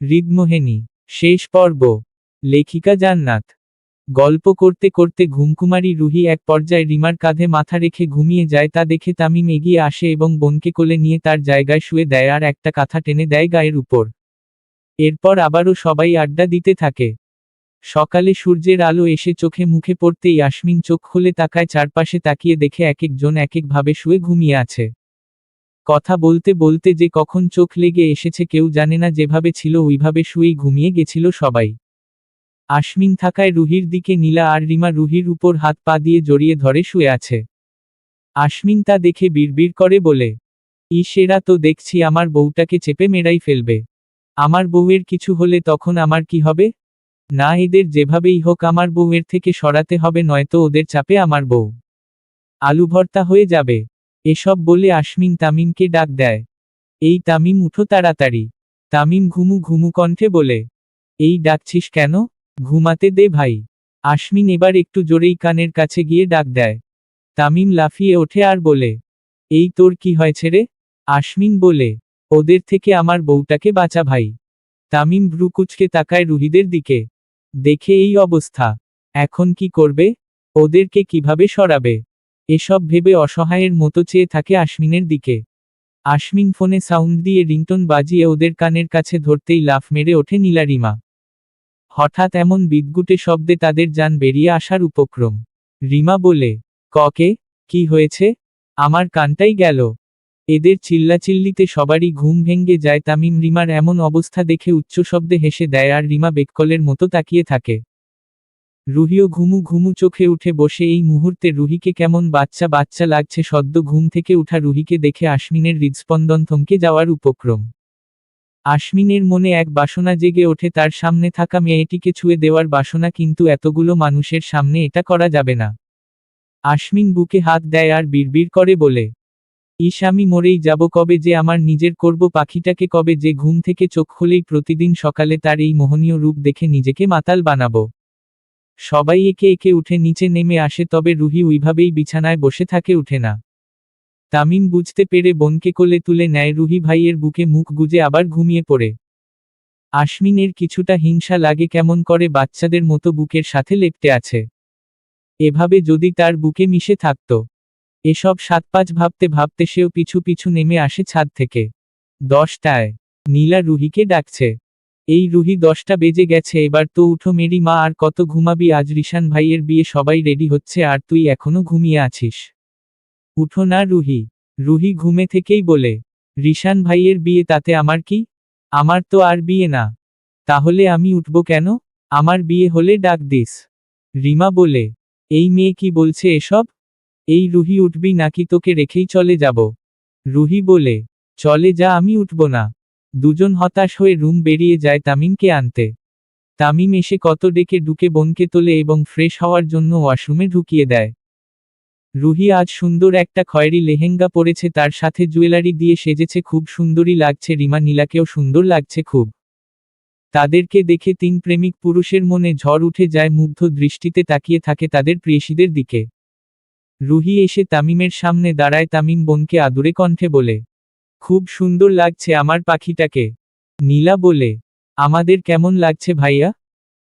হৃদমোহিনী। শেষ পর্ব। লেখিকা জান্নাত। গল্প করতে করতে ঘুমকুমারী রুহি এক পর্যায়ে রিমার কাঁধে মাথা রেখে ঘুমিয়ে যায়, তা দেখে তামিম এগিয়ে আসে এবং বোনকে কোলে নিয়ে তার জায়গায় শুয়ে দেয় আর একটা কাঁথা টেনে দেয় গায়ের উপর। এরপর আবারও সবাই আড্ডা দিতে থাকে। সকালে সূর্যের আলো এসে চোখে মুখে পড়তেই ইয়াসমিন চোখ খুলে তাকায়, চারপাশে তাকিয়ে দেখে একেকজন একেকভাবে শুয়ে ঘুমিয়ে আছে। কথা বলতে বলতে যে কখন চোখ লেগে এসেছে কেউ জানে না, যেভাবে ছিল ওইভাবে শুয়েই ঘুমিয়ে গেছিল সবাই। আশমিন থাকায় রুহির দিকে নীলা আর রিমা রুহির উপর হাত পা দিয়ে জড়িয়ে ধরে শুয়ে আছে। আশমিন তা দেখে বিড়বিড় করে বলে, এরা তো দেখছি আমার বউটাকে চেপে মেরাই ফেলবে। আমার বউয়ের কিছু হলে তখন আমার কি হবে? না, এদের যেভাবেই হোক আমার বউয়ের থেকে সরাতে হবে, নয়তো ওদের চাপে আমার বউ আলু ভর্তা হয়ে যাবে। এসব বলে আশমিন তামিমকে ডাক দেয়। এই তামিম, উঠো তাড়াতাড়ি। তামিম ঘুমু ঘুমু কণ্ঠে বলে, এই ডাকছিস কেন? ঘুমাতে দে ভাই। আশমিন এবার একটু জোরেই কানের কাছে গিয়ে ডাক দেয়। তামিম লাফিয়ে ওঠে আর বলে, এই তোর কি হয়েছে রে? আশমিন বলে, ওদের থেকে আমার বউটাকে বাঁচা ভাই। তামিম ভ্রু কুঁচকে তাকায় রুহিদের দিকে। দেখে এই অবস্থা, এখন কি করবে? ওদেরকে কিভাবে সরাবে? এসব ভেবে অসহায়ের মতো চেয়ে থাকে আশমিনের দিকে। আশমিন ফোনে সাউন্ড দিয়ে রিংটোন বাজিয়ে ওদের কানের কাছে ধরতেই লাফ মেরে ওঠে নীলারিমা। হঠাৎ এমন বিদঘুটে শব্দে তাদের জান বেরিয়ে আসার উপক্রম। রিমা বলে, ককে, কি হয়েছে? আমার কানটাই গেল। এদের চিল্লাচিল্লিতে সবারই ঘুম ভেঙে যায়। তামিম রিমার এমন অবস্থা দেখে উচ্চ শব্দে হেসে দেয় আর রিমা বেককলের মতো তাকিয়ে থাকে। রুহিও ঘুমু ঘুমু চোখে উঠে বসে। এই মুহূর্তে রুহিকে কেমন বাচ্চা বাচ্চা লাগছে। সদ্য ঘুম থেকে উঠা রুহিকে দেখে আশমিনের হৃদস্পন্দন থমকে যাওয়ার উপক্রম। আশমিনের মনে এক বাসনা জেগে ওঠে, তার সামনে থাকা মেয়েটিকে ছুঁয়ে দেওয়ার বাসনা, কিন্তু এতগুলো মানুষের সামনে এটা করা যাবে না। আশমিন বুকে হাত দেয় আর বিড়বিড় করে বলে, আমি মরেই যাব কবে যে আমার নিজের করব পাখিটাকে, কবে যে ঘুম থেকে চোখ খুলেই প্রতিদিন সকালে তার এই মোহনীয় রূপ দেখে নিজেকে মাতাল বানাবো। সবাই একে একে উঠে নিচে নেমে আসে, তবে রুহি ওইভাবেই বিছানায় বসে থাকে, উঠে না। তামিম বুঝতে পেরে বোনকে কোলে তুলে নেয়। রুহি ভাইয়ের বুকে মুখ গুজে আবার ঘুমিয়ে পড়ে। আশমিনের কিছুটা হিংসা লাগে, কেমন করে বাচ্চাদের মতো বুকের সাথে লেপ্টে আছে। এভাবে যদি তার বুকে মিশে থাকত। এসব সাতপাঁচ ভাবতে ভাবতে সেও পিছু পিছু নেমে আসে ছাদ থেকে। 10টায়। নীলা রুহিকে ডাকছে। এই রুহি, 10টা বেজে গেছে, এবার তো উঠো মেরি মা, আর কত ঘুমাবি? আজ রিশান ভাইয়ের বিয়ে, সবাই রেডি হচ্ছে আর তুই এখনো ঘুমিয়ে আছিস। উঠো না রুহি। রুহি ঘুমে থেকেই বলে, রিশান ভাইয়ের বিয়ে, তাতে আমার কি? আমার তো আর বিয়ে না। তাহলে আমি উঠব কেন? আমার বিয়ে হলে ডাক দিস। রিমা বলে, এই মেয়ে কি বলছে এসব? এই রুহি, উঠবি নাকি তোকে রেখেই চলে যাব? রুহি বলে, চলে যা, আমি উঠব না। দুজন হতাশ হয়ে রুম বেরিয়ে যায় তামিমকে আনতে। তামিম এসে কত ডেকে ঢুকে বোনকে তোলে এবং ফ্রেশ হওয়ার জন্য ওয়াশরুমে ঢুকিয়ে দেয়। রুহি আজ সুন্দর একটা খয়েরি লেহেঙ্গা পরেছে, তার সাথে জুয়েলারি দিয়ে সেজেছে, খুব সুন্দরী লাগছে। রিমা নীলাকেও সুন্দর লাগছে খুব। তাদেরকে দেখে তিন প্রেমিক পুরুষের মনে ঝড় উঠে যায়, মুগ্ধ দৃষ্টিতে তাকিয়ে থাকে তাদের প্রেয়সীদের দিকে। রুহি এসে তামিমের সামনে দাঁড়ায়। তামিম বোনকে আদুরে কণ্ঠে বলে, খুব সুন্দর লাগছে আমার পাখিটাকে। নীলা বলে, আমাদের কেমন লাগছে ভাইয়া?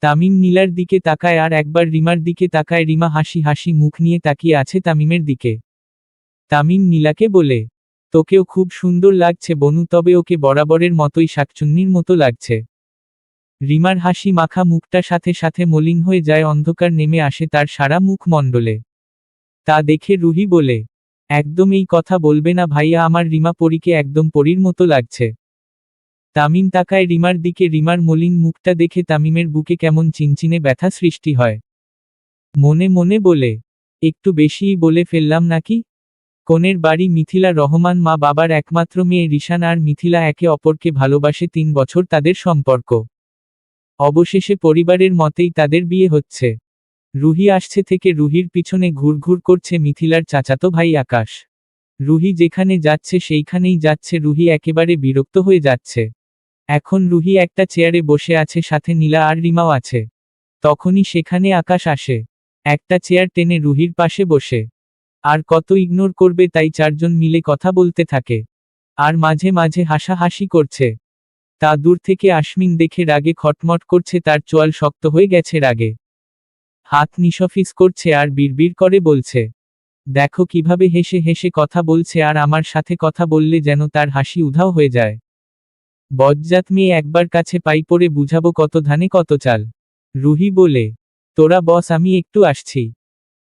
তামিম নীলার দিকে তাকায় আর একবার রিমার দিকে তাকায়। রিমা হাসি হাসি মুখ নিয়ে তাকিয়ে আছে তামিমের দিকে। তামিম নীলাকে বলে, তোকেও খুব সুন্দর লাগছে বনু, তবে ওকে বরাবরের মতোই শাকচুন্নির মতো লাগছে। রিমার হাসি মাখা মুখটা সাথে সাথে মলিন হয়ে যায়, অন্ধকার নেমে আসে তার সারা মুখমণ্ডলে। তা দেখে রুহি বলে, একদম এই কথা বলবে না ভাইয়া, আমার রিমা পরীকে একদম পরীর মতো লাগছে। তামিম তাকায় রিমার দিকে। রিমার মলিন মুখটা দেখে তামিমের বুকে কেমন চিনচিনে ব্যথা সৃষ্টি হয়। মনে মনে বলে, একটু বেশিই বলে ফেললাম নাকি? কনের বাড়ি মিথিলা রহমান, মা বাবার একমাত্র মেয়ে রিশান আর মিথিলা একে অপরকে ভালোবাসে, 3 বছর তাদের সম্পর্ক। অবশেষে পরিবারের মতেই তাদের বিয়ে হচ্ছে। রুহি আসছে থেকে রুহির পিছনে ঘুরঘুর করছে মিথিলার চাচাতো ভাই আকাশ। রুহি যেখানে যাচ্ছে সেইখানেই যাচ্ছে, রুহি একেবারে বিরক্ত হয়ে যাচ্ছে। এখন রুহি একটা চেয়ারে বসে আছে, সাথে নীলা আর রিমাও আছে। তখনই সেখানে আকাশ আসে। একটা চেয়ার টেনে রুহির পাশে বসে। আর কত ইগনোর করবে, তাই চারজন মিলে কথা বলতে থাকে। আর মাঝে মাঝে হাসাহাসি করছে। তা দূর থেকে আশমিন দেখে রাগে খটমট করছে, তার চোয়াল শক্ত হয়ে গেছে রাগে। হাত নিঃসফিস করছে আর বিড়বিড় করে বলছে, দেখো কিভাবে হেসে হেসে কথা বলছে, আর আমার সাথে কথা বললে যেন তার হাসি উধাও হয়ে যায়। বজ্জাত মেয়ে, একবার কাছে পাই পড়ে বুঝাবো কত ধানে কত চাল। রুহি বলে, তোরা বস, আমি একটু আসছি।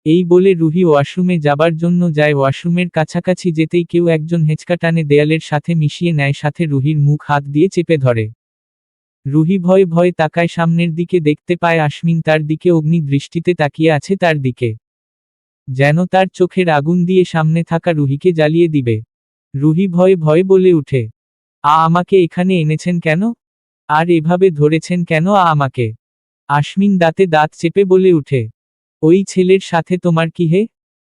এই বলে রুহি ওয়াশরুমে যাবার জন্য যায়। ওয়াশরুমের কাছাকাছি যেতেই কেউ একজন হেঁচকা টানে দেয়ালের সাথে মিশিয়ে নেয়, সাথে রুহির মুখ হাত দিয়ে চেপে ধরে। রুহি ভয়ে ভয়ে তাকায় সামনের দিকে, দেখতে পায় আশমিন তার দিকে অগ্নি দৃষ্টিতে তাকিয়ে আছে তার দিকে, যেন তার চোখের আগুন দিয়ে সামনে থাকা রুহিকে জ্বালিয়ে দিবে। রুহি ভয়ে ভয়ে বলে উঠে, আমাকে এখানে এনেছেন কেন? আর এভাবে ধরেছেন কেন আমাকে? আশমিন দাঁতে দাঁত চেপে বলে উঠে, ওই ছেলের সাথে তোমার কি হে?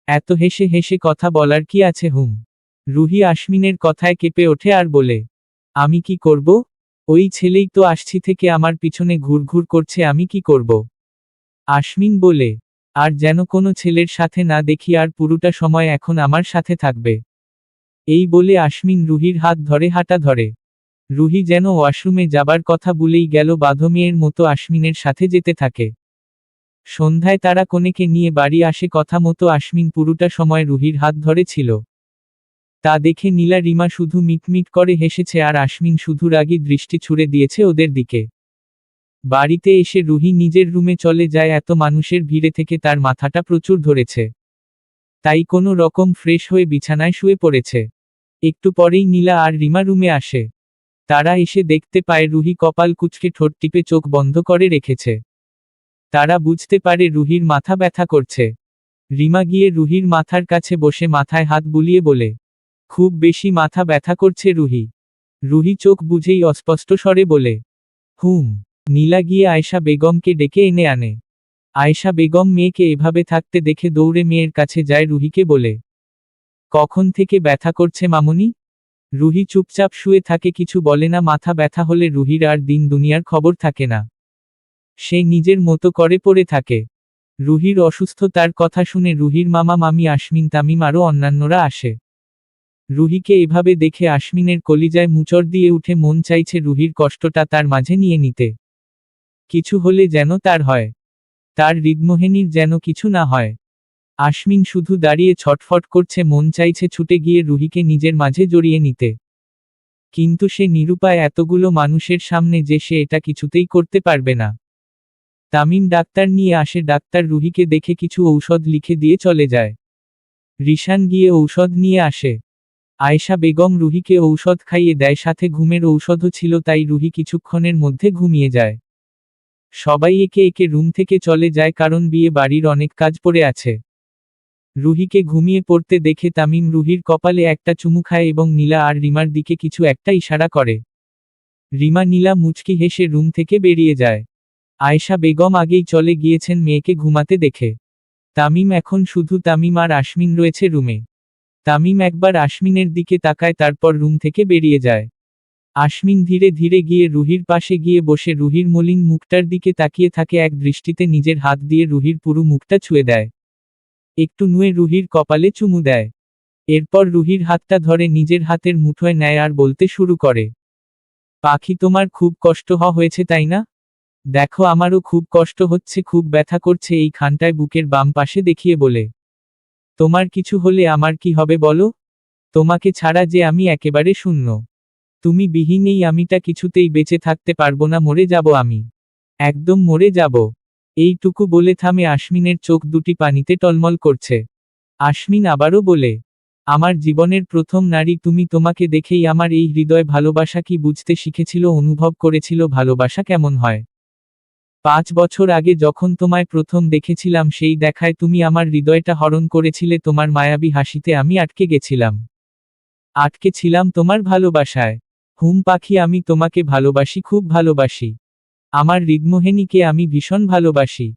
এত হেসে হেসে কথা বলার কি আছে হুম? রুহি আশমিনের কথায় কেঁপে ওঠে আর বলে, আমি কি করব? ওই ছেলেই তো আসছি থেকে আমার পিছনে ঘুরঘুর করছে, আমি কি করব? আশমিন বলে, আর যেন কোনো ছেলের সাথে না দেখি, আর পুরোটা সময় এখন আমার সাথে থাকবে। এই বলে আশমিন রুহির হাত ধরে হাঁটা ধরে। রুহি যেন ওয়াশরুমে যাবার কথা ভুলেই গেল, বাঁধমেয়ের মতো আশমিনের সাথে যেতে থাকে। সন্ধ্যায় তারা কনেকে নিয়ে বাড়ি আসে, কথা মতো আশমিন পুরোটা সময় রুহির হাত ধরে ছিল। তা দেখে নীলা রিমা শুধু মিটমিট করে হেসেছে, আর আশমিন শুধু রাগী দৃষ্টি ছুড়ে দিয়েছে ওদের দিকে। বাড়িতে এসে রুহি নিজের রুমে চলে যায়। এত মানুষের ভিড়ে থেকে তার মাথাটা প্রচুর ধরেছে, তাই কোনো রকম ফ্রেশ হয়ে বিছানায় শুয়ে পড়েছে। একটু পরেই নীলা আর রিমা রুমে আসে। তারা এসে দেখতে পায় রুহি কপাল কুঁচকে ঠোঁট টিপে চোখ বন্ধ করে রেখেছে। তারা বুঝতে পারে রুহির মাথা ব্যথা করছে। রিমা গিয়ে রুহির মাথার কাছে বসে মাথায় হাত বুলিয়ে বলে, খুব বেশি মাথা ব্যথা করছে রুহি। রুহি চোখ বুঝেই অস্পষ্ট স্বরে বলে, হুম। নীলা গিয়ে আয়েশা বেগমকে ডেকে এনে আনে। আয়েশা বেগম মেয়েকে এভাবে থাকতে দেখে দৌড়ে মেয়ের কাছে যায়, রুহিকে বলে, কখন থেকে ব্যথা করছে মামুনি? রুহি চুপচাপ শুয়ে থাকে, কিছু বলে না। মাথা ব্যথা হলে রুহির আর দিন দুনিয়ার খবর থাকে না। সে নিজের মতো করে পড়ে থাকে। রুহির অসুস্থতার কথা শুনে রুহির মামা মামি আশমিন তামিম আরও অন্যান্যরা আসে। রুহিকে এভাবে দেখে আশমিনের কলিজায় মুচড় দিয়ে উঠে, মন চাইছে রুহির কষ্টটা তার মাঝে নিয়ে নিতে। কিছু হলে যেন তার হয়, তার হৃদমোহিনীর যেন কিছু না হয়। আশমিন শুধু দাঁড়িয়ে ছটফট করছে, মন চাইছে ছুটে গিয়ে রুহিকে নিজের মাঝে জড়িয়ে নিতে। কিন্তু সে নিরুপায়, এতগুলো মানুষের সামনে যে সে এটা কিছুতেই করতে পারবে না। তামিম ডাক্তার নিয়ে আসে। ডাক্তার রুহিকে দেখে কিছু ঔষধ লিখে দিয়ে চলে যায়। রিশান গিয়ে ঔষধ নিয়ে আসে। আয়েশা বেগম রুহিকে ঔষধ খাইয়ে দেয়, সাথে ঘুমের ঔষধও ছিল, তাই রুহি কিছুক্ষণের মধ্যে ঘুমিয়ে যায়। সবাই একে একে রুম থেকে চলে যায়, কারণ বিয়ে বাড়ির অনেক কাজ পড়ে আছে। রুহিকে ঘুমিয়ে পড়তে দেখে তামিম রুহির কপালে একটা চুমু খায় এবং নীলা আর রিমার দিকে কিছু একটা ইশারা করে। রিমা নীলা মুচকি হেসে রুম থেকে বেরিয়ে যায়। আয়েশা বেগম আগেই চলে গিয়েছেন মেয়েকে ঘুমাতে দেখে। তামিম এখন শুধু তামিম আর আশমিন রয়েছে রুমে। তামিম একবার আশমিনের দিকে তাকায়, তারপর রুম থেকে বেরিয়ে যায়। আশমিন ধীরে ধীরে গিয়ে রুহির পাশে গিয়ে বসে রুহির মলিন মুখটার দিকে তাকিয়ে থাকে, এক দৃষ্টিতে নিজের হাত দিয়ে রুহির পুরো মুখটা ছুঁয়ে দেয়। একটু নুয়ে রুহির কপালে চুমু দেয়। এরপর রুহির হাতটা ধরে নিজের হাতের মুঠোয় নেয় আর বলতে শুরু করে, পাখি, তোমার খুব কষ্ট হয়েছে তাই না? দেখো আমারও খুব কষ্ট হচ্ছে, খুব ব্যথা করছে এই খানটায় বুকের বাম পাশে দেখিয়ে বলে, তোমার কিছু হলে আমার কি হবে বলো? তোমাকে ছাড়া যে আমি একেবারে শূন্য। তুমি বিহীন এই আমিটা কিছুতেই বেঁচে থাকতে পারবো না, মরে যাব আমি। একদম মরে যাব। এইটুকু বলে থামে। আশমিনের চোখ দুটি পানিতে টলমল করছে। আশমিন আবারও বলে, আমার জীবনের প্রথম নারী তুমি, তোমাকে দেখেই আমার এই হৃদয় ভালোবাসা কি বুঝতে শিখেছিল, অনুভব করেছিল ভালোবাসা কেমন হয়। 5 বছর আগে যখন তোমায় প্রথম দেখেছিলাম, সেই দেখায় তুমি আমার হৃদয়টা হরণ করেছিলে, তোমার মায়াবী হাসিতে আমি আটকে গেছিলাম। আটকে ছিলাম তোমার ভালোবাসায়। হুম পাখি, আমি তোমাকে ভালোবাসি, খুব ভালোবাসি। আমার হৃদমোহিনীকে আমি ভীষণ ভালোবাসি।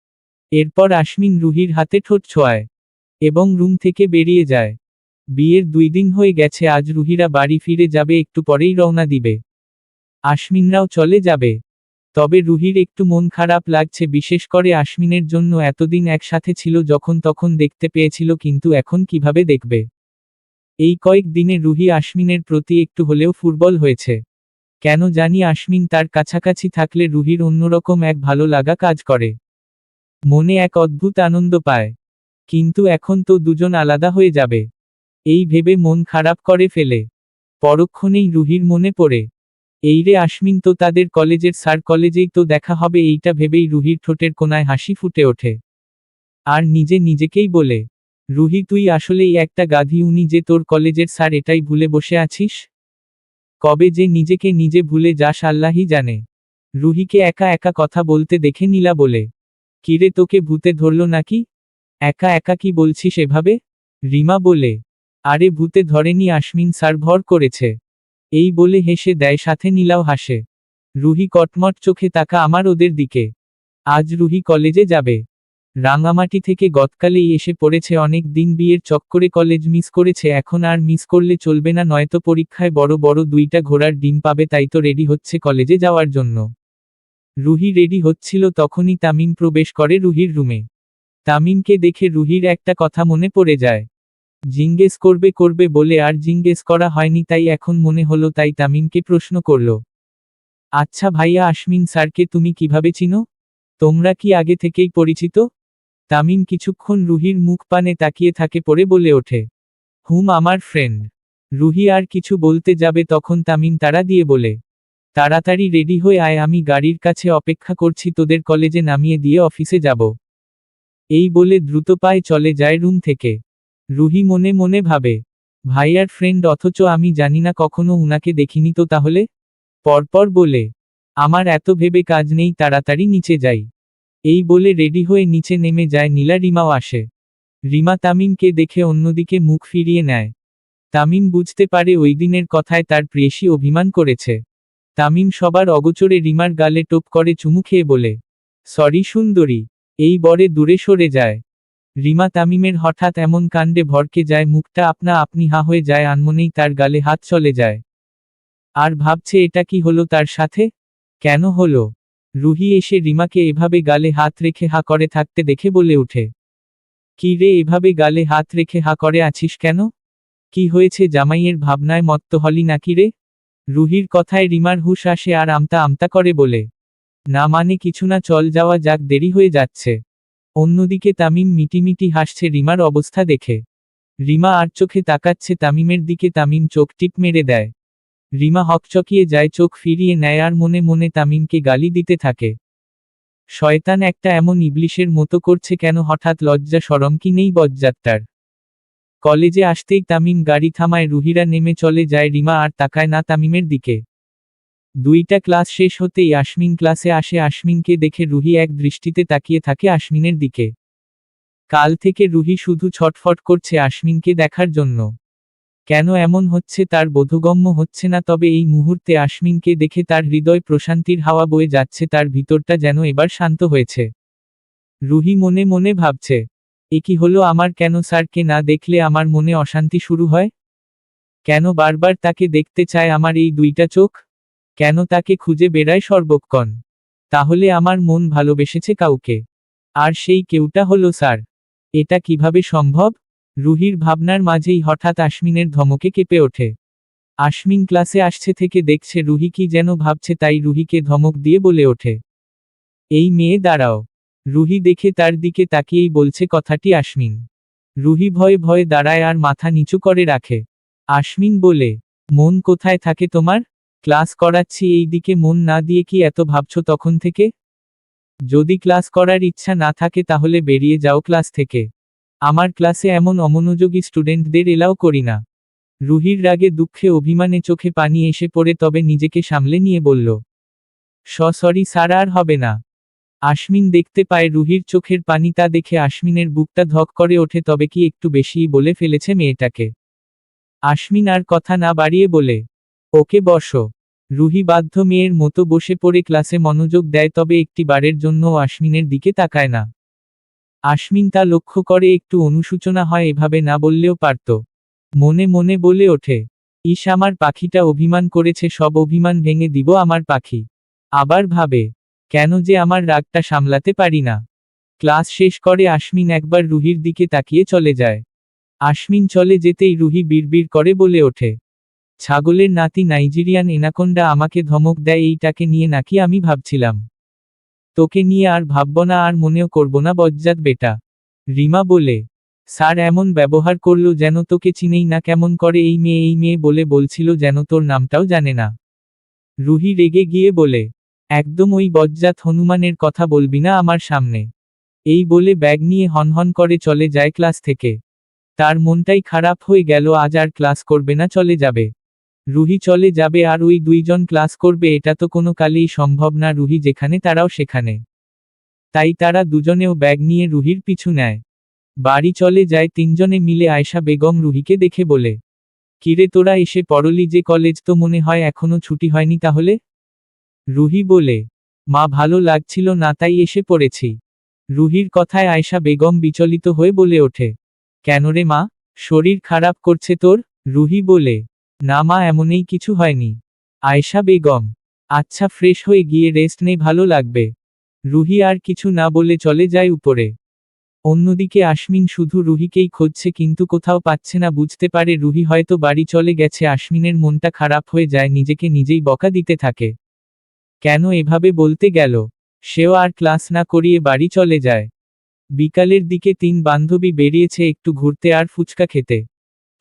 এরপর আশমিন রুহির হাতে ঠোঁট ছোঁয়ায় এবং রুম থেকে বেরিয়ে যায়। বিয়ের 2 দিন হয়ে গেছে, আজ রুহিরা বাড়ি ফিরে যাবে, একটু পরেই রওনা দিবে। আশমিনরাও চলে যাবে। তবে রুহির একটু মন খারাপ লাগছে, বিশেষ করে আশমিনের জন্য। এতদিন একসাথে ছিল, যখন তখন দেখতে পেয়েছিল, কিন্তু এখন কিভাবে দেখবে? এই কয়েক দিনে রুহি আশমিনের প্রতি একটু হলেও ফুটবল হয়েছে। কেন জানি আশমিন তার কাছাকাছি থাকলে রুহির অন্যরকম এক ভালো লাগা কাজ করে। মনে এক অদ্ভুত আনন্দ পায়। কিন্তু এখন তো দুজন আলাদা হয়ে যাবে, এই ভেবে মন খারাপ করে ফেলে। পরক্ষণেই রুহির মনে পড়ে, এই রে আশমিন তো তাদের কলেজের স্যার, কলেজেই তো দেখা হবে, এইটা ভেবেই রুহির ঠোঁটের কোণায় হাসি ফুটে ওঠে। আর নিজে নিজেকেই বলে, রুহি তুই আসলেই একটা গাধি, উনি যে তোর কলেজের স্যার এটাই ভুলে বসে আছিস। কবে যে নিজেকে নিজে ভুলে যাস আল্লাহই জানে। রুহিকে একা একা কথা বলতে দেখে নীলা বলে, কিরে তোকে ভূতে ধরল নাকি? একা একা কি বলছিস এভাবে? রিমা বলে, আরে ভূতে ধরেনি আশমিন স্যার, ভর করেছে। এই বলে হেসে দেয়, সাথে নীলাও হাসে। রুহি কটমট চোখে তাকা আমার ওদের দিকে। আজ রুহি কলেজে যাবে। রাঙামাটি থেকে গতকালেই এসে পড়েছে, অনেক দিন বিয়ের চক্করে কলেজ মিস করেছে, এখন আর মিস করলে চলবে না, নয়তো পরীক্ষায় বড় বড় দুইটা ঘোড়ার ডিম পাবে, তাই তো রেডি হচ্ছে কলেজে যাওয়ার জন্য। রুহি রেডি হচ্ছিল তখনই তামিম প্রবেশ করে রুহির রুমে। তামিমকে দেখে রুহির একটা কথা মনে পড়ে যায়। জিজ্ঞেস করবে করবে বলে আর জিজ্ঞেস করা হয়নি, তাই এখন মনে হলো, তাই তামিমকে প্রশ্ন করল, আচ্ছা ভাইয়া, আশমিন স্যারকে তুমি কিভাবে চিনো? তোমরা কি আগে থেকেই পরিচিত? তামিম কিছুক্ষণ রুহির মুখ পানে তাকিয়ে থাকে, পরে বলে ওঠে, হুম, আমার ফ্রেন্ড। রুহি আর কিছু বলতে যাবে তখন তামিম তাড়া দিয়ে বলে, তাড়াতাড়ি রেডি হয়ে আয়, আমি গাড়ির কাছে অপেক্ষা করছি, তোদের কলেজে নামিয়ে দিয়ে অফিসে যাব। এই বলে দ্রুত পায়ে চলে যায় রুম থেকে। রুহি মনে মনে ভাবে, ভাইয়ার ফ্রেন্ড অথচ আমি জানি না, কখনো উনাকে দেখিনি তো তাহলে। পরপর বলে, আমার এত ভেবে কাজ নেই, তাড়াতাড়ি নিচে যাই। এই বলে রেডি হয়ে নিচে নেমে যায় নীলা। রিমাও আসে। রিমা তামিমকে দেখে অন্যদিকে মুখ ফিরিয়ে নেয়। তামিম বুঝতে পারে ওই দিনের কথায় তার প্রেয়সী অভিমান করেছে। তামিম সবার অগোচরে রিমার গালে টোপ করে চুমু খেয়ে বলে, সরি সুন্দরী। এই বরে দূরে সরে যায়। রিমা তামিমের হঠাৎ এমন কাণ্ডে ভড়কে যায়, মুখটা আপনা আপনি হা হয়ে যায়, আনমনেই তার গালে হাত চলে যায়। আর ভাবছে এটা কি হলো তার সাথে? কেন হলো? রুহি এসে রিমাকে এভাবে গালে হাত রেখে হা করে থাকতে দেখে বলে উঠে, কি রে, এভাবে গালে হাত রেখে হা করে আছিস কেন? কি হয়েছে, জামাইয়ের ভাবনায় মত্ত হলি নাকি রে? রুহির কথায় রিমার হুঁশ আসে আর আমতা আমতা করে বলে, না মানে কিছু না, চল যাওয়া যাক, দেরি হয়ে যাচ্ছে। অন্যদিকে তামিম মিটিমিটি হাসছে রিমার অবস্থা দেখে। রিমা আর চোখে তাকাচ্ছে তামিমের দিকে, তামিম চোখ টিপ মেরে দেয়। রিমা হকচকিয়ে যায়, চোখ ফিরিয়ে নেয় আর মনে মনে তামিমকে গালি দিতে থাকে। শয়তান একটা, এমন ইবলিশের মতো করছে কেন, হঠাৎ লজ্জা শরম কি নেই বজ্জাতটার? কলেজে আসতেই তামিম গাড়ি থামায়, রুহিরা নেমে চলে যায়, রিমা আর তাকায় না তামিমের দিকে। দুইটা ক্লাস শেষ হতেই আশমিন ক্লাসে আসে। আশমিনকে দেখে রুহি এক দৃষ্টিতে তাকিয়ে থাকে আশমিনের দিকে। কাল থেকে রুহি শুধু ছটফট করছে আশমিনকে দেখার জন্য। কেন এমন হচ্ছে তার বোধগম্য হচ্ছে না, তবে এই মুহূর্তে আশমিনকে দেখে তার হৃদয় প্রশান্তির হাওয়া বয়ে যাচ্ছে, তার ভিতরটা যেন এবার শান্ত হয়েছে। রুহি মনে মনে ভাবছে, এ কি হলো আমার, কেন স্যারকে না দেখলে আমার মনে অশান্তি শুরু হয়? কেন বারবার তাকে দেখতে চায় আমার এই দুইটা চোখ? কেন তাকে খুঁজে বেড়ায় সর্বক্ষণ? তাহলে আমার মন ভালোবেসেছে কাউকে, আর সেই কেউটা হলো স্যার। এটা কিভাবে সম্ভব? রুহির ভাবনার মাঝেই হঠাৎ আশমিনের ধমকে কেঁপে ওঠে। আশমিন ক্লাসে আসছে থেকে দেখছে রুহি কি যেন ভাবছে, তাই রুহিকে ধমক দিয়ে বলে ওঠে, এই মেয়ে দাঁড়াও। রুহি দেখে তার দিকে তাকিয়েই বলছে কথাটি আশমিন। রুহি ভয়ে ভয়ে দাঁড়ায় আর মাথা নিচু করে রাখে। আশমিন বলে, মন কোথায় থাকে তোমার? ক্লাস করাচ্ছি, এই দিকে মন না দিয়ে কি এত ভাবছো তখন থেকে? যদি ক্লাস করার ইচ্ছা না থাকে তাহলে বেরিয়ে যাও ক্লাস থেকে। আমার ক্লাসে এমন অমনোযোগী স্টুডেন্টদের এলাও করি না। রুহির রাগে দুঃখে অভিমানে চোখে পানি এসে পড়ে, তবে নিজেকে সামলে নিয়ে বলল, সরি স্যার, আর হবে না। আশমিন দেখতে পায় রুহির চোখের পানি, তা দেখে আশমিনের বুকটা ধক করে ওঠে, তবে কি একটু বেশিই বলে ফেলেছে মেয়েটাকে। আশমিন আর কথা না বাড়িয়ে বলে, ওকে বসো। রুহি বাধ্য মেয়ের মতো বসে পড়ে ক্লাসে মনোযোগ দেয়, তবে একটি বারের জন্যও আশমিনের দিকে তাকায় না। আশমিন তা লক্ষ্য করে, একটু অনুশোচনা হয়, এভাবে না বললেও পারত। মনে মনে বলে ওঠে, ইস, আমার পাখিটা অভিমান করেছে, সব অভিমান ভেঙে দিব আমার পাখি। আবার ভাবে, কেন যে আমার রাগটা সামলাতে পারি না। ক্লাস শেষ করে আশমিন একবার রুহির দিকে তাকিয়ে চলে যায়। আশমিন চলে যেতেই রুহি বিড়বিড় করে বলে ওঠে, ছাগলের নাতি নাইজেরিয়ান এনাকোন্ডা আমাকে ধমক দেয়, এইটাকে নিয়ে নাকি আমি ভাবছিলাম। তোকে নিয়ে আর ভাবব না, আর মনেও করব না বজ্জাত বেটা। রিমা বলে, স্যার এমন ব্যবহার করলো যেন তোকে চিনেই না, কেমন করে এই মেয়ে বলে বলছিল যেন তোর নামটাও জানে না। রুহি রেগে গিয়ে বলে, একদম ওই বজ্জাত হনুমানের কথা বলবি না আমার সামনে। এই বলে ব্যাগ নিয়ে হনহন করে চলে যায় ক্লাস থেকে। তার মনটাই খারাপ হয়ে গেল, আজ আর ক্লাস করবে না, চলে যাবে। রুহি চলে যাবে আর ওই দুইজন ক্লাস করবে, এটা তো কোনো কালেই সম্ভব না। রুহি যেখানে তারাও সেখানে। তাই তারা দুজনেও ব্যাগ নিয়ে রুহির পিছু নেয়। বাড়ি চলে যায় তিনজনে মিলে। আয়শা বেগম রুহিকে দেখে বলে, কিরে তোরা এসে পড়লি যে, কলেজ তো মনে হয় এখনো ছুটি হয়নি তাহলে? রুহি বলে, মা ভালো লাগছিল না তাই এসে পড়েছি। রুহির কথায় আয়শা বেগম বিচলিত হয়ে বলে ওঠে, কেন রে মা, শরীর খারাপ করছে তোর? রুহি বলে, না মা এমনই কিছু হয়নি। আয়শা বেগম, আচ্ছা ফ্রেশ হয়ে গিয়ে রেস্ট নে, ভালো লাগবে। রুহি আর কিছু না বলে চলে যায় উপরে। অন্যদিকে আশমিন শুধু রুহিকেই খুঁজছে কিন্তু কোথাও পাচ্ছে না। বুঝতে পারে রুহি হয়তো বাড়ি চলে গেছে। আশমিনের মনটা খারাপ হয়ে যায়, নিজেকে নিজেই বকা দিতে থাকে। কেন এভাবে বলতে গেল? সেও আর ক্লাস না করিয়ে বাড়ি চলে যায়। বিকালের দিকে তিন বান্ধবী বেরিয়েছে একটু ঘুরতে আর ফুচকা খেতে।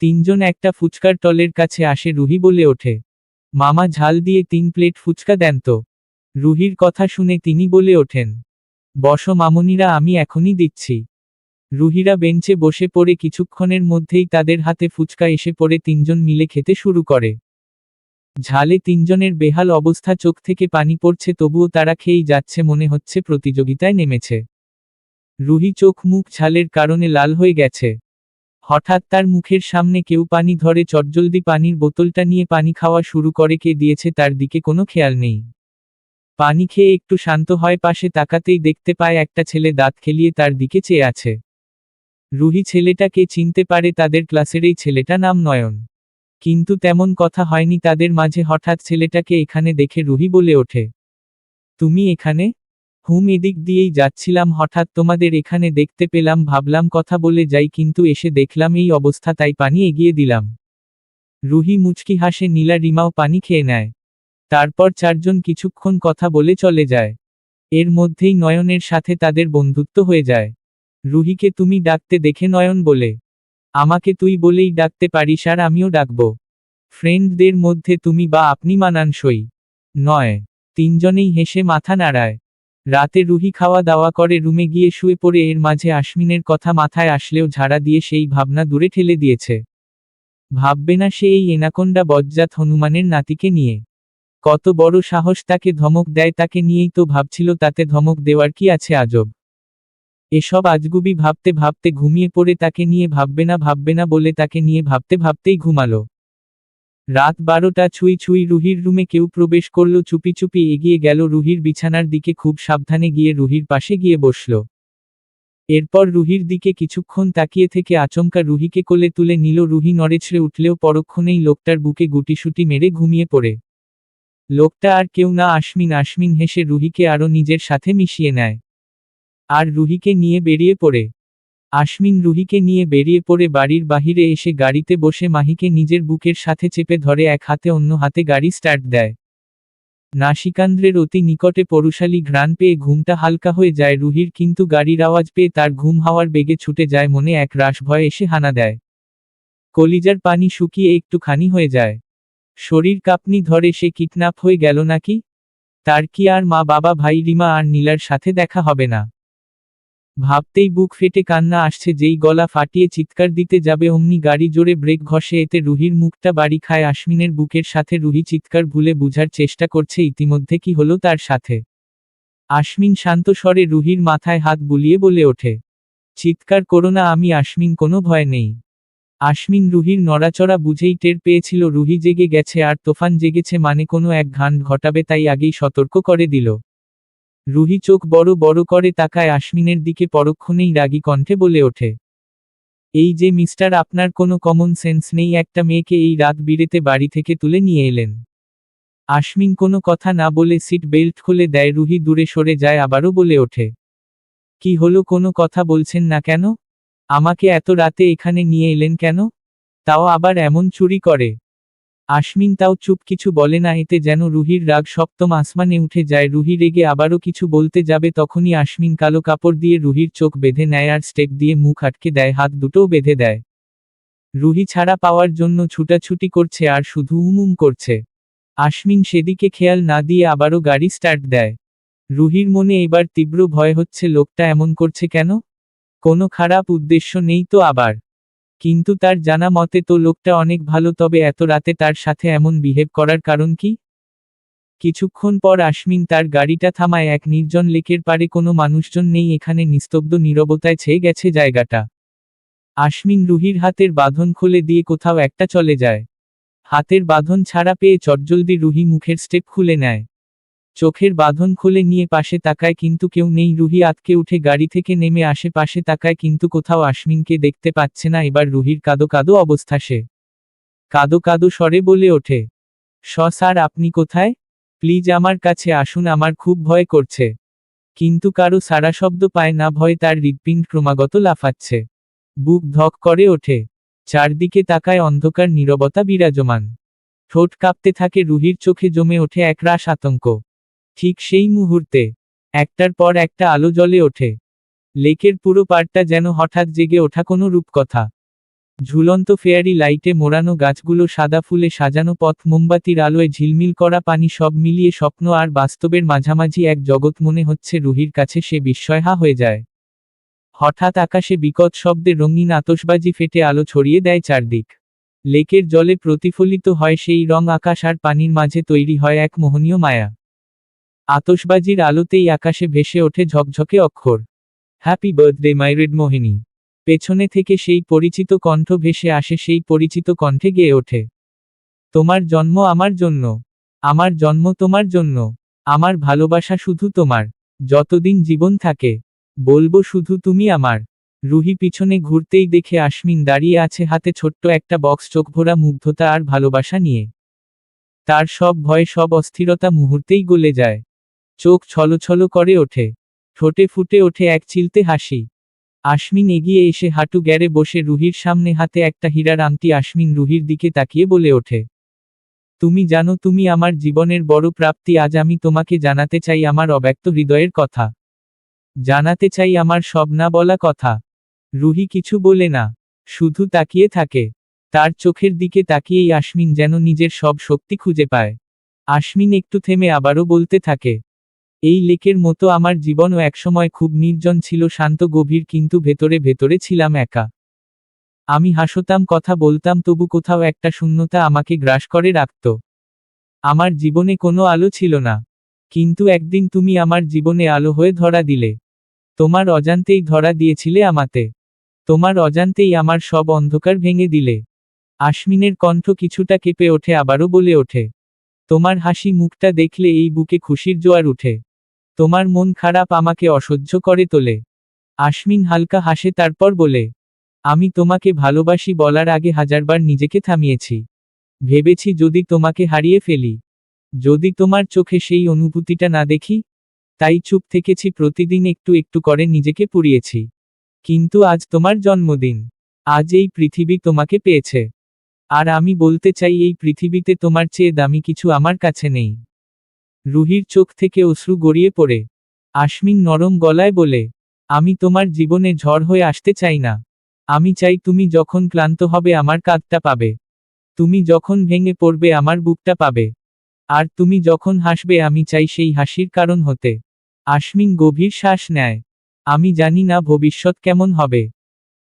তিনজন একটা ফুচকার টলের কাছে আসে। রুহি বলে ওঠে, মামা ঝাল দিয়ে 3 প্লেট ফুচকা দেন তো। রুহির কথা শুনে তিনি বলে ওঠেন, বসো মামুনিরা, আমি এখনই দিচ্ছি। রুহিরা বেঞ্চে বসে পড়ে কিছুক্ষণের মধ্যেই তাদের হাতে ফুচকা এসে পড়ে। তিনজন মিলে খেতে শুরু করে। ঝালে তিনজনের বেহাল অবস্থা, চোখ থেকে পানি পড়ছে, তবুও তারা খেয়েই যাচ্ছে, মনে হচ্ছে প্রতিযোগিতায় নেমেছে। রুহি চোখ মুখ ঝালের কারণে লাল হয়ে গেছে। হঠাৎ তার মুখের সামনে কেউ পানি ধরে, চটজলদি পানির বোতলটা নিয়ে পানি খাওয়া শুরু করে। কে দিয়েছে তার দিকে কোনো খেয়াল নেই। পানি খেয়ে একটু শান্ত হয়, পাশে তাকাতেই দেখতে পায় একটা ছেলে দাঁত খেলিয়ে তার দিকে চেয়ে আছে। রুহি ছেলেটাকে চিনতে পারে, তাদের ক্লাসের এই ছেলেটা, নাম নয়ন। কিন্তু তেমন কথা হয়নি তাদের মাঝে। হঠাৎ ছেলেটাকে এখানে দেখে রুহি বলে ওঠে, তুমি এখানে? এদিক দিয়েই যাচ্ছিলাম, হঠাৎ তোমাদের এখানে দেখতে পেলাম, ভাবলাম কথা বলে যাই, কিন্তু এসে দেখলাম এই অবস্থা, তাই পানি এগিয়ে দিলাম। রুহি মুচকি হাসে। নীলা রিমাও পানি খেয়ে নেয়। তারপর চারজন কিছুক্ষণ কথা বলে চলে যায়। এর মধ্যেই নয়নের সাথে তাদের বন্ধুত্ব হয়ে যায়। রুহিকে তুমি ডাকতে দেখে নয়ন বলে, আমাকে তুই বলেই ডাকতে পারিস, আর আমিও ডাকব। ফ্রেন্ডদের মধ্যে তুমি বা আপনি মানানসই নয়। তিনজনেই হেসে মাথা নাড়ায়। রাতে রুহি খাওয়া দাওয়া করে রুমে গিয়ে শুয়ে পড়ে। এর মাঝে আশমিনের কথা মাথায় আসলেও ঝাড়া দিয়ে সেই ভাবনা দূরে ঠেলে দিয়েছে। ভাববে না সে এই এনাকোন্ডা বজ্জাত হনুমানের নাতিকে নিয়ে। কত বড় সাহস তাকে ধমক দেয়, তাকে নিয়েই তো ভাবছিল, তাতে ধমক দেওয়ার কি আছে আজব। এসব আজগুবি ভাবতে ভাবতে ঘুমিয়ে পড়ে। তাকে নিয়ে ভাববে না বলে তাকে নিয়ে ভাবতে ভাবতেই ঘুমালো। রাত 12টা ছুঁই ছুঁই রুহির রুমে কেউ প্রবেশ করল। চুপি চুপি এগিয়ে গেল রুহির বিছানার দিকে, খুব সাবধানে গিয়ে রুহির পাশে গিয়ে বসল। এরপর রুহির দিকে কিছুক্ষণ তাকিয়ে থেকে আচমকা রুহিকে কোলে তুলে নিল। রুহি নড়েচড়ে উঠলেও পরক্ষণেই লোকটার বুকে গুটিসুটি মেরে ঘুমিয়ে পড়ে। লোকটা আর কেউ না, আশমিন। আশমিন হেসে রুহিকে আরও নিজের সাথে মিশিয়ে নেয় আর রুহিকে নিয়ে বেরিয়ে পড়ে। আশমিন রুহিকে নিয়ে বেরিয়ে পড়ে বাড়ির বাহিরে এসে গাড়িতে বসে মাহিকে নিজের বুকের সাথে চেপে ধরে, এক হাতে অন্য হাতে গাড়ি স্টার্ট দেয়। নাসিকান্দ্রের অতি নিকটে পরুশালী ঘ্রাণ পেয়ে ঘুমটা হালকা হয়ে যায় রুহির, কিন্তু গাড়ির আওয়াজ পেয়ে তার ঘুম হাওয়ার বেগে ছুটে যায়। মনে এক রাশ ভয় এসে হানা দেয়। কলিজার পানি শুকিয়ে একটুখানি হয়ে যায়। শরীর কাঁপনি ধরে, সে কিডন্যাপ হয়ে গেল নাকি? তার কি আর মা বাবা, ভাই, রিমা আর নীলার সাথে দেখা হবে না? ভাবতেই বুক ফেটে কান্না আসছে। যেই গলা ফাটিয়ে চিৎকার দিতে যাবে অমনি গাড়ি জোরে ব্রেক ঘষে, এতে রুহির মুখটা বাড়ি খায় আশমিনের বুকের সাথে। রুহি চিৎকার ভুলে বুঝার চেষ্টা করছে ইতিমধ্যে কি হলো তার সাথে। আশমিন শান্ত স্বরে রুহির মাথায় হাত বুলিয়ে বলে ওঠে, চিৎকার করো না, আমি আশমিন, কোনো ভয় নেই। আশমিন রুহির নড়াচড়া বুঝেই টের পেয়েছিল রুহি জেগে গেছে, আর তোফান জেগেছে, মানে কোনো এক ঘান্ড ঘটাবে, তাই আগেই সতর্ক করে দিল। রুহি চোখ বড় বড় করে তাকায় আশমিনের দিকে, পরক্ষণেই রাগী কণ্ঠে বলে ওঠে, এই যে মিস্টার, আপনার কোনো কমন সেন্স নেই? একটা মেয়েকে এই রাত বিরেতে বাড়ি থেকে তুলে নিয়ে এলেন। আশমিন কোনো কথা না বলে সিট বেল্ট খুলে দেয়। রুহি দূরে সরে যায়, আবারও বলে ওঠে, কি হলো, কোনো কথা বলছেন না কেন? আমাকে এত রাতে এখানে নিয়ে এলেন কেন? তাও আবার এমন চুরি করে? আশমিন তাও চুপ, কিছু বলে না। এতে যেন রুহির রাগ সপ্তম আসমানে উঠে যায়। রুহি রেগে আবারও কিছু বলতে যাবে, তখনই আশমিন কালো কাপড় দিয়ে রুহির চোখ বেঁধে নেয় আর স্টেপ দিয়ে মুখ আটকে দেয়, হাত দুটোও বেঁধে দেয়। রুহি ছাড়া পাওয়ার জন্য ছুটাছুটি করছে আর শুধু করছে। আশমিন সেদিকে খেয়াল না দিয়ে আবারও গাড়ি স্টার্ট দেয়। রুহির মনে এবার তীব্র ভয় হচ্ছে, লোকটা এমন করছে কেন? কোনো খারাপ উদ্দেশ্য নেই তো আবার? কিন্তু তার জানা মতে তো লোকটা অনেক ভালো, তবে এত রাতে তার সাথে এমন বিহেভ করার কারণ কি? কিছুক্ষণ পর আশমিন তার গাড়িটা থামায় এক নির্জন লেকের পাড়ে। কোনো মানুষজন নেই এখানে, নিস্তব্ধ নীরবতায় ছেয়ে গেছে জায়গাটা। আশমিন রুহির হাতের বাঁধন খুলে দিয়ে কোথাও একটা চলে যায়। হাতের বাঁধন ছাড়া পেয়ে চটজলদি রুহি মুখের স্টেপ খুলে নেয়। চোখের বাঁধন খুলে নিয়ে পাশে তাকায়, কিন্তু কেউ নেই। রুহি আঁতকে উঠে গাড়ি থেকে নেমে আশেপাশে তাকায়, কিন্তু কোথাও আশমিনকে দেখতে পাচ্ছে না। এবার রুহির কাঁদো কাঁদো অবস্থা। সে কাঁদো কাঁদো স্বরে বলে ওঠে, স্যার আপনি কোথায়? প্লিজ আমার কাছে আসুন, আমার খুব ভয় করছে। কিন্তু কারো সাড়া শব্দ পায় না। ভয়ে তার হৃৎপিণ্ড ক্রমাগত লাফাচ্ছে। বুক ধক করে ওঠে। চারদিকে তাকায়, অন্ধকার নীরবতা বিরাজমান। ঠোঁট কাঁপতে থাকে। রুহির চোখে জমে ওঠে একরাশ আতঙ্ক। ঠিক সেই মুহূর্তে একটার পর একটা আলো জ্বলে ওঠে। লেকের পুরো পাড়টা যেন হঠাৎ জেগে ওঠা কোনো রূপকথা। ঝুলন্ত ফেয়ারি লাইটে মোড়ানো গাছগুলো, সাদা ফুলে সাজানো পথ, মোমবাতির আলোয় ঝিলমিল করা পানি, সব মিলিয়ে স্বপ্ন আর বাস্তবের মাঝামাঝি এক জগৎ মনে হচ্ছে রুহির কাছে। সে বিস্ময়হা হয়ে যায়। হঠাৎ আকাশে বিকট শব্দে রঙিন আতশবাজি ফেটে আলো ছড়িয়ে দেয় চারদিক। লেকের জলে প্রতিফলিত হয় সেই রং। আকাশ আর পানির মাঝে তৈরি হয় এক মোহনীয় মায়া। আতশবাজির আলোতেই আকাশে ভেসে ওঠে ঝকঝকে অক্ষর, হ্যাপি বার্থডে মাই রেড মোহিনী। পেছনে থেকে সেই পরিচিত কণ্ঠ ভেসে আসে। সেই পরিচিত কণ্ঠে গেয়ে ওঠে, তোমার জন্ম আমার জন্য, আমার জন্ম তোমার জন্য, আমার ভালোবাসা শুধু তোমার, যতদিন জীবন থাকে বলবো শুধু তুমি আমার। রুহি পিছনে ঘুরতেই দেখে আশমিন দাঁড়িয়ে আছে, হাতে ছোট্ট একটা বক্স, চোখভরা মুগ্ধতা আর ভালোবাসা নিয়ে। তার সব ভয়, সব অস্থিরতা মুহূর্তেই গলে যায়। চোখ ছলছল করে ওঠে, ঠোঁটে ফুটে ওঠে এক চিলতে হাসি। আশমিন এগিয়ে এসে হাঁটু গেড়ে বসে রুহির সামনে, হাতে একটা হীরার আংটি। আশমিন রুহির দিকে তাকিয়ে বলে ওঠে, তুমি জানো তুমি আমার জীবনের বড় প্রাপ্তি। আজ আমি তোমাকে জানাতে চাই আমার অব্যক্ত হৃদয়ের কথা। জানাতে চাই আমার সব না বলা কথা। রুহি কিছু বলে না, শুধু তাকিয়ে থাকে। তার চোখের দিকে তাকিয়েই আশমিন যেন নিজের সব শক্তি খুঁজে পায়। আশমিন একটু থেমে আবারও বলতে থাকে, এই লেকের মতো আমার জীবনও একসময় খুব নির্জন ছিল, শান্ত গভীর, কিন্তু ভেতরে ভেতরে ছিলাম একা। আমি হাসতাম, কথা বলতাম, তবু কোথাও একটা শূন্যতা আমাকে গ্রাস করে রাখত। আমার জীবনে কোনো আলো ছিল না। কিন্তু একদিন তুমি আমার জীবনে আলো হয়ে ধরা দিলে। তোমার অজান্তেই ধরা দিয়েছিলে আমাতে। তোমার অজান্তেই আমার সব অন্ধকার ভেঙে দিলে। আশমিনের কণ্ঠ কিছুটা কেঁপে ওঠে, আবারও বলে ওঠে, তোমার হাসি মুখটা দেখলে এই বুকে খুশির জোয়ার উঠে। তোমার মন খারাপ আমাকে অসহ্য করে তোলে। আশমিন হালকা হাসে, তারপর বলে, আমি তোমাকে ভালোবাসি বলার আগে হাজারবার নিজেকে থামিয়েছি। ভেবেছি যদি তোমাকে হারিয়ে ফেলি, যদি তোমার চোখে সেই অনুভূতিটা না দেখি, তাই চুপ থেকেছি, প্রতিদিন একটু একটু করে নিজেকে পুড়িয়েছি। কিন্তু আজ তোমার জন্মদিন, আজ এই পৃথিবী তোমাকে পেয়েছে। আর আমি বলতে চাই, এই পৃথিবীতে তোমার চেয়ে দামি কিছু আমার কাছে নেই। রুহির চোখ থেকে অশ্রু গড়িয়ে পড়ে। আশমিন নরম গলায় বলে, আমি তোমার জীবনে ঝড় হয়ে আসতে চাই না। আমি চাই তুমি যখন ক্লান্ত হবে আমার কাঁধটা পাবে। তুমি যখন ভেঙে পড়বে আমার বুকটা পাবে। আর তুমি যখন হাসবে আমি চাই সেই হাসির কারণ হতে। আশমিন গভীর শ্বাস নেয়। আমি জানি না ভবিষ্যৎ কেমন হবে,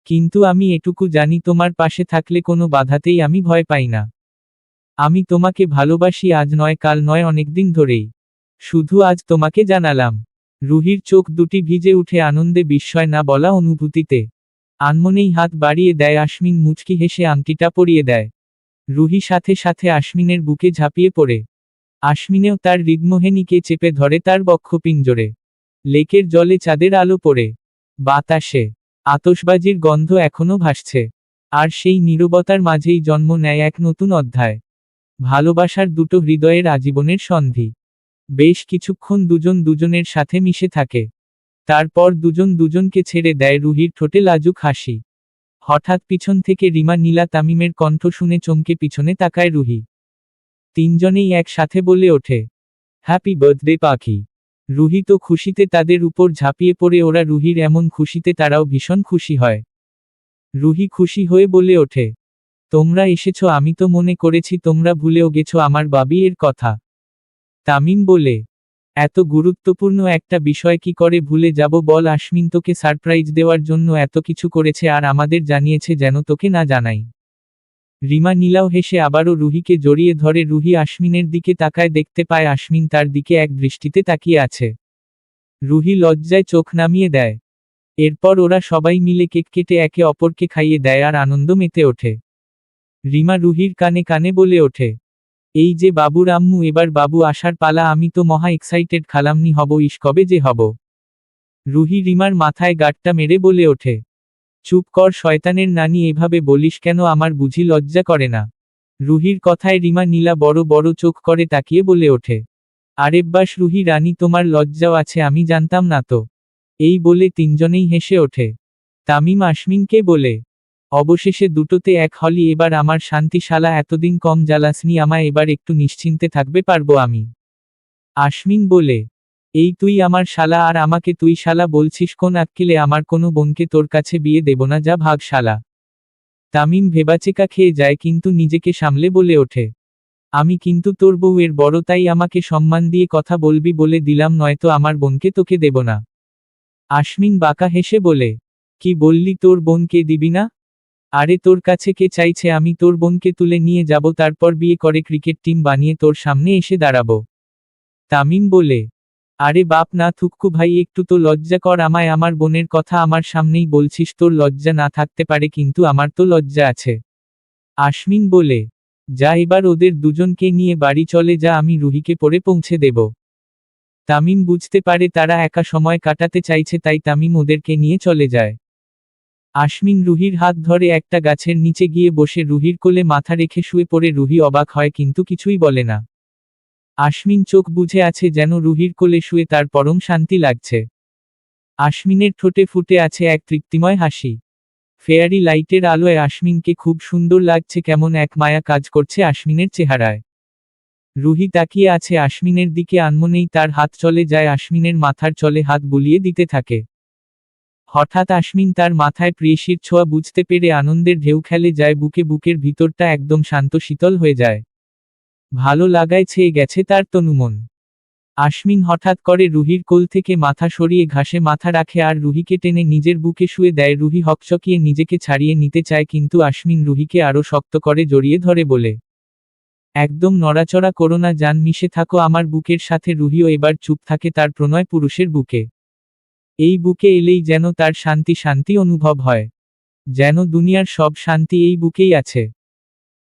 কিন্তু আমি এটুকু জানি, তোমার পাশে থাকলে কোনো বাধাতেই আমি ভয় পাই না। আমি তোমাকে ভালোবাসি, আজ নয়, কাল নয়, অনেকদিন ধরেই। শুধু আজ তোমাকে জানালাম। রুহির চোখ দুটি ভিজে উঠে আনন্দে, বিস্ময় না বলা অনুভূতিতে। আনমনেই হাত বাড়িয়ে দেয়। আশমিন মুচকি হেসে আংটিটা পরিয়ে দেয়। রুহি সাথে সাথে আশমিনের বুকে ঝাঁপিয়ে পড়ে। আশমিনেও তার হৃদমোহিনীকে চেপে ধরে তার বক্ষপিঞ্জরে। লেকের জলে চাঁদের আলো পড়ে। বাতাসে আতশবাজির গন্ধ এখনো ভাসছে। আর সেই নীরবতার মাঝেই জন্ম নেয় এক নতুন অধ্যায়। ভালোবাসার দুটো হৃদয়ের আজীবনের সন্ধি। বেশ কিছুক্ষণ দুজন দুজনের সাথে মিশে থাকে। তারপর দুজন দুজনকে ছেড়ে দেয়। রুহির ঠোঁটে লাজুক হাসি। হঠাৎ পিছন থেকে রিমা নীলা তামিমের কণ্ঠ শুনে চমকে পিছনে তাকায় রুহি। তিনজনেই একসাথে বলে ওঠে, হ্যাপি বার্থডে পাখি। রুহি তো খুশিতে তাদের উপর ঝাঁপিয়ে পড়ে, ওরা রুহির এমন খুশিতে তারাও ভীষণ খুশি হয়। রুহি খুশি হয়ে বলে ওঠে, তোমরা এসেছো, আমি তো মনে করেছি তোমরা ভুলেও গেছো আমার বাবি এর কথা। তামিম বলে, এত গুরুত্বপূর্ণ একটা বিষয় কি করে ভুলে যাব বল, আশমিন তোকে সারপ্রাইজ দেওয়ার জন্য এত কিছু করেছে আর আমাদের জানিয়েছে যেন তোকে না জানাই। রিমা নীলাও হেসে আবারও রুহিকে জড়িয়ে ধরে। রুহি আশমিনের দিকে তাকায়, দেখতে পায় আশমিন তার দিকে এক দৃষ্টিতে তাকিয়ে আছে। রুহি লজ্জায় চোখ নামিয়ে দেয়। এরপর ওরা সবাই মিলে কেক কেটে একে অপরকে খাইয়ে দেয় আর আনন্দ মেতে ওঠে। রিমা রুহির কানে কানে বলে ওঠে, এই যে বাবুর আম্মু, এবার বাবু আসার পালা, আমি তো মহা এক্সাইটেড, খালাম্নি হব, ইস কবে যে হব। রুহি রিমার মাথায় গাঁটটা মেরে বলে ওঠে, চুপ কর শয়তানের নানি, এভাবে বলিস কেন, আমার বুঝি লজ্জা করে না। রুহির কথায় রিমা নীলা বড় বড় চোখ করে তাকিয়ে বলে ওঠে, আরেব্বাস রুহি রানী, তোমার লজ্জাও আছে, আমি জানতাম না তো। এই বলে তিনজনেই হেসে ওঠে। তামিম আশমিনকে বলে, অবশেষে দুটোতে এক হলি, এবার আমার শান্তি শালা, এতদিন কম জ্বালাসনি আমায়, এবার একটু নিশ্চিন্তে থাকবে পারবো আমি। আশমিন বলে, এই তুই আমার শালা আর আমাকে তুই শালা বলছিস, কোন আক্কেলে আমার কোনো বোনকে তোর কাছে বিয়ে দেব না, যা ভাগ শালা। তামিম ভেবাচেকা খেয়ে যায় কিন্তু নিজেকে সামলে বলে ওঠে, আমি কিন্তু তোর বউয়ের বড়, তাই আমাকে সম্মান দিয়ে কথা বলবি বলে দিলাম, নয়তো আমার বোনকে তোকে দেব না। আশমিন বাঁকা হেসে বলে, কি বললি, তোর বোনকে দিবি না? আরে তোর কাছে কে চাইছে আমি তোর বোনকে তুলে নিয়ে যাব, তারপর বিয়ে করে ক্রিকেট টিম বানিয়ে তোর সামনে এসে দাঁড়াবো। তামিম বলে, আরে বাপ না থুক্কু ভাই, একটু তো লজ্জা কর আমায়, আমার বোনের কথা আমার সামনেই বলছিস, তোর লজ্জা না থাকতে পারে কিন্তু আমার তো লজ্জা আছে। আশমিন বলে, যা এবার ওদের দুজনকে নিয়ে বাড়ি চলে যা, আমি রুহিকে পরে পৌঁছে দেব। তামিম বুঝতে পারে তারা একা সময় কাটাতে চাইছে, তাই তামিম ওদেরকে নিয়ে চলে যায়। আশমিন রুহির হাত ধরে একটা গাছের নিচে গিয়ে বসে রুহির কোলে মাথা রেখে শুয়ে পড়ে। রুহি অবাক হয় কিন্তু কিছুই বলে না। আশমিন চোখ বুজে আছে যেন রুহির কোলে শুয়ে তার পরম শান্তি লাগছে। আশমিনের ঠোঁটে ফুটে আছে এক তৃপ্তিময় হাসি। ফেয়ারি লাইটের আলোয় আশমিনকে খুব সুন্দর লাগছে, কেমন এক মায়া কাজ করছে আশমিনের চেহারায়। রুহি তাকিয়ে আছে আশমিনের দিকে, আনমনেই তার হাত চলে যায় আশমিনের মাথার চলে, হাত বুলিয়ে দিতে থাকে। হঠাৎ আশমিন তার মাথায় প্রেয়সীর ছোঁয়া বুঝতে পেরে আনন্দের ঢেউ খেলে যায় বুকে, বুকের ভিতরটা একদম শান্ত শীতল হয়ে যায়। ভালো লাগায় ছেয়ে গেছে তার তনুমন। আশমিন হঠাৎ করে রুহির কোল থেকে মাথা সরিয়ে ঘাসে মাথা রাখে আর রুহিকে টেনে নিজের বুকে শুয়ে দেয়। রুহি হকচকিয়ে নিজেকে ছাড়িয়ে নিতে চায় কিন্তু আশমিন রুহিকে আরো শক্ত করে জড়িয়ে ধরে বলে, একদম নড়াচড়া করো না জান, মিশে থাকো আমার বুকের সাথে। রুহিও এবার চুপ থাকে তার প্রণয় পুরুষের বুকে। এই বুকে এলেই যেন তার শান্তি শান্তি অনুভব হয়, যেন দুনিয়ার সব শান্তি এই বুকেই আছে।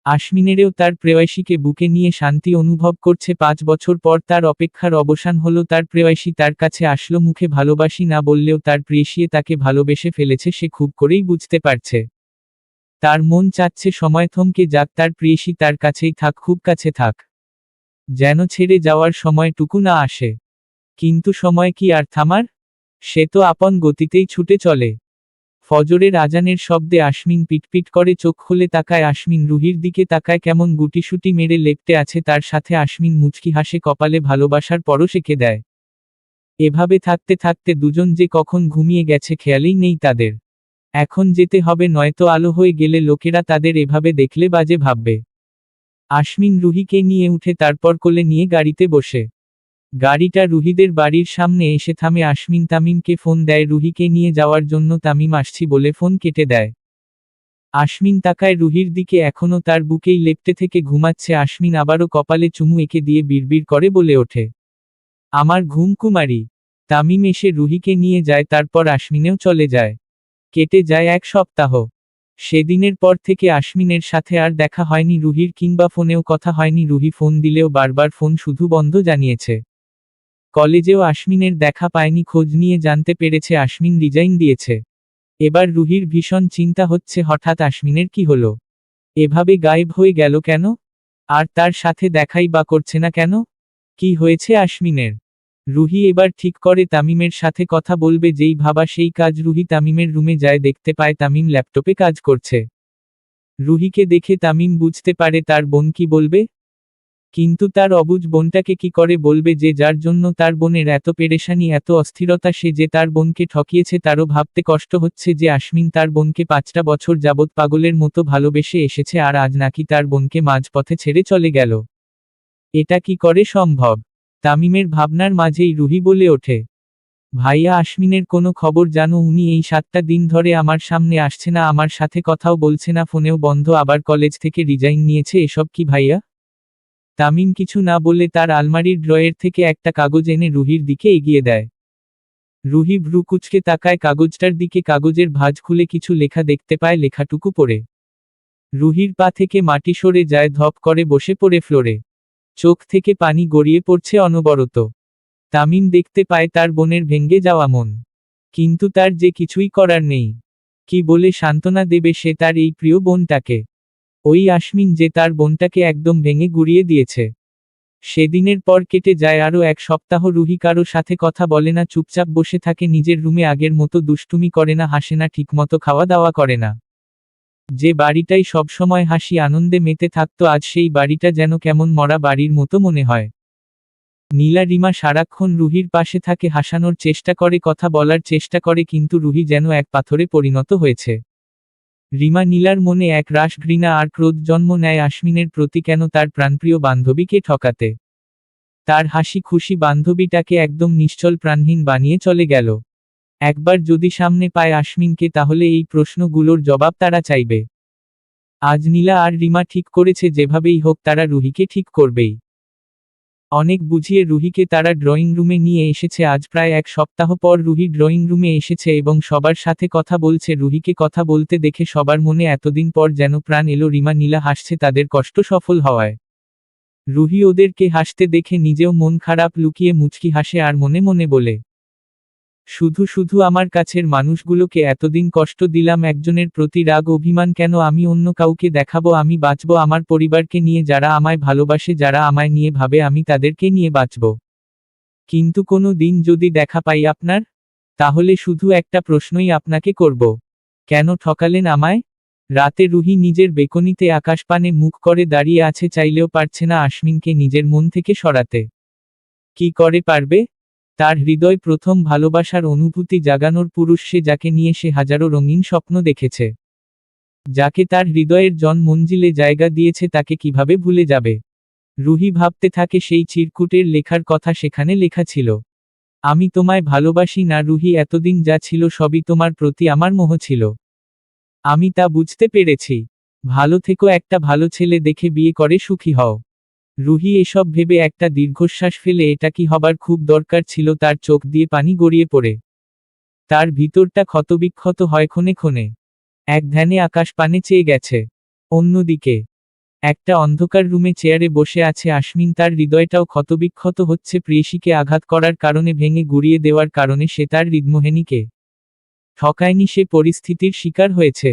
আশমিনেরও তার প্রেয়সীকে বুকে নিয়ে শান্তি অনুভব করছে। 5 বছর পর তার অপেক্ষার অবসান হলো, তার প্রেয়সী তার কাছে আসলো, মুখে ভালোবাসি না বললেও তার প্রেয়সী তাকে ভালোবেসে ফেলেছে, সে খুব করেই বুঝতে পারছে। তার মন চাচ্ছে সময় থমকে যাক, তার প্রেয়সী তার কাছেই থাক, খুব কাছে থাক, যেন ছেড়ে যাওয়ার সময়টুকু না আসে। কিন্তু সময় কি আর থামার? সে তো আপন গতিতেই ছুটে চলে। ফজরের আজানের শব্দে আশমিন পিটপিট করে চোখ খুলে তাকায়। আশমিন রুহির দিকে তাকায়, কেমন গুটিসুটি মেরে লেপ্টে আছে তার সাথে। আশমিন মুচকি হাসে, কপালে ভালোবাসার পরশ এঁকে দেয়। এভাবে থাকতে থাকতে দুজন যে কখন ঘুমিয়ে গেছে খেয়ালই নেই তাদের। এখন যেতে হবে, নয়তো আলো হয়ে গেলে লোকেরা তাদের এভাবে দেখলে বাজে ভাববে। আশমিন রুহিকে নিয়ে উঠে তারপর কোলে নিয়ে গাড়িতে বসে। গাড়িটা রুহিদের বাড়ির সামনে এসে থামে। আশমিন তামিমকে ফোন দেয় রুহিকে নিয়ে যাওয়ার জন্য, তামিম আসছি বলে ফোন কেটে দেয়। আশমিন তাকায় রুহির দিকে, এখনো তার বুকেই লেপ্টে থেকে ঘুমাচ্ছে। আশমিন আবারও কপালে চুমু এঁকে দিয়ে বিড়বিড় করে বলে ওঠে, আমার ঘুম কুমারী। তামিম এসে রুহিকে নিয়ে যায়, তারপর আশমিনেও চলে যায়। কেটে যায় 1 সপ্তাহ। সেদিনের পর থেকে আশমিনের সাথে আর দেখা হয়নি রুহির, কিংবা ফোনেও কথা হয়নি। রুহি ফোন দিলেও বারবার ফোন শুধু বন্ধ জানিয়েছে। কলেজেও আশমিনের দেখা পায়নি, খোঁজ নিয়ে জানতে পেরেছে আশমিন রিজাইন দিয়েছে। এবার রুহির ভীষণ চিন্তা হচ্ছে, হঠাৎ আশমিনের কি হলো, এভাবে গায়েব হয়ে গেল কেন, আর তার সাথে দেখাই বা করছে না কেন, কি হয়েছে আশমিনের। রুহি এবার ঠিক করে তামিমের সাথে কথা বলবে, যেই ভাবা সেই কাজ। রুহি তামিমের রুমে যায়, দেখতে পায় তামিম ল্যাপটপে কাজ করছে। রুহিকে দেখে তামিম বুঝতে পারে তার বোন কি বলবে। কিন্তু তার অবুঝ বোনটাকে কি করে বলবে যে যার জন্য তার বোনের এত পেরেশানি এত অস্থিরতা সে যে তার বোনকে ঠকিয়েছে তারও ভাবতে কষ্ট হচ্ছে যে আশ্বিন তার বোনকে 5টা বছর যাবৎ পাগলের মতো ভালোবেসে এসেছে আর আজ নাকি তার বোনকে মাঝপথে ছেড়ে চলে গেল। এটা কি করে সম্ভব? তামিমের ভাবনার মাঝেই রুহি বলে ওঠে, ভাইয়া আশ্বিনের কোনো খবর জানো? উনি এই 7টা দিন ধরে আমার সামনে আসছে না, আমার সাথে কথাও বলছে না, ফোনেও বন্ধ, আবার কলেজ থেকে রিজাইন নিয়েছে, এসব কি ভাইয়া? তামিম কিছু না বলে তার আলমারির ড্রয়ের থেকে একটা কাগজ এনে রুহির দিকে এগিয়ে দেয়। রুহি ভ্রু কুঁচকে তাকায় কাগজটার দিকে, কাগজের ভাঁজ খুলে কিছু লেখা দেখতে পায়, লেখাটুকু পড়ে রুহির পা থেকে মাটি সরে যায়, ধপ করে বসে পড়ে ফ্লোরে। চোখ থেকে পানি গড়িয়ে পড়ছে অনবরত। তামিম দেখতে পায় তার বোনের ভেঙে যাওয়া মন। কিন্তু তার যে কিছুই করার নেই। কি বলে সান্ত্বনা দেবে সে তার এই প্রিয় বোনটাকে? ওই আশ্বিন যে তার বোনটাকে একদম ভেঙে গুঁড়িয়ে দিয়েছে। সেদিনের পর কেটে যায় আরও 1 সপ্তাহ। রুহি কারো সাথে কথা বলে না, চুপচাপ বসে থাকে নিজের রুমে, আগের মতো দুষ্টুমি করে না, হাসে না, ঠিকমতো খাওয়া দাওয়া করে না। যে বাড়িটাই সবসময় হাসি আনন্দে মেতে থাকতো আজ সেই বাড়িটা যেন কেমন মরা বাড়ির মতো মনে হয়। নীলা রিমা সারাক্ষণ রুহির পাশে থাকে, হাসানোর চেষ্টা করে, কথা বলার চেষ্টা করে, কিন্তু রুহি যেন এক পাথরে পরিণত হয়েছে। রিমা নীলার মনে এক রাশ ঘৃণা আর ক্রোধ জন্ম নেয় আশ্বিনের প্রতি, কেন তার প্রাণপ্রিয় বান্ধবীকে ঠকাতে। তার হাসি খুশি বান্ধবীটাকে একদম নিশ্চল প্রাণহীন বানিয়ে চলে গেল। একবার যদি সামনে পায় আশ্বিনকে তাহলে এই প্রশ্নগুলোর জবাব তারা চাইবে। আজ নীলা আর রিমা ঠিক করেছে যেভাবেই হোক তারা রুহিকে ঠিক করবেই। অনেক বুঝিয়ে রুহিকে তারা ড্রয়িং রুমে নিয়ে এসেছে। আজ প্রায় 1 সপ্তাহ পর রুহি ড্রয়িং রুমে এসেছে এবং সবার সাথে কথা বলছে। রুহিকে কথা বলতে দেখে সবার মনে এতদিন পর যেন প্রাণ এলো। রিমা নীলা হাসছে তাদের কষ্ট সফল হওয়ায়। রুহি ওদেরকে হাসতে দেখে নিজেও মন খারাপ লুকিয়ে মুচকি হাসে আর মনে মনে বলে, শুধু শুধু আমার কাছের মানুষগুলোকে এতদিন কষ্ট দিলাম, একজনের প্রতি রাগ অভিমান কেন? আমি অন্য কাউকে দেখাবো আমি বাঁচবো আমার পরিবারকে নিয়ে, যারা আমায় ভালোবাসে, যারা আমায় নিয়ে ভাবে, আমি তাদেরকে নিয়ে বাঁচব। কিন্তু কোনো দিন যদি দেখা পাই আপনার, তাহলে শুধু একটা প্রশ্নই আপনাকে করব, কেন ঠকালেন আমায়? রাতে রুহি নিজের বেকনিতে আকাশপানে মুখ করে দাঁড়িয়ে আছে, চাইলেও পারছে না আশ্বিনকে নিজের মন থেকে সরাতে। কি করে পারবে? তার হৃদয় প্রথম ভালোবাসার অনুভূতি জাগানোর পুরুষ সে, যাকে নিয়ে সে হাজারো রঙিন স্বপ্ন দেখেছে, যাকে তার হৃদয়ের মঞ্জিলে জায়গা দিয়েছে, তাকে কিভাবে ভুলে যাবে? রুহি ভাবতে থাকে সেই চিরকুটের লেখার কথা, সেখানে লেখা ছিল, আমি তোমায় ভালোবাসি না রুহি, এতদিন যা ছিল সবই তোমার প্রতি আমার মোহ ছিল। আমি তা বুঝতে পেরেছি। ভালো থেকো, একটা ভালো ছেলে দেখে বিয়ে করে সুখী হও। রুহি এসব ভেবে একটা দীর্ঘশ্বাস ফেলে, এটা কি হবার খুব দরকার ছিল? তার চোখ দিয়ে পানি গড়িয়ে পড়ে। তার ভিতরটা ক্ষতবিক্ষত হয় ক্ষণে ক্ষণে। এক ধ্যানে আকাশ পানে চেয়ে গেছে। অন্যদিকে একটা অন্ধকার রুমে চেয়ারে বসে আছে আশ্বিন, তার হৃদয়টাও ক্ষতবিক্ষত হচ্ছে। প্রেয়সীকে আঘাত করার কারণে, ভেঙে গুঁড়িয়ে দেওয়ার কারণে সে তার হৃদমোহিনীকে ঠকায়নি, সে পরিস্থিতির শিকার হয়েছে।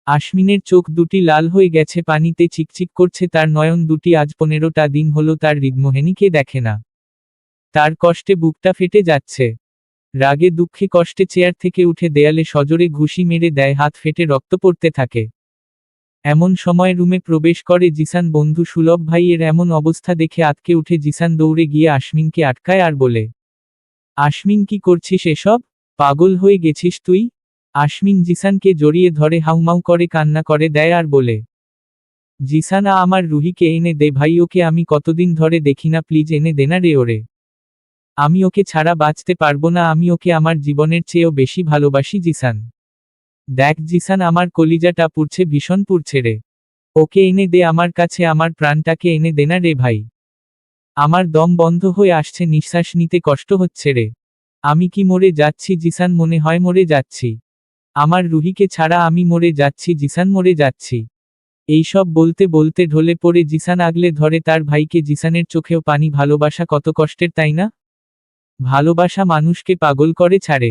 আশ্বিনের চোখ দুটি লাল হয়ে গেছে, পানিতে চিকচিক করছে তার নয়ন দুটি। আজ 15টা দিন হলো তার হৃদমোহিনীকে দেখে না। তার কষ্টে বুকটা ফেটে যাচ্ছে। রাগে দুঃখে কষ্টে চেয়ার থেকে উঠে দেয়ালে সজোরে ঘুষি মেরে দেয়, হাত ফেটে রক্ত পড়তে থাকে। এমন সময় রুমে প্রবেশ করে জিসান। বন্ধু সুলভ ভাইয়ের এমন অবস্থা দেখে আঁতকে উঠে জিসান দৌড়ে গিয়ে আশ্বিনকে আটকায় আর বলে, আশ্বিন কি করছিস এসব? পাগল হয়ে গেছিস তুই? আশ্বিন জিসানকে জড়িয়ে ধরে হাউমাউ করে কান্না করে দেয় আর বলে, জিসান আমার রুহিকে এনে দে ভাই, ওকে আমি কতদিন ধরে দেখি না, প্লিজ এনে দে না রে ওরে। আমি ওকে ছাড়া বাঁচতে পারবো না, আমি ওকে আমার জীবনের চেয়েও বেশি ভালোবাসি জিসান। দেখ জিসান, আমার কলিজাটা পুড়ছে, ভীষণ পুড়ছে রে। ওকে এনে দে আমার কাছে, আমার প্রাণটাকে এনে দে না রে ভাই। আমার দম বন্ধ হয়ে আসছে, নিঃশ্বাস নিতে কষ্ট হচ্ছে রে। আমি কি মরে যাচ্ছি জিসান? মনে হয় মরে যাচ্ছি। আমার রুহিকে ছাড়া আমি মরে যাচ্ছি জিসান, মরে যাচ্ছি। এইসব বলতে বলতে ঢলে পড়ে জিসান আগলে ধরে তার ভাইকে। জিসানের চোখেও পানি। ভালোবাসা কত কষ্টের, তাই না? ভালোবাসা মানুষকে পাগল করে ছাড়ে।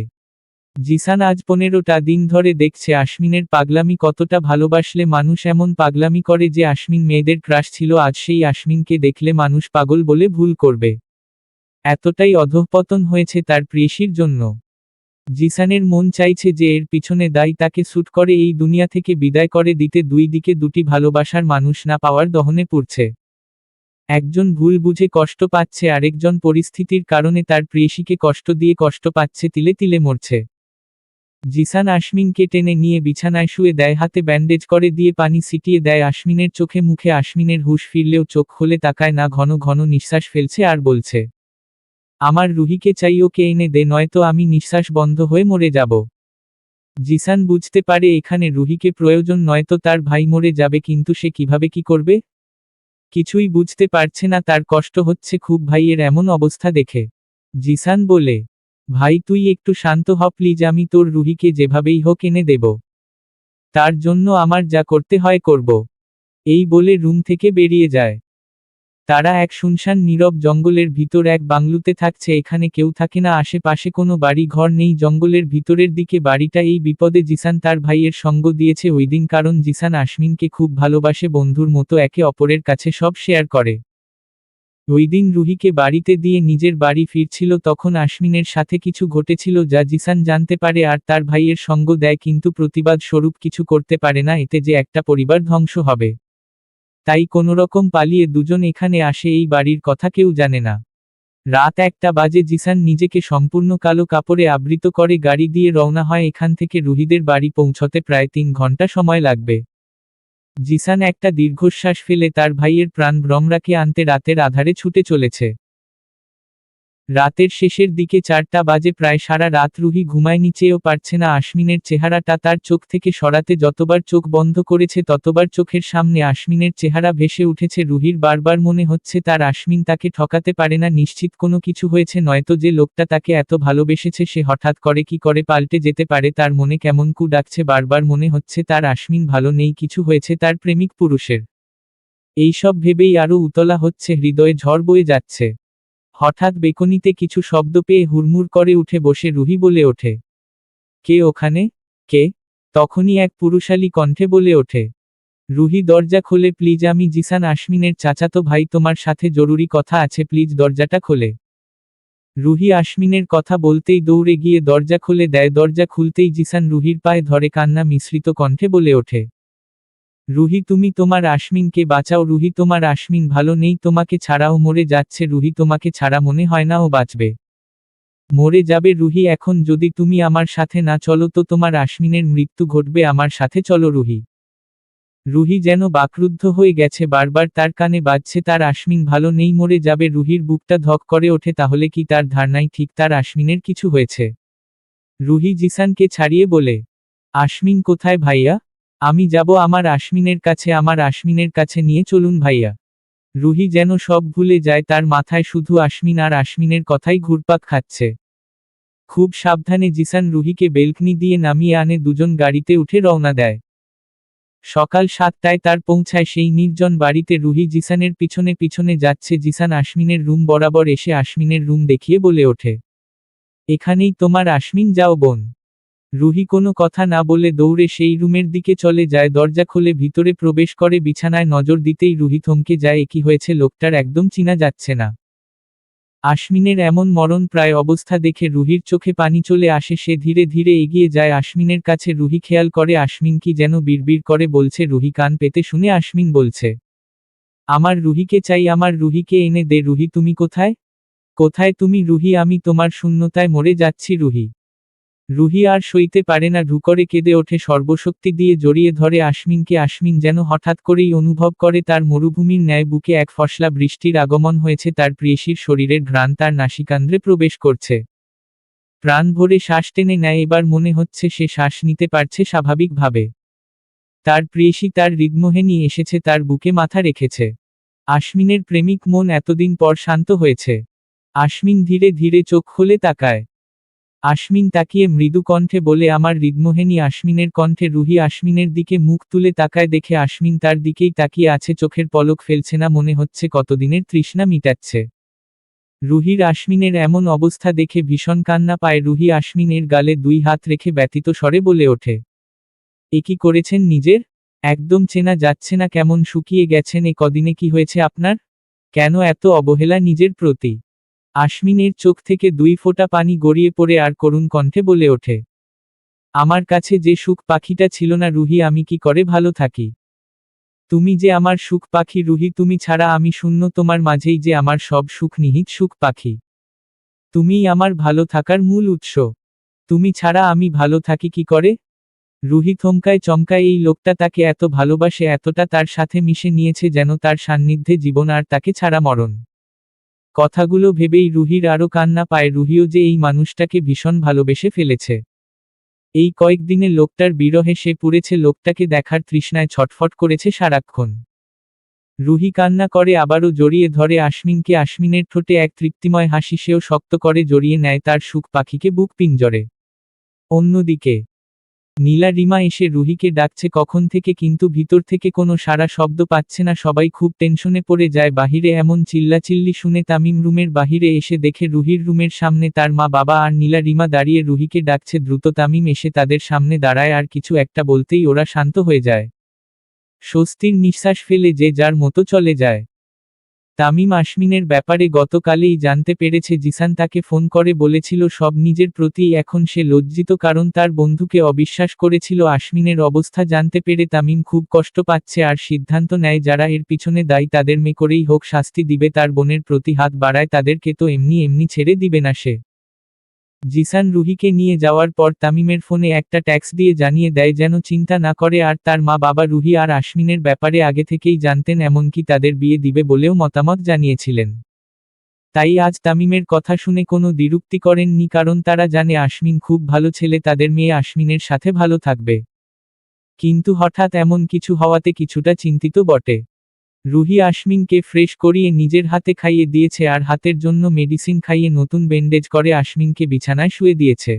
জিসান আজ 15টা দিন ধরে দেখছে আশ্বিনের পাগলামি, কতটা ভালোবাসলে মানুষ এমন পাগলামি করে যে আশ্বিন মেয়েদের ক্রাশ ছিল, আজ সেই আশ্বিনকে দেখলে মানুষ পাগল বলে ভুল করবে। এতটাই অধঃপতন হয়েছে তার প্রেয়সীর জন্য। জিসানের মন চাইছে যে এর পিছনে দায়ী তাকে শ্যুট করে এই দুনিয়া থেকে বিদায় করে দিতে। দুই দিকে দুটি ভালোবাসার মানুষ না পাওয়ার দহনে পুড়ছে। একজন ভুল বুঝে কষ্ট পাচ্ছে, আরেকজন পরিস্থিতির কারণে তার প্রেয়সীকে কষ্ট দিয়ে কষ্ট পাচ্ছে, তিলে তিলে মরছে। জিসান আশমিনকে টেনে নিয়ে বিছানায় শুয়ে দেয়, হাতে ব্যান্ডেজ করে দিয়ে পানি ছিটিয়ে দেয় আশমিনের চোখে মুখে। আশমিনের হুঁশ ফিরলেও চোখ খুলে তাকায় না, ঘন ঘন নিঃশ্বাস ফেলছে আর বলছে, আমার রুহিকে চাই, ওকে এনে দে, নয়তো আমি নিঃশ্বাস বন্ধ হয়ে মরে যাব। জিসান বুঝতে পারে এখানে রুহিকে প্রয়োজন, নয়তো তার ভাই মরে যাবে, কিন্তু সে কিভাবে কি করবে কিছুই বুঝতে পারছে না, তার কষ্ট হচ্ছে খুব ভাইয়ের এমন অবস্থা দেখে। জিসান বলে, ভাই তুই একটু শান্ত হ প্লিজ, আমি তোর রুহিকে যেভাবেই হোক এনে দেব, তার জন্য আমার যা করতে হয় করব। এই বলে রুম থেকে বেরিয়ে যায়। তারা এক শুনশান নীরব জঙ্গলের ভিতর এক বাংলুতে থাকছে, এখানে কেউ থাকে না, আশেপাশে কোনো বাড়ি ঘর নেই, জঙ্গলের ভিতরের দিকে বাড়িটা। এই বিপদে জিসান তার ভাইয়ের সঙ্গ দিয়েছে ওইদিন, কারণ জিসান আশমিনকে খুব ভালোবাসে, বন্ধুর মতো একে অপরের কাছে সব শেয়ার করে। ওইদিন রুহিকে বাড়িতে দিয়ে নিজের বাড়ি ফিরছিল, তখন আশমিনের সাথে কিছু ঘটেছিল যা জিসান জানতে পারে আর তার ভাইয়ের সঙ্গ দেয়, কিন্তু প্রতিবাদ স্বরূপ কিছু করতে পারে না, এতে যে একটা পরিবার ধ্বংস হবে। তাই কোনোরকম পালিয়ে দুজন এখানে আসে, এই বাড়ির কথা কেউ জানে না। রাত 1টা বাজে, জিসান নিজেকে সম্পূর্ণ কালো কাপড়ে আবৃত করে গাড়ি দিয়ে রওনা হয় এখান থেকে। রুহিদের বাড়ি পৌঁছতে প্রায় 3 ঘন্টা সময় লাগবে। জিসান একটা দীর্ঘশ্বাস ফেলে তার ভাইয়ের প্রাণ ভ্রমরাকে আনতে রাতের আধারে ছুটে চলেছে। রাতের শেষের দিকে 4টা বাজে, প্রায় সারা রাত রুহি ঘুমায়, নিচেও পারছে না আশমিনের চেহারাটা তার চোখ থেকে সরাতে। যতবার চোখ বন্ধ করেছে ততবার চোখের সামনে আশমিনের চেহারা ভেসে উঠেছে। রুহির বারবার মনে হচ্ছে তার আশমিন তাকে ঠকাতে পারে না, নিশ্চিত কোনো কিছু হয়েছে, নয়তো যে লোকটা তাকে এত ভালোবেসেছে সে হঠাৎ করে কি করে পাল্টে যেতে পারে। তার মনে কেমন কু ডাকছে, বারবার মনে হচ্ছে তার আশমিন ভালো নেই, কিছু হয়েছে তার প্রেমিক পুরুষের। এইসব ভেবেই আরও উতলা হচ্ছে, হৃদয়ে ঝড় বয়ে যাচ্ছে। হঠাৎ বেকনিতে কিছু শব্দ পেয়ে হুড়মুড় করে উঠে বসে রুহি বলে ওঠে, কে ওখানে, কে? তখনই এক পুরুষালী কণ্ঠে বলে ওঠে, রুহি দরজা খোলে প্লিজ, আমি জিসান আশমিনের চাচাতো ভাই, তোমার সাথে জরুরি কথা আছে, প্লিজ দরজাটা খোলে। রুহি আশমিনের কথা বলতেই দৌড়ে গিয়ে দরজা খুলে দেয়। দরজা খুলতেই জিসান রুহির পায়ে ধরে কান্না মিশ্রিত কণ্ঠে বলে ওঠে, রুহি তুমি তোমার আশমিনকে বাঁচাও, রুহি তোমার আশমিন ভালো নেই, তোমাকে ছাড়াও মরে যাচ্ছে, রুহি তোমাকে ছাড়া মনে হয় না ও বাঁচবে, মরে যাবে রুহি, এখন যদি তুমি আমার সাথে না চলো তো তোমার আশমিনের মৃত্যু ঘটবে, আমার সাথে চলো রুহি। রুহি যেন বাকরুদ্ধ হয়ে গেছে, বারবার তার কানে বাজছে তার আশমিন ভালো নেই, মরে যাবে। রুহির বুকটা ধক করে ওঠে, তাহলে কি তার ধারণাই ঠিক, তার আশমিনের কিছু হয়েছে। রুহি জিসানকে ছাড়িয়ে বলে, আশমিন কোথায় ভাইয়া? আমি যাব আমার আশমিনের কাছে, আমার আশমিনের কাছে নিয়ে চলুন ভাইয়া। রুহি যেন সব ভুলে যায়, তার মাথায় শুধু আশমিন আর আশমিনের কথাই ঘুরপাক খাচ্ছে। খুব সাবধানে জিসান রুহিকে বেলকনি দিয়ে নামিয়ে আনে, দুজন গাড়িতে উঠে রওনা দেয়। সকাল 7টায় তার পৌঁছায় সেই নির্জন বাড়িতে। রুহি জিসানের পিছনে পিছনে যাচ্ছে, জিসান আশমিনের রুম বরাবর এসে আশমিনের রুম দেখিয়ে বলে ওঠে, এখানেই তোমার আশমিন, যাও বোন। রুহি কোনো কথা না বলে দৌড়ে সেই রুমের দিকে চলে যায়, দরজা খুলে ভিতরে প্রবেশ করে। বিছানায় নজর দিতেই রুহি থমকে যায়, কি হয়েছে, লোকটার একদম চিনা যাচ্ছে না। আশমিনের এমন মরণ প্রায় অবস্থা দেখে রুহির চোখে পানি চলে আসে, সে ধীরে ধীরে এগিয়ে যায় আশমিনের কাছে। রুহি খেয়াল করে আশমিন কি যেন বিড়বিড় করে বলছে, রুহি কান পেতে শুনে আশমিন বলছে, আমার রুহিকে চাই, আমার রুহিকে এনে দে। রুহি তুমি কোথায়, কোথায় তুমি রুহি, আমি তোমার শূন্যতায় মরে যাচ্ছি রুহি। রুহি আর সইতে পারে না, ঢুকরে কেঁদে ওঠে, সর্বশক্তি দিয়ে জড়িয়ে ধরে আশমিনকে। আশমিন যেন হঠাৎ করেই অনুভব করে তার মরুভূমির ন্যায় বুকে এক ফসলা বৃষ্টির আগমন হয়েছে, তার প্রেয়সীর শরীরের ঘ্রাণ তার নাসিকান্ধ্রে প্রবেশ করছে। প্রাণ ভরে শ্বাস টেনে নেয়, এবার মনে হচ্ছে সে শ্বাস নিতে পারছে স্বাভাবিকভাবে। তার প্রেয়সী তার হৃদমোহে নিয়ে এসেছে, তার বুকে মাথা রেখেছে। আশমিনের প্রেমিক মন এতদিন পর শান্ত হয়েছে। আশমিন ধীরে ধীরে চোখ খুলে তাকায়। আশমিন তাকিয়ে মৃদু কণ্ঠে বলে, আমার হৃদমোহিনী। আশমিনের কণ্ঠে রুহি আশমিনের দিকে মুখ তুলে তাকায়, দেখে আশমিন তার দিকেই তাকিয়ে আছে, চোখের পলক ফেলছে না, মনে হচ্ছে কতদিনের তৃষ্ণা মিটাচ্ছে। রুহির আশমিনের এমন অবস্থা দেখে ভীষণ কান্না পায়। রুহি আশমিনের গালে 2 হাত রেখে ব্যথিত স্বরে বলে ওঠে, এ কি করেছেন নিজের? একদম চেনা যাচ্ছে না, কেমন শুকিয়ে গেছেন, এ কদিনে কি হয়েছে আপনার? কেন এত অবহেলা নিজের প্রতি? আশমিনের চোখ থেকে 2 ফোঁটা পানি গড়িয়ে পড়ে আর করুণ কণ্ঠে বলে ওঠে, আমার কাছে যে সুখ পাখিটা ছিল না রুহি, আমি কি করে ভালো থাকি? তুমি যে আমার সুখ পাখি রুহি, তুমি ছাড়া আমি শূন্য, তোমার মাঝেই যে আমার সব সুখ নিহিত সুখ পাখি। তুমিই আমার ভালো থাকার মূল উৎস। তুমি ছাড়া আমি ভালো থাকি কি করে? রুহি থমকায় চমকায়, এই লোকটা তাকে এত ভালোবাসে, এতটা তার সাথে মিশে নিয়েছে যেন তার সান্নিধ্যে জীবন আর তাকে ছাড়া মরণ। কথাগুলো ভেবেই রুহির আরো কান্না পায়, রুহিও যে এই মানুষটাকে ভীষণ ভালোবেসে ফেলেছে। এই কয়েকদিনে লোকটার বিরহে সে পুড়েছে, লোকটাকে দেখার তৃষ্ণায় ছটফট করেছে সারাক্ষণ। রুহি কান্না করে, আবারও জড়িয়ে ধরে আশ্বিনকে, আশ্বিনের ঠোঁটে এক তৃপ্তিময় হাসি, সেও শক্ত করে জড়িয়ে নেয় তার সুখ পাখিকে বুক পিঞ্জরে। অন্যদিকে নীলা রিমা এসে রুহিকে ডাকছে কখন থেকে, কিন্তু ভিতর থেকে কোনো সাড়া শব্দ পাচ্ছে না। সবাই খুব টেনশনে পড়ে যায়। বাহিরে এমন চিল্লাচিল্লি শুনে তামিম রুমের বাহিরে এসে দেখে রুহির রুমের সামনে তার মা বাবা আর নীলা রিমা দাঁড়িয়ে রুহিকে ডাকছে। দ্রুত তামিম এসে তাদের সামনে দাঁড়ায়, আর কিছু একটা বলতেই ওরা শান্ত হয়ে যায়। স্বস্তির নিঃশ্বাস ফেলে যে যার মতো চলে যায়। তামিম আশ্বিনের ব্যাপারে গতকালেই জানতে পেরেছে। জিসান তাকে ফোন করে বলেছিল সব, নিজের প্রতিই এখন সে লজ্জিত, কারণ তার বন্ধুকে অবিশ্বাস করেছিল। আশ্বিনের অবস্থা জানতে পেরে তামিম খুব কষ্ট পাচ্ছে আর সিদ্ধান্ত নেয় যারা এর পিছনে দায়ী তাদের মে করেই হোক শাস্তি দিবে। তার বোনের প্রতি হাত বাড়ায়, তাদেরকে তো এমনি এমনি ছেড়ে দিবে না সে। জিসান রুহিকে নিয়ে যাওয়ার পর তামিমের ফোনে একটা ট্যাক্স দিয়ে জানিয়ে দেয় যেন চিন্তা না করে। আর তার মা বাবা রুহি আর আশ্বিনের ব্যাপারে আগে থেকেই জানতেন, এমনকি তাদের বিয়ে দিবে বলেও মতামত জানিয়েছিলেন। তাই আজ তামিমের কথা শুনে কোনো দ্বিরুক্তি করেননি, কারণ তারা জানে আশ্বিন খুব ভালো ছেলে, তাদের মেয়ে আশ্বিনের সাথে ভালো থাকবে। কিন্তু হঠাৎ এমন কিছু হওয়াতে কিছুটা চিন্তিত বটে। রুহি আশ্বিনকে ফ্রেশ করিয়ে নিজের হাতে খাইয়ে দিয়েছে আর হাতের জন্য মেডিসিন খাইয়ে নতুন ব্যান্ডেজ করে আশ্বিনকে বিছানায় শুয়ে দিয়েছে।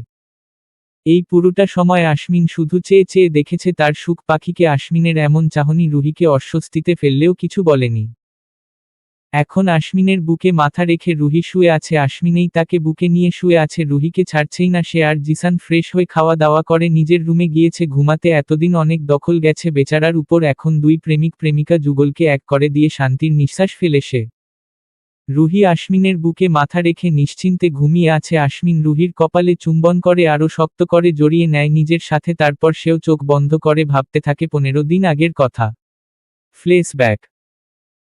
এই পুরোটা সময় আশ্বিন শুধু চেয়ে চেয়ে দেখেছে তার সুখ পাখিকে। আশ্বিনের এমন চাহনি রুহিকে অস্বস্তিতে ফেললেও কিছু বলেনি। এখন আশ্বিনের বুকে মাথা রেখে রুহি শুয়ে আছে, আশ্বিনেই তাকে বুকে নিয়ে শুয়ে আছে, রুহিকে ছাড়ছেই না সে। আর জিসান ফ্রেশ হয়ে খাওয়া দাওয়া করে নিজের রুমে গিয়েছে ঘুমাতে। এতদিন অনেক দখল গেছে বেচারার উপর, এখন দুই প্রেমিক প্রেমিকা যুগলকে এক করে দিয়ে শান্তির নিঃশ্বাস ফেলে সে। রুহি আশ্বিনের বুকে মাথা রেখে নিশ্চিন্তে ঘুমিয়ে আছে। আশ্বিন রুহির কপালে চুম্বন করে, আরও শক্ত করে জড়িয়ে নেয় নিজের সাথে। তারপর সেও চোখ বন্ধ করে ভাবতে থাকে 15 দিন আগের কথা। ফ্ল্যাশব্যাক।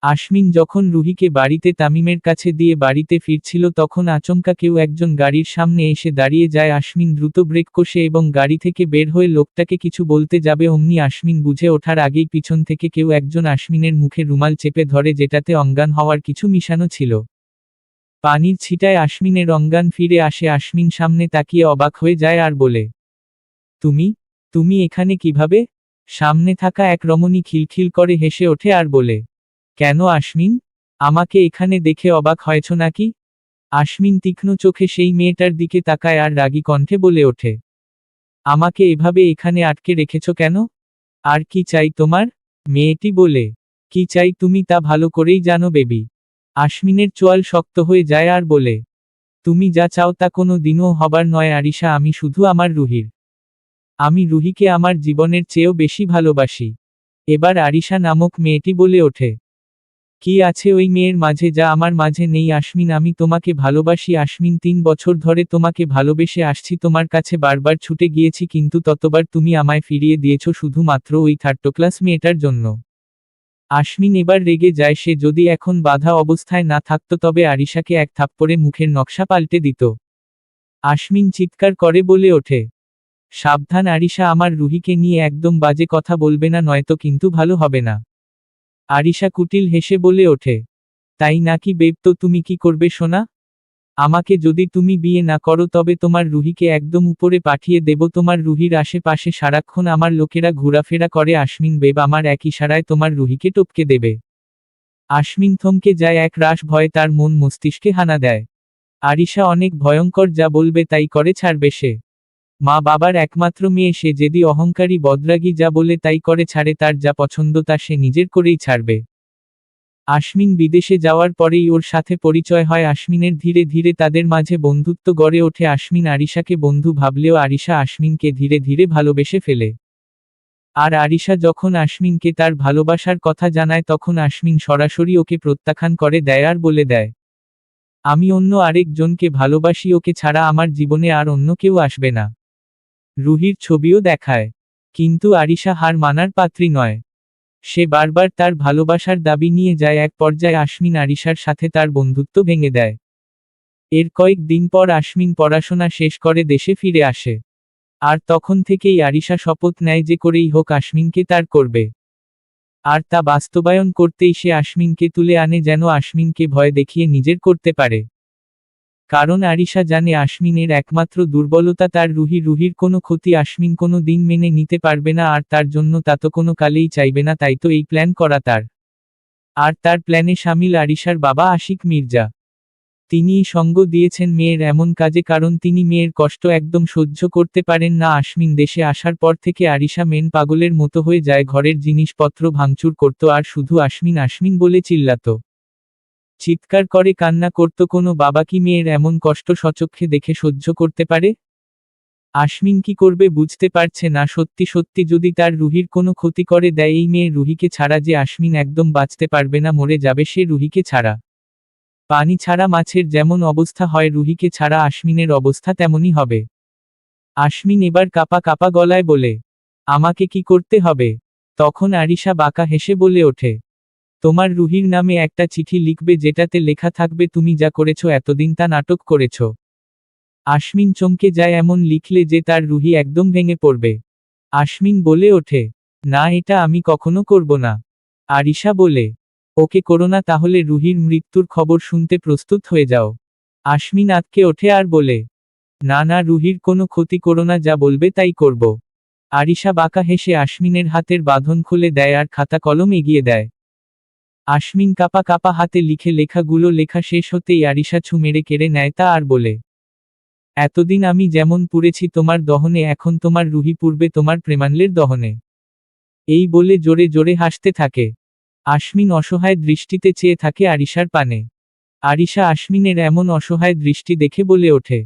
আশ্বিন যখন রুহিকে বাড়িতে তামিমের কাছে দিয়ে বাড়িতে ফিরছিল, তখন আচমকা কেউ একজন গাড়ির সামনে এসে দাঁড়িয়ে যায়। আশ্বিন দ্রুত ব্রেক কষে এবং গাড়ি থেকে বের হয়ে লোকটাকে কিছু বলতে যাবে, অমনি আশ্বিন বুঝে ওঠার আগেই পিছন থেকে কেউ একজন আশ্বিনের মুখে রুমাল চেপে ধরে, যেটাতে অজ্ঞান হওয়ার কিছু মিশানো ছিল। পানির ছিটায় আশ্বিনের অজ্ঞান ফিরে আসে। আশ্বিন সামনে তাকিয়ে অবাক হয়ে যায় আর বলে, তুমি তুমি এখানে কিভাবে? সামনে থাকা এক রমণী খিলখিল করে হেসে ওঠে আর বলে, কেন আশ্বিন, আমাকে এখানে দেখে অবাক হয়েছ নাকি? আশ্বিন তীক্ষ্ণ চোখে সেই মেয়েটার দিকে তাকায় আর রাগী কণ্ঠে বলে ওঠে, আমাকে এভাবে এখানে আটকে রেখেছ কেন? আর কি চাই তোমার? মেয়েটি বলে, কি চাই তুমি তা ভালো করেই জানো বেবি। আশ্বিনের চোয়াল শক্ত হয়ে যায় আর বলে, তুমি যা চাও তা কোনো দিনও হবার নয় আরিশা, আমি শুধু আমার রুহির। আমি রুহিকে আমার জীবনের চেয়েও বেশি ভালোবাসি। এবার আরিশা নামক মেয়েটি বলে ওঠে, কি আছে ওই মেয়ের মাঝে যা আমার মাঝে নেই? আশ্বিন, আমি তোমাকে ভালোবাসি আশ্বিন, 3 বছর ধরে তোমাকে ভালোবেসে আসছি, তোমার কাছে বারবার ছুটে গিয়েছি, কিন্তু ততবার তুমি আমায় ফিরিয়ে দিয়েছ শুধুমাত্র ওই থার্ড ক্লাস মেয়েটার জন্য। আশ্বিন এবার রেগে যায়, সে যদি এখন বাধা অবস্থায় না থাকতো তবে আরিশাকে এক থাপ্পড়ে মুখের নকশা পাল্টে দিত। আশ্বিন চিৎকার করে বলে ওঠে, সাবধান আরিশা, আমার রুহিকে নিয়ে একদম বাজে কথা বলবে না, নয়তো কিন্তু ভালো হবে না। আরিশা কুটিল হেসে বলে ওঠে, তাই নাকি বেব, তো তুমি কি করবে সোনা? আমাকে যদি তুমি বিয়ে না করো তবে তোমার রুহিকে একদম উপরে পাঠিয়ে দেব। তোমার রুহির আশেপাশে সারাক্ষণ আমার লোকেরা ঘোরাফেরা করে আশ্বিন বেব, আমার এক ইশারায় তোমার রুহিকে টপকে দেবে। আশ্বিন থমকে যায়, এক রাশ ভয় তার মন মস্তিষ্কে হানা দেয়। আরিশা অনেক ভয়ঙ্কর, যা বলবে তাই করে ছাড়বে সে। মা বাবার একমাত্র মেয়ে সে, যেদি অহংকারী বদরাগী, যা বলে তাই করে ছাড়ে, তার যা পছন্দ তা সে নিজের করেই ছাড়বে। আশ্বিন বিদেশে যাওয়ার পরেই ওর সাথে পরিচয় হয় আশ্বিনের, ধীরে ধীরে তাদের মাঝে বন্ধুত্ব গড়ে ওঠে। আশ্বিন আরিশাকে বন্ধু ভাবলেও আরিশা আশ্বিনকে ধীরে ধীরে ভালোবেসে ফেলে। আর আরিশা যখন আশ্বিনকে তার ভালোবাসার কথা জানায় তখন আশ্বিন সরাসরি ওকে প্রত্যাখ্যান করে দেয় আর বলে দেয়, আমি অন্য আরেক জনকে ভালোবাসি, ওকে ছাড়া আমার জীবনে আর অন্য কেউ আসবে না। রুহির ছবিও দেখায়। কিন্তু আরিশা হার মানার পাত্রী নয়। সে বারবার তার ভালোবাসার দাবি নিয়ে যায়, এক পর্যায়ে আশমিন আরিশার সাথে তার বন্ধুত্ব ভেঙে দেয়। এর কয়েক দিন পর আশমিন পড়াশোনা শেষ করে দেশে ফিরে আসে। আর তখন থেকেই আরিশা শপথ নেয় যে করেই হোক আশমিনকে তার করবে। আর তা বাস্তবায়ন করতেই সে আশমিনকে তুলে আনে, যেন আশমিনকে ভয় দেখিয়ে নিজের করতে পারে। কারণ আরিশা জানে আশমিনের একমাত্র দুর্বলতা তার রুহির কোনো ক্ষতি আশমিন কোনো দিন মেনে নিতে পারবে না, আর তার জন্য তা তো কোনো কালেই চাইবে না, তাই তো এই প্ল্যান করা তার। আর তার প্ল্যানে শামিল আরিশার বাবা আশিক মির্জা। তিনিই সঙ্গ দিয়েছেন মেয়ের এমন কাজে, কারণ তিনি মেয়ের কষ্ট একদম সহ্য করতে পারেন না। আশমিন দেশে আসার পর থেকে আরিশা মেন পাগলের মতো হয়ে যায়, ঘরের জিনিসপত্র ভাঙচুর করত আর শুধু আশমিন আশমিন বলে চিল্লাত, চিৎকার করে কান্না করত। কোনো বাবা কি মেয়ের এমন কষ্ট সচক্ষে দেখে সহ্য করতে পারে? আশমিন কি করবে বুঝতে পারছে না। সত্যি সত্যি যদি তার রুহির কোনো ক্ষতি করে দেয় এই মেয়ে, রুহিকে ছাড়া যে আশমিন একদম বাঁচতে পারবে না, মরে যাবে সে রুহিকে ছাড়া। পানি ছাড়া মাছের যেমন অবস্থা হয়, রুহিকে ছাড়া আশমিনের অবস্থা তেমনই হবে। আশমিন এবার কাপা কাপা গলায় বলে, আমাকে কি করতে হবে? তখন আরিশা বাঁকা হেসে বলে ওঠে, তোমার রুহির নামে একটা চিঠি লিখবে, যেটাতে লেখা থাকবে তুমি যা করেছ এতদিন তা নাটক করেছ। আশমিন চমকে যায়, এমন লিখলে যে তার রুহি একদম ভেঙে পড়বে। আশমিন বলে ওঠে, না, এটা আমি কখনো করব না। আরিশা বলে, ওকে করো না তাহলে, রুহির মৃত্যুর খবর শুনতে প্রস্তুত হয়ে যাও। আশমিন আঁতকে ওঠে আর বলে, না না, রুহির কোনো ক্ষতি করো না, যা বলবে তাই করব। আরিশা বাঁকা হেসে আশমিনের হাতের বাঁধন খুলে দেয় আর খাতা কলম এগিয়ে দেয়। আশমিন কাপা কাপা হাতে লিখে লেখাগুলো লেখা শেষ হতেই আরিশা ছু মেরে কেড়ে নেয় তা আর বলে, এতদিন আমি যেমন পুড়েছি তোমার দহনে, এখন তোমার রুহি পুড়বে তোমার প্রেমানলের দহনে। এই বলে জোরে জোরে হাসতে থাকে। আশমিন অসহায় দৃষ্টিতে চেয়ে থাকে আরিশার পানে। আরিশা আশমিনের এমন অসহায় দৃষ্টি দেখে বলে ওঠে,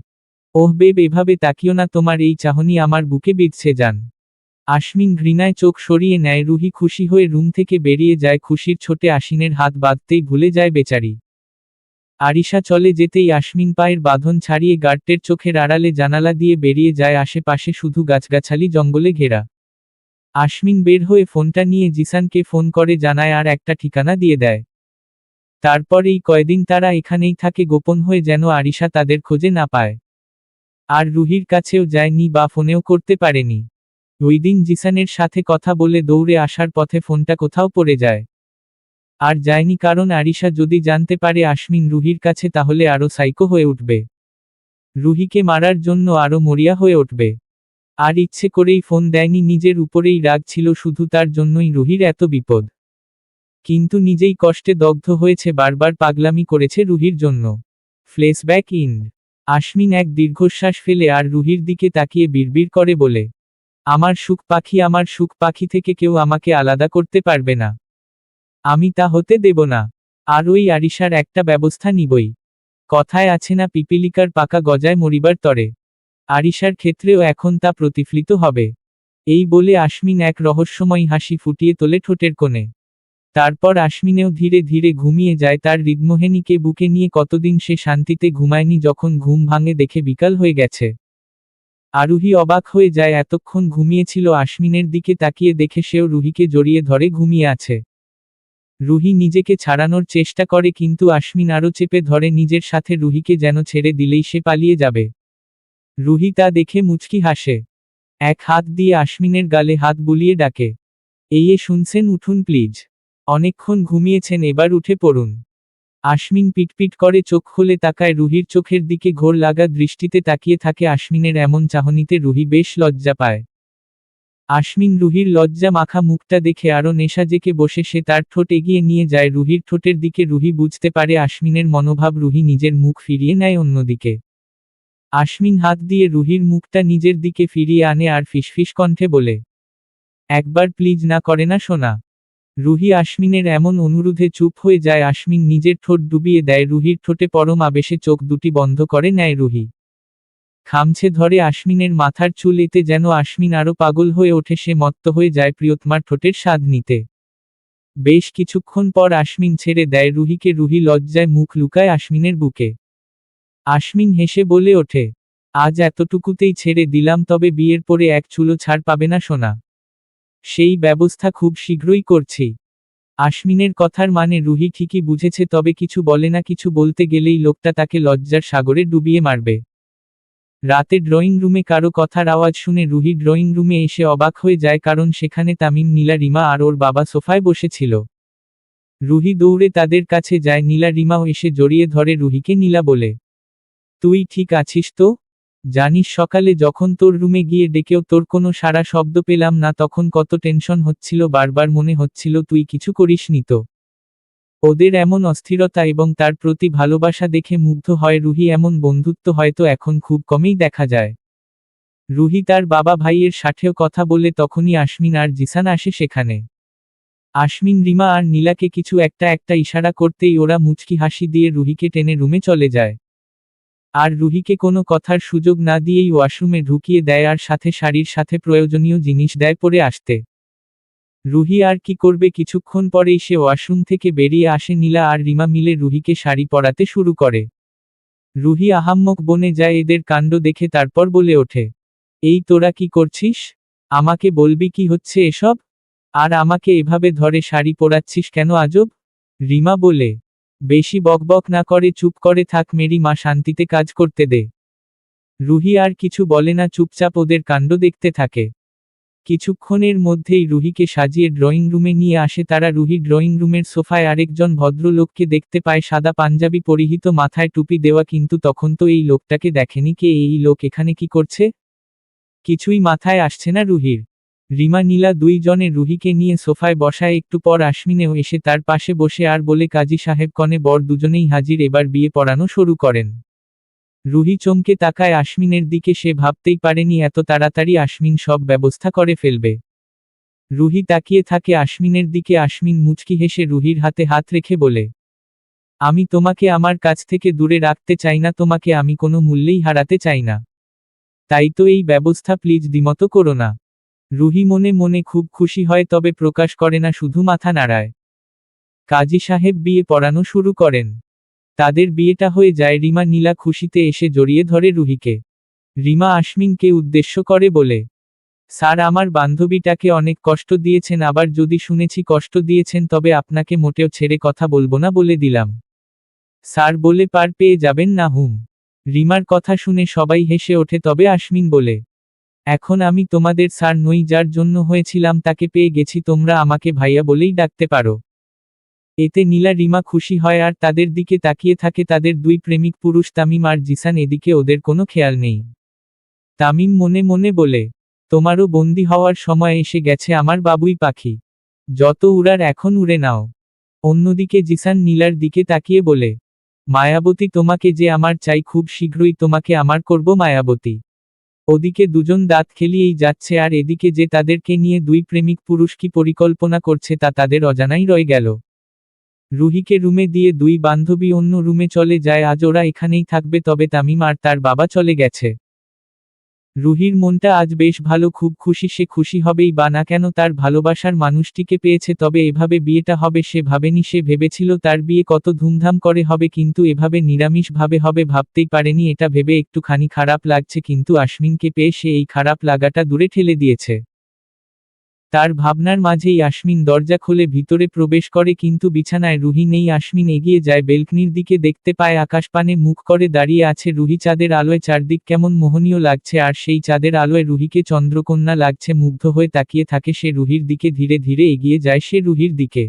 ওহ বেব, এভাবে তাকিও না, তোমার এই চাহনি আমার বুকে বিঁধছে যান। আশমিন ঘৃণায় চোখ সরিয়ে নেয়। রুহি খুশি হয়ে রুম থেকে বেরিয়ে যায়, খুশির ছোটে আশিনের হাত বাঁধতেই ভুলে যায় বেচারি। আরিশা চলে যেতেই আশমিন পায়ের বাঁধন ছাড়িয়ে গার্ডের চোখের আড়ালে জানালা দিয়ে বেরিয়ে যায়। আশেপাশে শুধু গাছগাছালি, জঙ্গলে ঘেরা। আশমিন বের হয়ে ফোনটা নিয়ে জিসানকে ফোন করে জানায় আর একটা ঠিকানা দিয়ে দেয়। তারপর এই কয়দিন তারা এখানেই থাকে গোপন হয়ে, যেন আরিশা তাদের খোঁজে না পায়। আর রুহির কাছেও যায়নি বা ফোনেও করতে পারেনি। ওই দিন জিসানের সাথে কথা বলে দৌড়ে আসার পথে ফোনটা কোথাও পড়ে যায়। আর যায়নি কারণ আরিশা যদি জানতে পারে আশমিন রুহির কাছে, তাহলে আরো সাইকো হয়ে উঠবে, রুহিকে মারার জন্য আরো মরিয়া হয়ে উঠবে। আর ইচ্ছে করেই ফোন দেয়নি, নিজের উপরেই রাগ ছিল, শুধু তার জন্যই রুহির এত বিপদ। কিন্তু নিজেই কষ্টে দগ্ধ হয়েছে, বারবার পাগলামি করেছে রুহির জন্য। Flashback in. আশমিন এক দীর্ঘশ্বাস ফেলে আর রুহির দিকে তাকিয়ে বিড়বিড় করে বলে, আমার সুখ পাখি, আমার সুখ পাখি থেকে কেউ আমাকে আলাদা করতে পারবে না। আমি তা হতে দেব না। আর ওই আরিশার একটা ব্যবস্থা নিবই। কথায় আছে না, পিপিলিকার পাকা গজায় মরিবার তরে। আরিশার ক্ষেত্রেও এখন তা প্রতিফলিত হবে। এই বলে আশমিন এক রহস্যময় হাসি ফুটিয়ে তোলে ঠোঁটের কোণে। তারপর আশমিনেও ধীরে ধীরে ঘুমিয়ে যায় তার হৃদমোহিনীকে বুকে নিয়ে। কতদিন সে শান্তিতে ঘুমায়নি, যখন ঘুম ভাঙে দেখে বিকাল হয়ে গেছে। আরুহি অবাক হয়ে যায়, এতক্ষণ ঘুমিয়েছিল। আশমিনের দিকে তাকিয়ে দেখে সেও রুহিকে জড়িয়ে ধরে ঘুমিয়ে আছে। রুহি নিজেকে ছাড়ানোর চেষ্টা করে, কিন্তু আশমিন আরও চেপে ধরে নিজের সাথে, রুহিকে যেন ছেড়ে দিলেই সে পালিয়ে যাবে। রুহি তা দেখে মুচকি হাসে। এক হাত দিয়ে আশমিনের গালে হাত বুলিয়ে ডাকে, শুনছেন, উঠুন প্লিজ। অনেকক্ষণ ঘুমিয়েছেন, এবার উঠে পড়ুন। আশমিন পিটপিট করে চোখ খুলে তাকায়, রুহির চোখের দিকে ঘোর লাগা দৃষ্টিতে তাকিয়ে থাকে। আশমিনের এমন চাহনিতে রুহি বেশ লজ্জা পায়। আশমিন রুহির লজ্জা মাখা মুখটা দেখে আরও নেশা জেকে বসে সে তার ঠোঁট এগিয়ে নিয়ে যায় রুহির ঠোঁটের দিকে। রুহি বুঝতে পারে আশমিনের মনোভাব, রুহি নিজের মুখ ফিরিয়ে নেয় অন্যদিকে। আশমিন হাত দিয়ে রুহির মুখটা নিজের দিকে ফিরিয়ে আনে আর ফিসফিস কণ্ঠে বলে, একবার প্লিজ না করে না সোনা। রুহি আশমিনের এমন অনুরোধে চুপ হয়ে যায়। আশমিন নিজের ঠোঁট ডুবিয়ে দেয় রুহির ঠোঁটে, পরম আবেশে চোখ দুটি বন্ধ করে নেয় রুহি। খামছে ধরে আশমিনের মাথার চুল, এতে যেন আশমিন আরও পাগল হয়ে ওঠে। সে মত্ত হয়ে যায় প্রিয়তমার ঠোঁটের স্বাদ নিতে। বেশ কিছুক্ষণ পর আশমিন ছেড়ে দেয় রুহিকে। রুহি লজ্জায় মুখ লুকায় আশমিনের বুকে। আশমিন হেসে বলে ওঠে, আজ এতটুকুতেই ছেড়ে দিলাম, তবে বিয়ের পরে এক চুলো ছাড় পাবে না সোনা। সেই ব্যবস্থা খুব শীঘ্রই করছি। আশমিনের কথার মানে রুহি ঠিকই বুঝেছে, তবে কিছু বলে না, কিছু বলতে গেলেই লোকটা তাকে লজ্জার সাগরে ডুবিয়ে মারবে। রাতে ড্রয়িং রুমে কারো কথার আওয়াজ শুনে রুহি ড্রয়িং রুমে এসে অবাক হয়ে যায়, কারণ সেখানে তামিম, নীলা, রিমা আর ওর বাবা সোফায় বসেছিল। রুহি দৌড়ে তাদের কাছে যায়, নীলা রিমাও এসে জড়িয়ে ধরে রুহিকে। নীলা বলে, তুই ঠিক আছিস তো? জানিস সকালে যখন তোর রুমে গিয়ে ডেকেও তোর কোনো সাড়া শব্দ পেলাম না, তখন কত টেনশন হচ্ছিল, বারবার মনে হচ্ছিল তুই কিছু করিসনি তো। ওদের এমন অস্থিরতা এবং তার প্রতি ভালোবাসা দেখে মুগ্ধ হয় রুহি। এমন বন্ধুত্ব হয়তো এখন খুব কমই দেখা যায়। রুহি তার বাবা ভাইয়ের সাথেও কথা বলে তখনই আশমিন আর জিসান আসে সেখানে। আশমিন রিমা আর নীলাকে কিছু একটা ইশারা করতেই ওরা মুচকি হাসি দিয়ে রুহিকে টেনে রুমে চলে যায়। আর রুহিকে কোনো কথার সুযোগ না দিয়েই ওয়াশরুমে ঢুকিয়ে দেয় আর সাথে শাড়ির সাথে প্রয়োজনীয় জিনিস দেয় পরে আসতে। রুহি আর কি করবে, কিছুক্ষণ পরেই সে ওয়াশরুম থেকে বেরিয়ে আসে। নীলা আর রিমা মিলে রুহিকে শাড়ি পরাতে শুরু করে। রুহি আহাম্মক বনে যায় এদের কাণ্ড দেখে, তারপর বলে ওঠে, এই তোরা কি করছিস? আমাকে বলবি কি হচ্ছে এসব? আর আমাকে এভাবে ধরে শাড়ি পরাচ্ছিস কেন আজব? রিমা বলে, বেশি বকবক না করে চুপ করে থাক, মেরি মা শান্তিতে কাজ করতে দে। রুহি আর কিছু বলে না, চুপচাপ ওদের কাণ্ড দেখতে থাকে। কিছুক্ষণের মধ্যেই রুহিকে সাজিয়ে ড্রয়িং রুমে নিয়ে আসে তারা। রুহি ড্রয়িং রুমের সোফায় আরেকজন ভদ্রলোককে দেখতে পায়, সাদা পাঞ্জাবি পরিহিত, মাথায় টুপি দেওয়া, কিন্তু তখন তো এই লোকটাকে দেখেনি। কে এই লোক, এখানে কি করছে? কিছুই মাথায় আসছে না রুহির। রিমা নীলা দুইজনে রুহিকে নিয়ে সোফায় বসায়। একটু পর আশমিনেও এসে তার পাশে বসে আর বলে, কাজী সাহেব কনে বর দুজনেই হাজির, এবার বিয়ে পড়ানো শুরু করেন। রুহি চমকে তাকায় আশমিনের দিকে, সে ভাবতেই পারেনি এত তাড়াতাড়ি আশমিন সব ব্যবস্থা করে ফেলবে। রুহি তাকিয়ে থাকে আশমিনের দিকে। আশমিন মুচকি হেসে রুহির হাতে হাত রেখে বলে, আমি তোমাকে আমার কাছ থেকে দূরে রাখতে চাই না, তোমাকে আমি কোনো মূল্যেই হারাতে চাই না। তাই তো এই ব্যবস্থা, প্লিজ দ্বিমত করো না। রুহি মনে মনে খুব খুশি হয়, তবে প্রকাশ করে না, শুধু মাথা নাড়ায়। কাজী সাহেব বিয়ে পড়ানো শুরু করেন। তাদের বিয়েটা হয়ে যায়। রিমা নীলা খুশিতে এসে জড়িয়ে ধরে রুহিকে। রিমা আশমিনকে উদ্দেশ্য করে বলে, স্যার, আমার বান্ধবীটাকে অনেক কষ্ট দিয়েছেন, আবার যদি শুনেছি কষ্ট দিয়েছেন, তবে আপনাকে মোটেও ছেড়ে কথা বলবো না বলে দিলাম। স্যার বলে পার পেয়ে যাবেন না। হুম। রিমার কথা শুনে সবাই হেসে ওঠে, তবে আশমিন বলে, এখন আমি তোমাদের স্যার নই, যার জন্য হয়েছিলাম তাকে পেয়ে গেছি, তোমরা আমাকে ভাইয়া বলেই ডাকতে পারো। এতে নীলা রিমা খুশি হয় আর তাদের দিকে তাকিয়ে থাকে। তাদের দুই প্রেমিক পুরুষ তামিম আর জিসান, এদিকে ওদের কোনো খেয়াল নেই। তামিম মনে মনে বলে, তোমারও বন্দি হওয়ার সময় এসে গেছে আমার বাবুই পাখি, যত উড়ার এখন উড়ে নাও। অন্যদিকে জিসান নীলার দিকে তাকিয়ে বলে, মায়াবতী, তোমাকে যে আমার চাই, খুব শীঘ্রই তোমাকে আমার করব মায়াবতী। ওদিকে দুজন দাঁত খেলিয়েই যাচ্ছে, আর এদিকে যে তাদেরকে নিয়ে দুই প্রেমিক পুরুষ কি পরিকল্পনা করছে তা তাদের অজানাই রয়ে গেল। রুহিকে রুমে দিয়ে দুই বান্ধবী অন্য রুমে চলে যায়। আজ ওরা এখানেই থাকবে, তবে তামিম আর তার বাবা চলে গেছে। রুহির মনটা আজ বেশ ভালো, খুব খুশি। সে খুশি হবেই বা না কেন, তার ভালোবাসার মানুষটিকে পেয়েছে। তবে এভাবে বিয়েটা হবে সে ভাবেনি। সে ভেবেছিল তার বিয়ে কত ধুমধাম করে হবে, কিন্তু এভাবে নিরামিষ ভাবে হবে ভাবতেই পারেনি। এটা ভেবে একটুখানি খারাপ লাগছে, কিন্তু আশমিনকে পেয়ে সে এই খারাপ লাগাটা দূরে ঠেলে দিয়েছে। তার ভাবনার মাঝেই আশমিন দরজা খুলে ভিতরে প্রবেশ করে, কিন্তু বিছানায় রুহি নেই। আশমিন এগিয়ে যায় বেলকনির দিকে, দেখতে পায় আকাশপানে মুখ করে দাঁড়িয়ে আছে রুহি। চাঁদের আলোয় চারদিক কেমন মোহনীয় লাগছে, আর সেই চাঁদের আলোয় রুহিকে চন্দ্রকন্যা লাগছে। মুগ্ধ হয়ে তাকিয়ে থাকে সে রুহির দিকে। ধীরে ধীরে এগিয়ে যায় সে রুহির দিকে,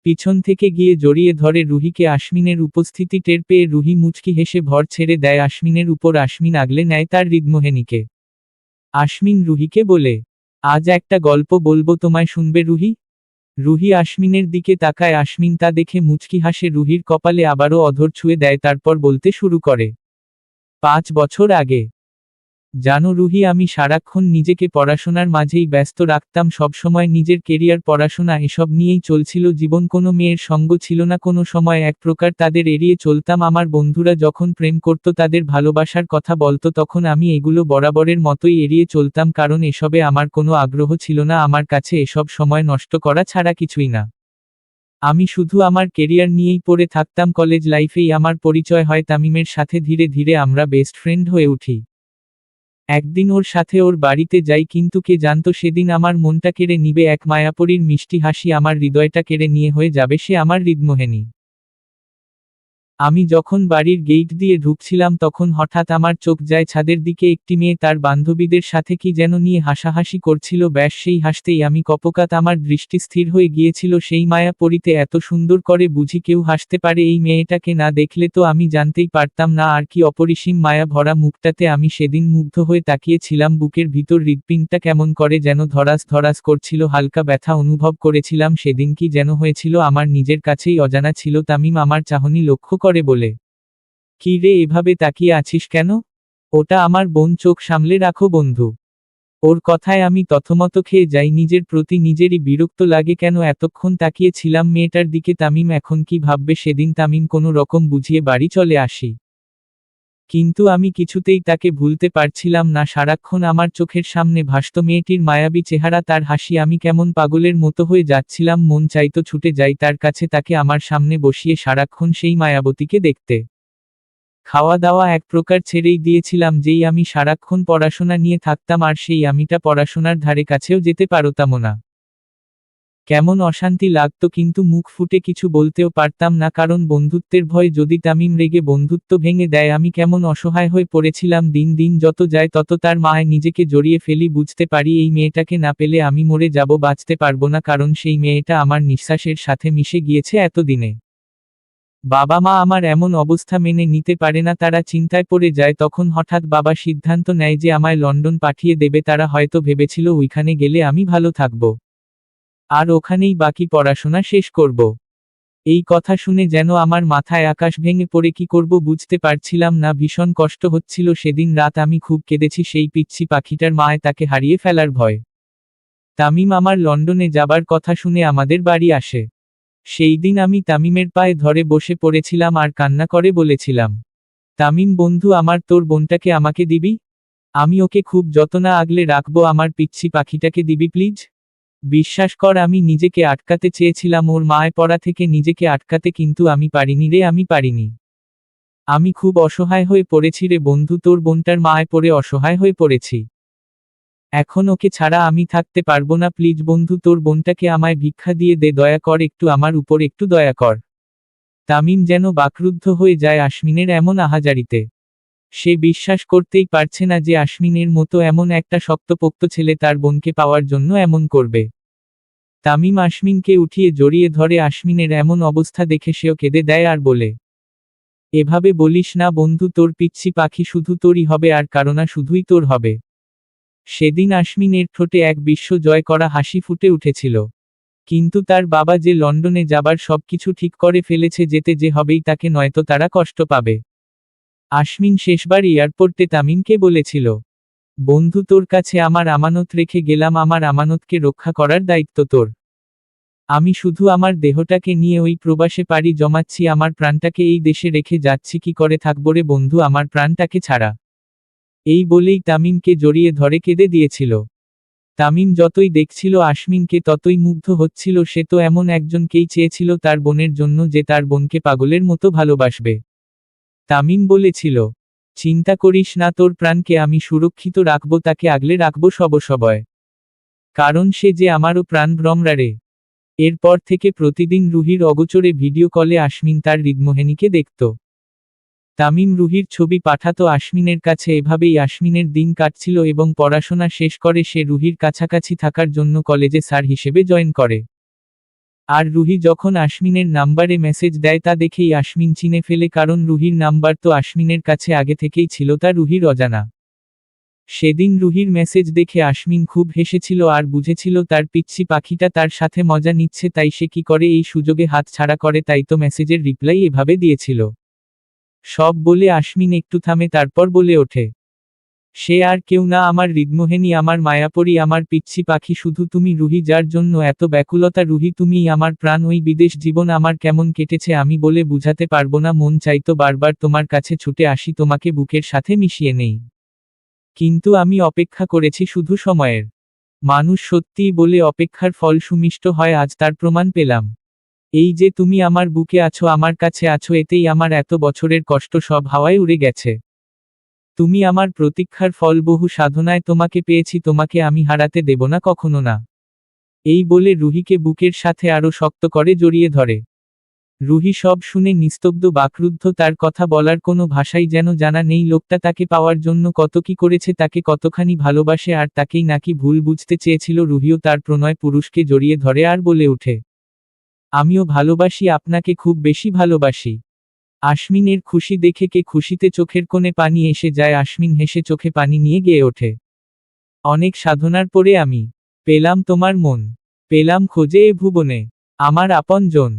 পিছন থেকে গিয়ে জড়িয়ে ধরে রুহিকে। আশমিনের উপস্থিতি টের পেয়ে রুহি মুচকি হেসে ভর ছেড়ে দেয় আশমিনের উপর। আশমিন আগলে নেয় তার হৃদমোহিনীকে। আশমিন রুহিকে বলে, আজ একটা গল্প বলবো তোমায়, শুনবে রুহি? রুহি আশমিনের দিকে তাকায়। আশমিন তা দেখে মুচকি হাসে, রুহির কপালে আবারও অধর ছুঁয়ে দেয়, তারপর বলতে শুরু করে, 5 বছর আগে। জানো রুহি, আমি সারাক্ষণ নিজেকে পড়াশোনার মাঝেই ব্যস্ত রাখতাম, সবসময় নিজের কেরিয়ার, পড়াশোনা এসব নিয়েই চলছিল জীবন। কোনো মেয়ের সঙ্গ ছিল না কোনো সময়, এক প্রকার তাদের এড়িয়ে চলতাম। আমার বন্ধুরা যখন প্রেম করত, তাদের ভালোবাসার কথা বলতো, তখন আমি এগুলো বরাবরের মতোই এড়িয়ে চলতাম, কারণ এসবে আমার কোনো আগ্রহ ছিল না। আমার কাছে এসব সময় নষ্ট করা ছাড়া কিছুই না। আমি শুধু আমার কেরিয়ার নিয়েই পড়ে থাকতাম। কলেজ লাইফেই আমার পরিচয় হয় তামিমের সাথে। ধীরে ধীরে আমরা বেস্ট ফ্রেন্ড হয়ে উঠি। একদিন ওর সাথে ওর বাড়িতে যাই, কিন্তু কে জানতো সেদিন আমার মনটা কেড়ে নিবে এক মায়াপরীর মিষ্টি হাসি, আমার হৃদয়টা কেড়ে নিয়ে হয়ে যাবে সে আমার হৃদমোহিনী। আমি যখন বাড়ির গেইট দিয়ে ঢুকছিলাম তখন হঠাৎ আমার চোখ যায় ছাদের দিকে, একটি মেয়ে তার বান্ধবীদের সাথে কি যেন নিয়ে হাসাহাসি করছিল, ব্যাস সেই হাসতেই আমি কপোকাত, আমার দৃষ্টি স্থির হয়ে গিয়েছিল সেই মায়া পরীতে। এত সুন্দর করে বুঝি কেউ হাসতে পারে? এই মেয়েটাকে না দেখলে তো আমি জানতেই পারতাম না, আর কি অপরিসীম মায়া ভরা মুখটাতে আমি সেদিন মুগ্ধ হয়ে তাকিয়েছিলাম। বুকের ভিতর হৃৎপিণ্ডটা কেমন করে যেন ধরাস ধরাস করছিল, হালকা ব্যথা অনুভব করেছিলাম। সেদিন কি যেন হয়েছিল আমার নিজের কাছেই অজানা ছিল। তামিম আমার চাহনি লক্ষ্য করে বলে, কি রে এভাবে তাকিয়ে আছিস কেন? ওটা আমার বোন, চোখ সামলে রাখো বন্ধু। ওর কথায় আমি তথমত খেয়ে যাই, নিজের প্রতি নিজেরই বিরক্ত লাগে কেন এতক্ষণ তাকিয়ে ছিলাম মেয়েটার দিকে। তামিম এখন কি ভাববে? সেদিন তামিম কোনো রকম বুঝিয়ে বাড়ি চলে আসি, কিন্তু আমি কিছুতেই তাকে ভুলতে পারছিলাম না। সারাক্ষণ আমার চোখের সামনে ভাসত মেয়েটির মায়াবী চেহারা, তার হাসি। আমি কেমন পাগলের মতো হয়ে যাচ্ছিলাম, মন চাইতো ছুটে যাই তার কাছে, তাকে আমার সামনে বসিয়ে সারাক্ষণ সেই মায়াবতীকে দেখতে। খাওয়া দাওয়া এক প্রকার ছেড়েই দিয়েছিলাম, যেই আমি সারাক্ষণ পড়াশোনা নিয়ে থাকতাম, আর সেই আমিটা পড়াশোনার ধারে কাছেও যেতে পারতামও না। কেমন অশান্তি লাগতো, কিন্তু মুখ ফুটে কিছু বলতেও পারতাম না, কারণ বন্ধুত্বের ভয় যদি তামিম রেগে বন্ধুত্ব ভেঙে দেয়। আমি কেমন অসহায় হয়ে পড়েছিলাম। দিন দিন যত যায় তত তার মায় নিজেকে জড়িয়ে ফেলি, বুঝতে পারি এই মেয়েটাকে না পেলে আমি মরে যাব, বাঁচতে পারবো না, কারণ সেই মেয়েটা আমার নিঃশ্বাসের সাথে মিশে গিয়েছে এতদিনে। বাবা মা আমার এমন অবস্থা মেনে নিতে পারে না, তারা চিন্তায় পড়ে যায়। তখন হঠাৎ বাবা সিদ্ধান্ত নেয় যে আমায় লন্ডন পাঠিয়ে দেবে। তারা হয়তো ভেবেছিল ওইখানে গেলে আমি ভালো থাকব, আর ওখানেই বাকি পড়াশোনা শেষ করব। এই কথা শুনে যেন আমার মাথায় আকাশ ভেঙে পড়ে, কি করব বুঝতে পারছিলাম না, ভীষণ কষ্ট হচ্ছিল। সেদিন রাত আমি খুব কেঁদেছি সেই পিচ্চি পাখিটার মায়, তাকে হারিয়ে ফেলার ভয়। তামিম আমার লন্ডনে যাবার কথা শুনে আমাদের বাড়ি আসে। সেই দিন আমি তামিমের পায়ে ধরে বসে পড়েছিলাম আর কান্না করে বলেছিলাম, তামিম বন্ধু আমার, তোর বোনটাকে আমাকে দিবি? আমি ওকে খুব যত্নে আগলে রাখবো, আমার পিচ্চি পাখিটাকে দিবি প্লিজ? বিশ্বাস কর, আমি নিজেকে আটকাতে চেয়েছিলাম ওর মায় পড়া থেকে নিজেকে আটকাতে, কিন্তু আমি পারিনি রে, আমি পারিনি। আমি খুব অসহায় হয়ে পড়েছি রে বন্ধু, তোর বোনটার মায় পড়ে অসহায় হয়ে পড়েছি। এখন ওকে ছাড়া আমি থাকতে পারবো না, প্লিজ বন্ধু তোর বোনটাকে আমায় ভিক্ষা দিয়ে দে, দয়া কর একটু, আমার উপর একটু দয়া কর। তামিম যেন বাকরুদ্ধ হয়ে যায় আশমিনের এমন আহাজারিতে। সে বিশ্বাস করতেই পারছে না যে আশমিনের মতো এমন একটা শক্তপোক্ত ছেলে তার বোনকে পাওয়ার জন্য এমন করবে। তামিম আশমিনকে উঠিয়ে জড়িয়ে ধরে, আশমিনের এমন অবস্থা দেখে সেও কেঁদে দেয় আর বলে, এভাবে বলিস না বন্ধু, তোর পিচ্চি পাখি শুধু তোরই হবে, আর কারণা শুধুই তোর হবে। সেদিন আশমিনের ঠোঁটে এক বিশ্ব জয় করা হাসি ফুটে উঠেছিল। কিন্তু তার বাবা যে লন্ডনে যাবার সবকিছু ঠিক করে ফেলেছে, যেতে যে হবেই তাকে, নয়তো তারা কষ্ট পাবে। আশমিন শেষবার এয়ারপোর্টে তামিমকে বলেছিল, বন্ধু তোর কাছে আমার আমানত রেখে গেলাম, আমার আমানতকে রক্ষা করার দায়িত্ব তোর। আমি শুধু আমার দেহটাকে নিয়ে ওই প্রবাসে পাড়ি জমাচ্ছি, আমার প্রাণটাকে এই দেশে রেখে যাচ্ছি, কি করে থাকবো রে বন্ধু আমার প্রাণটাকে ছাড়া। এই বলেই তামিমকে জড়িয়ে ধরে কেঁদে দিয়েছিল। তামিম যতই দেখছিল আশমিনকে ততই মুগ্ধ হচ্ছিল, সে তো এমন একজনকেই চেয়েছিল তার বোনের জন্য, যে তার বোনকে পাগলের মতো ভালোবাসবে। তামিম বলেছিল, চিন্তা করিস না, তোর প্রাণকে আমি সুরক্ষিত রাখবো, তাকে আগলে রাখবো সবসময়, কারণ সে যে আমারও প্রাণ ভ্রমরা রে। এরপর থেকে প্রতিদিন রুহির অগোচরে ভিডিও কলে আশমিন তার হৃদমোহিনীকে দেখত। তামিম রুহির ছবি পাঠাতো আশমিনের কাছে, এভাবেই আশমিনের দিন কাটছিল, এবং পড়াশোনা শেষ করে সে রুহির কাছাকাছি থাকার জন্য কলেজে স্যার হিসেবে জয়েন করে। আর রুহি যখন আশমিনের নাম্বারে মেসেজ দেয় তা দেখেই আশমিন চিনে ফেলে, কারণ রুহির নাম্বার তো আশমিনের কাছে আগে থেকেই ছিল, তা রুহির অজানা। সেদিন রুহির মেসেজ দেখে আশমিন খুব হেসেছিল আর বুঝেছিল তার পিচ্চি পাখিটা তার সাথে মজা নিচ্ছে, তাই সে কি করে এই সুযোগে হাত ছাড়া করে, তাই তো মেসেজের রিপ্লাই এভাবে দিয়েছিল। সব বলে আশমিন একটু থামে, তারপর বলে ওঠে, সে আর কেউ না, আমার হৃদমোহিনী, আমার মায়াপরী, আমার পিচ্চি পাখি, শুধু তুমি রুহি, যার জন্য এত ব্যাকুলতা। রুহি তুমিই আমার প্রাণ, ওই বিদেশ জীবন আমার কেমন কেটেছে আমি বলে বুঝাতে পারবো না, মন চাইতো বারবার তোমার কাছে ছুটে আসি, তোমাকে বুকের সাথে মিশিয়ে নেই। কিন্তু আমি অপেক্ষা করেছি শুধু সময়ের। মানুষ সত্যিই বলে অপেক্ষার ফল সুমিষ্ট হয়, আজ তার প্রমাণ পেলাম। এই যে তুমি আমার বুকে আছো, আমার কাছে আছো, এতেই আমার এত বছরের কষ্ট সব হাওয়ায় উড়ে গেছে। তুমি আমার প্রতীক্ষার ফল, বহু সাধনায় তোমাকে পেয়েছি, তোমাকে আমি হারাতে দেব না, কখনো না। এই বলে রুহিকে বুকের সাথে আরো শক্ত করে জড়িয়ে ধরে। রুহি সব শুনে নিস্তব্ধ, বাকরুদ্ধ, তার কথা বলার কোনো ভাষাই যেন জানা নেই। লোকটা তাকে পাওয়ার জন্য কত কি করেছে, তাকে কতখানি ভালোবাসে, আর তাকেই নাকি ভুল বুঝতে চেয়েছিল। রুহিও তার প্রণয় পুরুষকে জড়িয়ে ধরে আর বলে ওঠে, আমিও ভালোবাসি আপনাকে, খুব বেশি ভালোবাসি। আশমিনের খুশি দেখে কে খুশিতে চোখের কোণে পানি এসে যায়। আশমিন হেসে চোখে পানি নিয়ে গেয়ে ওঠে, অনেক সাধনার পরে আমি পেলাম তোমার মন, পেলাম খোঁজে এ ভুবনে আমার আপনজন।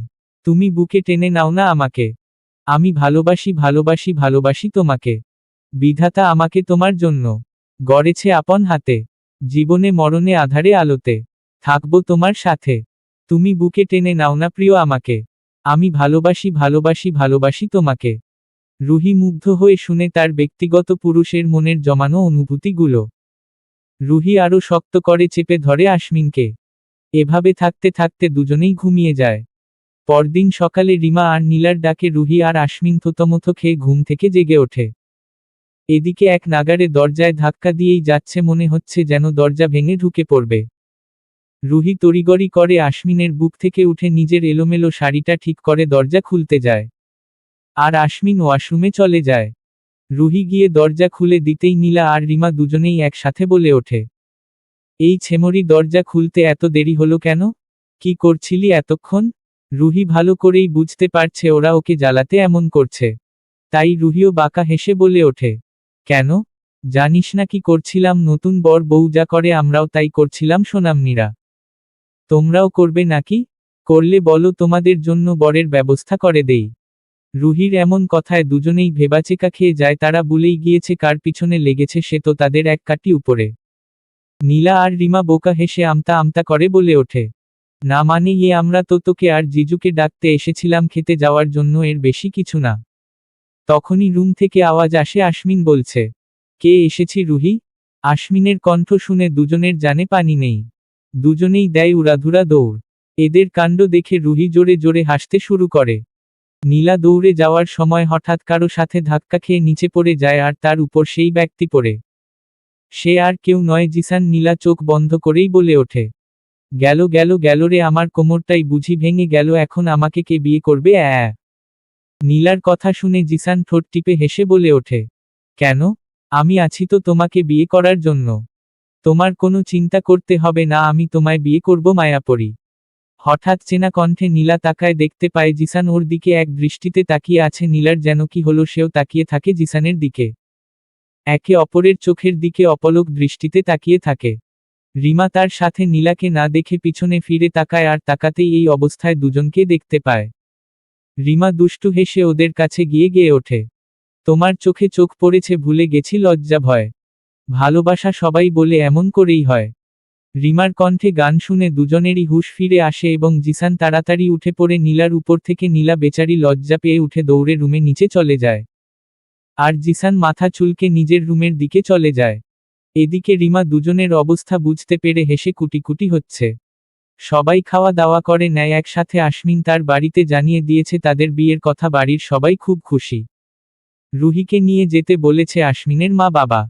তুমি বুকে টেনে নাও না আমাকে, আমি ভালোবাসি ভালোবাসি ভালোবাসি তোমাকে। বিধাতা আমাকে তোমার জন্য গড়েছে আপন হাতে, জীবনে মরণে আধারে আলোতে থাকবো তোমার সাথে। তুমি বুকে টেনে নাও না প্রিয় আমাকে, আমি ভালোবাসি ভালোবাসি ভালোবাসি তোমাকে। রুহি মুগ্ধ হয়ে শুনে তার ব্যক্তিগত পুরুষের মনের জমানো অনুভূতিগুলো। রুহি আরো শক্ত করে চেপে ধরে আশমিনকে। এভাবে থাকতে থাকতে দুজনেই ঘুমিয়ে যায়। পরদিন সকালে রিমা আর নীলার ডাকে রুহি আর আশমিন থতমত খেয়ে ঘুম থেকে জেগে ওঠে। এদিকে এক নাগাড়ে দরজায় ধাক্কা দিয়েই যাচ্ছে, মনে হচ্ছে যেন দরজা ভেঙে ঢুকে পড়বে। রুহি তড়িগড়ি করে আশমিনের বুক থেকে উঠে নিজের এলোমেলো শাড়িটা ঠিক করে দরজা খুলতে যায়। আর আশমিন ওয়াশরুমে চলে যায়। রুহি গিয়ে দরজা খুলে দিতেই নীলা আর রিমা দুজনেই একসাথে বলে ওঠে, এই ছেমরি, দরজা খুলতে এত দেরি হলো কেন? কি করছিলি এতক্ষণ? রুহি ভালো করেই বুঝতে পারছে ওরা ওকে জ্বালাতে এমন করছে। তাই রুহিও বাঁকা হেসে বলে ওঠে, কেন? জানিস না কি করছিলাম? নতুন বর বউ যা করে আমরাও তাই করছিলাম সোনামণিরা। তোমরাও করবে নাকি? করলে বলো, তোমাদের জন্য বরের ব্যবস্থা করে দেই। রুহির এমন কথায় দুজনেই ভেবাচেকা খেয়ে যায়। তারা ভুলেই গিয়েছে কার পিছনে লেগেছে সে তো তাদের এক কাঠি উপরে। নীলা আর রিমা বোকা হেসে আমতা আমতা করে বলে ওঠে, না মানে আমরা তো তোকে আর জিজুকে ডাকতে এসেছিলাম খেতে যাওয়ার জন্য, এর বেশি কিছু না। তখনই রুম থেকে আওয়াজ আসে, আশমিন বলছে, কে এসেছি রুহি? আশমিনের কণ্ঠ শুনে দুজনের জানে পানি নেই। দুজনেই দেয় উড়াধুরা দৌড়। এদের কাণ্ড দেখে রুহি জোরে জোরে হাসতে শুরু করে। নীলা দৌড়ে যাওয়ার সময় হঠাৎ কারো সাথে ধাক্কা খেয়ে নিচে পড়ে যায়, আর তার উপর সেই ব্যক্তি পড়ে। সে আর কেউ নয়, জিসান। নীলা চোখ বন্ধ করেই বলে ওঠে, গেল গেল গেল রে, আমার কোমরটাই বুঝি ভেঙে গেল, এখন আমাকে কে বিয়ে করবে? নীলার কথা শুনে জিসান ঠোঁট টিপে হেসে বলে ওঠে, কেন? আমি আছি তো তোমাকে বিয়ে করার জন্য। তোমার কোনো চিন্তা করতে হবে না, আমি তোমায় বিয়ে করব মায়াপরি। হঠাৎ চেনা কণ্ঠে নীলা তাকায়, দেখতে পায় জিসান ওর দিকে এক দৃষ্টিতে তাকিয়ে আছে। নীলার যেন কি হলো, সেও তাকিয়ে থাকে জিসানের দিকে। একে অপরের চোখের দিকে অপলক দৃষ্টিতে তাকিয়ে থাকে। রিমা তার সাথে নীলাকে না দেখে পিছনে ফিরে তাকায়, আর তাকাতেই এই অবস্থায় দুজনকে দেখতে পায়। রিমা দুষ্টু হেসে ওদের কাছে গিয়ে গেয়ে ওঠে, তোমার চোখে চোখ পড়েছে, ভুলে গেছি লজ্জা ভয়। ভালোবাসা সবাই বলে এমন করেই হয়। রিমার কণ্ঠে গান শুনে দুজনেরই হুঁশ ফিরে আসে এবং জিসান তাড়াতাড়ি উঠে পড়ে নীলার উপর থেকে। নীলা বেচারি লজ্জা পেয়ে উঠে দৌড়ে রুমে নিচে চলে যায়। আর জিসান মাথা চুলকে নিজের রুমের দিকে চলে যায়। এদিকে রিমা দুজনের অবস্থা বুঝতে পেরে হেসে কুটি হচ্ছে। সবাই খাওয়া দাওয়া করে নেয় একসাথে। আশমিন তার বাড়িতে জানিয়ে দিয়েছে তাদের বিয়ের কথা। বাড়ির সবাই খুব খুশি। রুহিকে নিয়ে যেতে বলেছে আশমিনের মা বাবা।